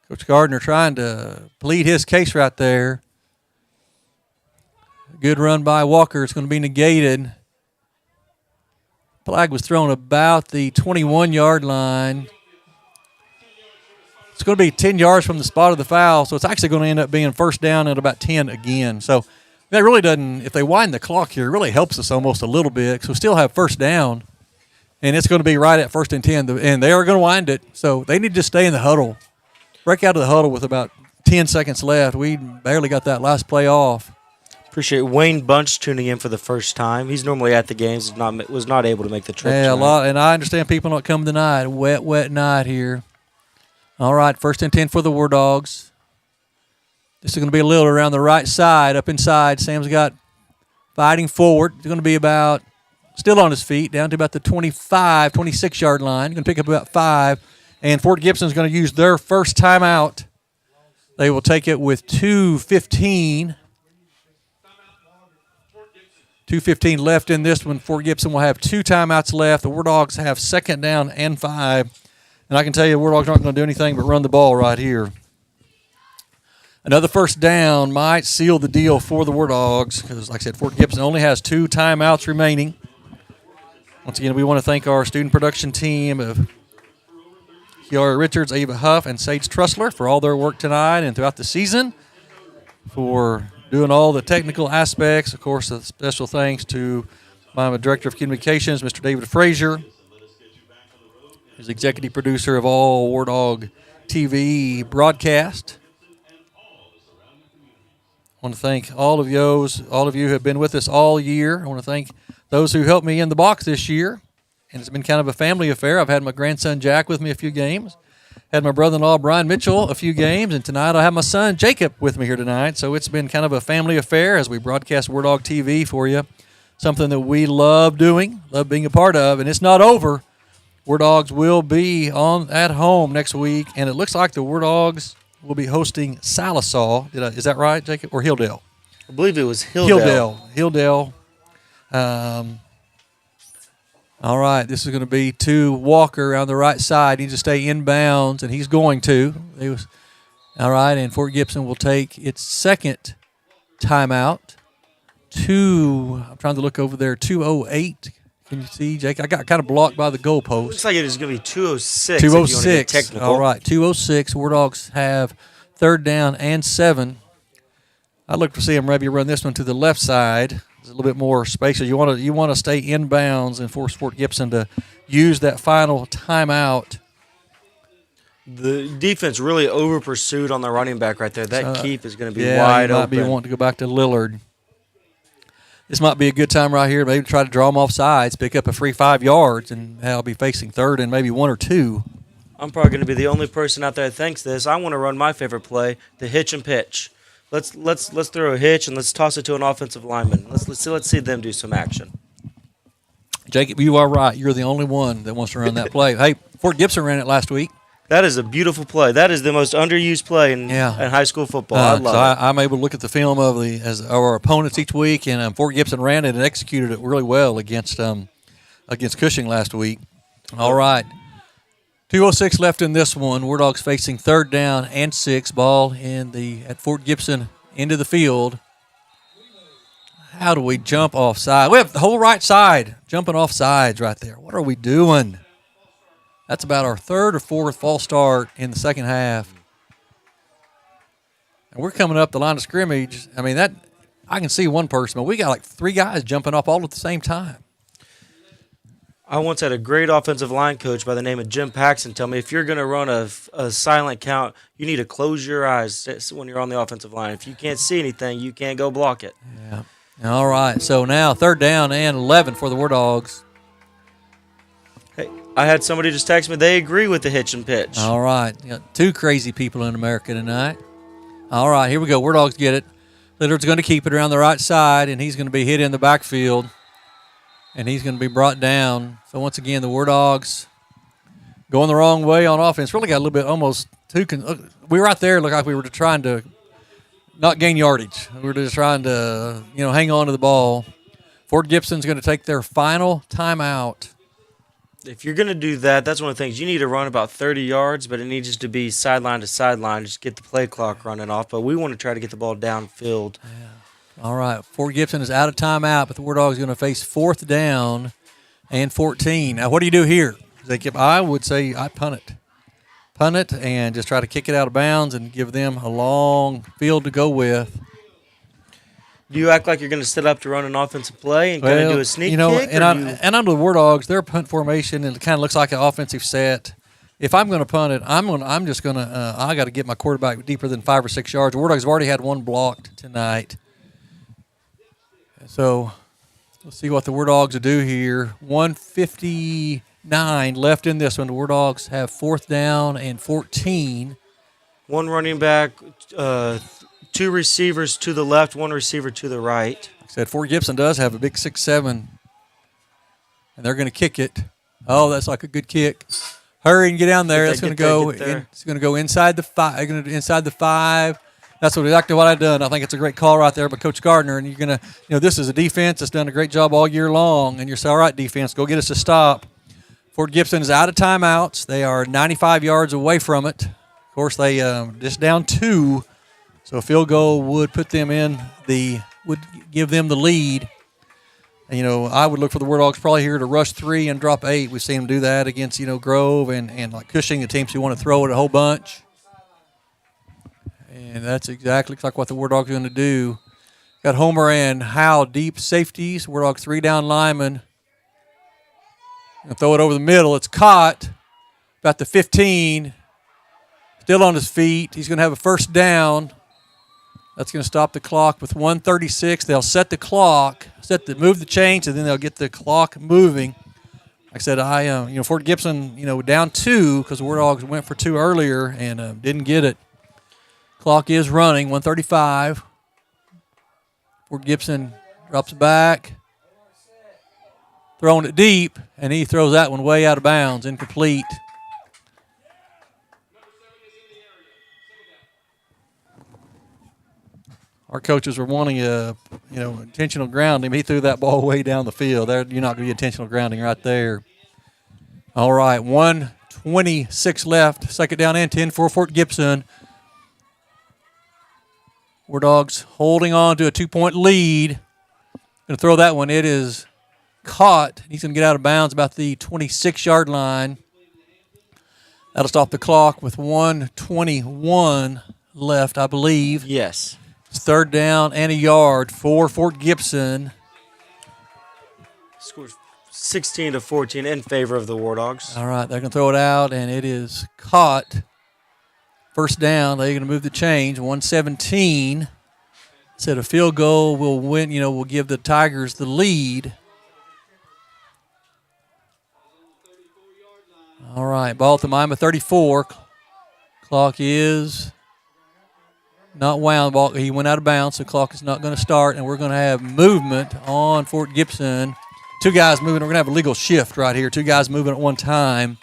Coach Gardner trying to plead his case right there. Good run by Walker. It's going to be negated. Flag was thrown about the 21-yard line. It's going to be 10 yards from the spot of the foul, so it's actually going to end up being first down at about 10 again. So that really doesn't, if they widen the clock here, it really helps us almost a little bit because we still have first down, and it's going to be right at 1st and 10, and they are going to wind it. So they need to stay in the huddle. Break out of the huddle with about 10 seconds left. We barely got that last play off. Appreciate Wayne Bunch tuning in for the first time. He's normally at the games, was not able to make the trip. Yeah, a lot, and I understand people not coming tonight. Wet night here. All right, 1st and 10 for the Wardogs. This is going to be a little around the right side, up inside. Sam's got fighting forward. It's going to be about, still on his feet, down to about the 25, 26-yard line. Going to pick up about 5. And Fort Gibson's going to use their first timeout. They will take it with 2:15. 2:15 left in this one. Fort Gibson will have 2 timeouts left. The Wardogs have 2nd down and 5. And I can tell you, Wardogs aren't going to do anything but run the ball right here. Another first down might seal the deal for the Wardogs because, like I said, Fort Gibson only has 2 timeouts remaining. Once again, we want to thank our student production team of Kiara Richards, Ava Huff, and Sage Trussler for all their work tonight and throughout the season for doing all the technical aspects. Of course, a special thanks to my Director of Communications, Mr. David Frazier, who's executive producer of all Wardog TV broadcast. I want to thank all of you who have been with us all year. I want to thank those who helped me in the box this year. And it's been kind of a family affair. I've had my grandson Jack with me a few games. Had my brother-in-law Brian Mitchell a few games. And tonight I have my son Jacob with me here tonight. So it's been kind of a family affair as we broadcast Wardog TV for you. Something that we love doing, love being a part of. And it's not over. Wardogs will be at home next week. And it looks like the Wardogs will be hosting Salisaw. Is that right, Jacob? Or Hilldale? I believe it was Hilldale. Hilldale. All right, this is going to be to Walker on the right side. He needs to stay inbounds, and he's going to. All right, and Fort Gibson will take its 2nd timeout. I'm trying to look over there, 2:08. Can you see, Jake? I got kind of blocked by the goalpost. Looks like it is going to be 2:06. 2:06. Technical. All right, 2:06. Wardogs have 3rd down and 7. I'd look to see him maybe run this one to the left side. There's a little bit more space. So you want to stay inbounds and force Fort Gibson to use that final timeout. The defense really over pursued on the running back right there. That keep is going to be wide open. Might be wanting to go back to Lillard. This might be a good time right here. Maybe try to draw them off sides, pick up a free 5 yards, and I'll be facing 3rd and maybe 1 or 2. I'm probably going to be the only person out there that thinks this. I want to run my favorite play, the hitch and pitch. Let's throw a hitch and let's toss it to an offensive lineman. Let's see them do some action. Jacob, you are right. You're the only one that wants to run that play. Hey, Fort Gibson ran it last week. That is a beautiful play. That is the most underused play in high school football. I love it. I'm able to look at the film of our opponents each week, and Fort Gibson ran it and executed it really well against Cushing last week. All right. 2:06 left in this one. Wardogs facing 3rd down and 6. Ball at Fort Gibson into the field. How do we jump offside? We have the whole right side jumping off sides right there. What are we doing? That's about our 3rd or 4th false start in the second half. And we're coming up the line of scrimmage. I mean, I can see one person, but we got like 3 guys jumping up all at the same time. I once had a great offensive line coach by the name of Jim Paxson tell me if you're going to run a silent count, you need to close your eyes when you're on the offensive line. If you can't see anything, you can't go block it. Yeah. All right. So now 3rd down and 11 for the War Dogs. Hey, I had somebody just text me. They agree with the hitch and pitch. All right. You got 2 crazy people in America tonight. All right. Here we go. War Dogs get it. Lillard's going to keep it around the right side, and he's going to be hit in the backfield, and he's going to be brought down. So once again, the War Dogs going the wrong way on offense. Really got a little bit almost too. We were right there, looked like we were trying to not gain yardage. We were just trying to hang on to the ball. Fort Gibson's going to take their final timeout. If you're going to do that, that's one of the things. You need to run about 30 yards, but it needs to be sideline to sideline, just get the play clock running off. But we want to try to get the ball downfield. Yeah. All right. Fort Gibson is out of timeout, but the War Dogs are going to face 4th down and 14. Now, what do you do here? I would say I punt it. Punt it and just try to kick it out of bounds and give them a long field to go with. Do you act like you're going to set up to run an offensive play and kind of do a sneak kick? And under the War Dogs, their punt formation, and it kind of looks like an offensive set. If I'm going to punt it, I got to get my quarterback deeper than 5 or 6 yards. The War Dogs have already had one blocked tonight. So let's see what the War Dogs will do here. 1:59 left in this one. The War Dogs have 4th down and 14. One running back, 2 receivers to the left, 1 receiver to the right. Like I said, Fort Gibson does have a big 6'7", and they're going to kick it. Oh, that's like a good kick. Hurry and get down there. That's going to go. It's going to go inside the 5. Inside the 5. That's exactly what I've done. I think it's a great call right there by Coach Gardner. And you're going to, this is a defense that's done a great job all year long. And you're saying, all right, defense, go get us a stop. Fort Gibson is out of timeouts. They are 95 yards away from it. Of course, they just down 2. So a field goal would put them would give them the lead. And, I would look for the War Dogs probably here to rush 3 and drop 8. We've seen them do that against, Grove and like Cushing, the teams who want to throw it a whole bunch. And that's exactly like what the War Dogs are going to do. Got Homer and Howe deep safeties. War Dogs 3 down linemen. Gonna throw it over the middle. It's caught about the 15. Still on his feet. He's going to have a 1st down. That's going to stop the clock with 1:36. They'll set the clock, move the chains, and then they'll get the clock moving. Like I said, Fort Gibson, down 2 because the War Dogs went for 2 earlier and didn't get it. Clock is running, 1:35. Fort Gibson drops back, throwing it deep, and he throws that one way out of bounds, incomplete. Our coaches were wanting intentional grounding. He threw that ball way down the field. You're not going to get intentional grounding right there. All right, 1:26 left. 2nd down and 10 for Fort Gibson. War Dogs holding on to a 2-point lead. Going to throw that one. It is caught. He's going to get out of bounds about the 26-yard line. That'll stop the clock with 1:21 left, I believe. Yes. It's 3rd down and a yard for Fort Gibson. Scores 16-14 in favor of the War Dogs. All right, they're going to throw it out, and it is caught. 1st down. They're going to move the chains. 1:17. Said a field goal will win. Will give the Tigers the lead. All right, ball at the Miami 34. Clock is not wound. Ball. He went out of bounds, so the clock is not going to start, and we're going to have movement on Fort Gibson. 2 guys moving. We're going to have a legal shift right here. 2 guys moving at one time.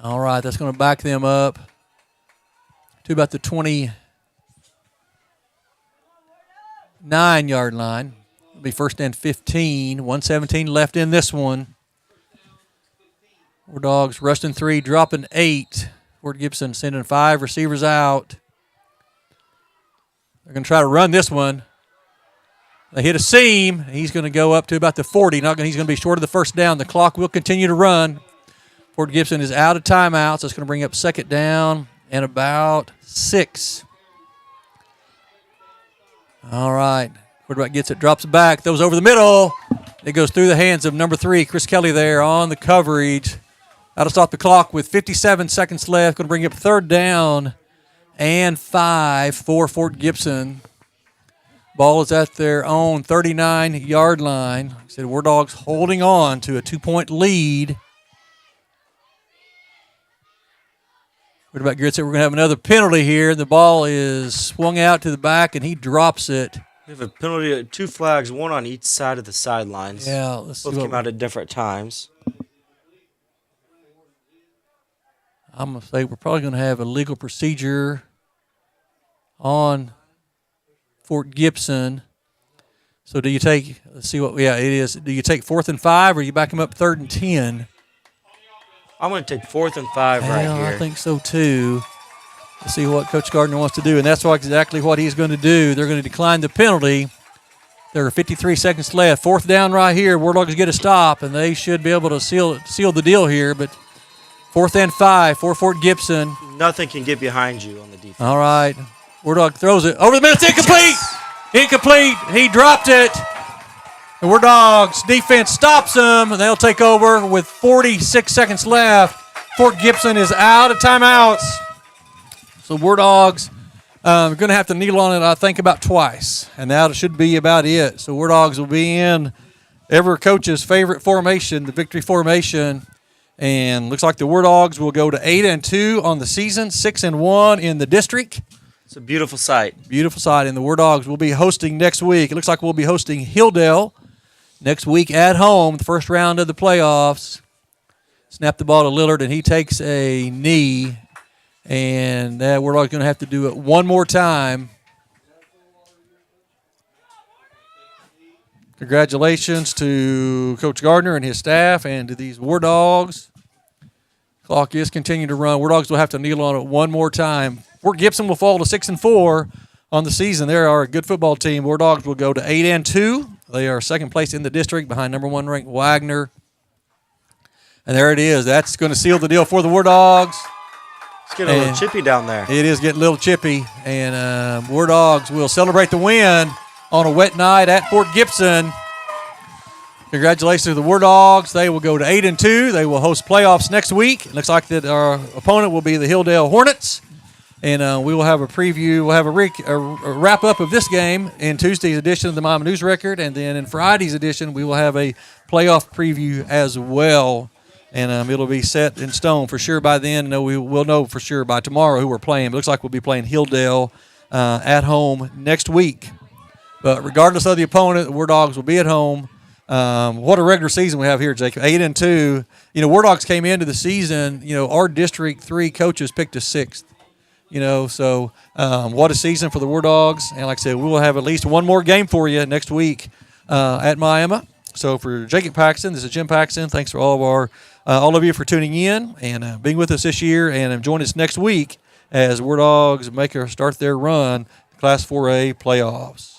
All right, that's going to back them up to about the 29-yard line. It'll be 1st and 15. 1:17 left in this one. War Dogs rushing 3, dropping 8. Fort Gibson sending 5 receivers out. They're going to try to run this one. They hit a seam. He's going to go up to about the 40. He's going to be short of the 1st down. The clock will continue to run. Fort Gibson is out of timeouts. It's going to bring up 2nd down and about 6. All right. Quarterback gets it, drops it back, throws over the middle. It goes through the hands of number 3, Chris Kelly there on the coverage. That'll stop the clock with 57 seconds left. Going to bring up 3rd down and 5 for Fort Gibson. Ball is at their own 39-yard line. Like I said, Wardogs holding on to a 2-point lead. What about Garrett said we're going to have another penalty here. The ball is swung out to the back, and he drops it. We have a penalty, 2 flags, one on each side of the sidelines. Yeah, let's see. Both came out at different times. I'm going to say we're probably going to have a legal procedure on Fort Gibson. So do you take, let's see what, yeah, it is. Do you take 4th and 5, or you back him up 3rd and 10? I'm going to take 4th and 5 right here. I think so too. Let's see what Coach Gardner wants to do, and that's exactly what he's going to do. They're going to decline the penalty. There are 53 seconds left. 4th down right here. Wardogs get a stop, and they should be able to seal the deal here. But 4th and 5 for Fort Gibson. Nothing can get behind you on the defense. All right. Wardog throws it over the middle. It's incomplete. Yes! Incomplete. He dropped it. The Wardogs defense stops them, and they'll take over with 46 seconds left. Fort Gibson is out of timeouts. So Wardogs are going to have to kneel on it, I think, about twice. And that should be about it. So Wardogs will be in every coach's favorite formation, the victory formation. And looks like the Wardogs will go to 8-2 on the season, 6-1 in the district. It's a beautiful sight. Beautiful sight. And the Wardogs will be hosting next week. It looks like we'll be hosting Hilldale next week at home, the first round of the playoffs. Snap the ball to Lillard, and he takes a knee. And we're going to have to do it one more time. Congratulations to Coach Gardner and his staff and to these Wardogs. Clock is continuing to run. Wardogs will have to kneel on it one more time. Fort Gibson will fall to 6-4 on the season. They are a good football team. Wardogs will go to 8-2. They are 2nd place in the district behind number 1 ranked Wagner. And there it is. That's going to seal the deal for the Wardogs. It's getting a little chippy down there. It is getting a little chippy. And Wardogs will celebrate the win on a wet night at Fort Gibson. Congratulations to the Wardogs. They will go to 8-2. They will host playoffs next week. It looks like that our opponent will be the Hilldale Hornets. And we will have a preview. We'll have a wrap-up of this game in Tuesday's edition of the Miami News Record. And then in Friday's edition, we will have a playoff preview as well. And it'll be set in stone for sure by then. We will know for sure by tomorrow who we're playing. It looks like we'll be playing Hilldale at home next week. But regardless of the opponent, the Wardogs will be at home. What a regular season we have here, Jacob. 8-2. Wardogs came into the season, our District 3 coaches picked us 6th. So what a season for the Wardogs. And like I said, we will have at least one more game for you next week at Miami. So for Jacob Paxton, this is Jim Paxton. Thanks for all of you for tuning in and being with us this year. And join us next week as Wardogs start their run, Class 4A playoffs.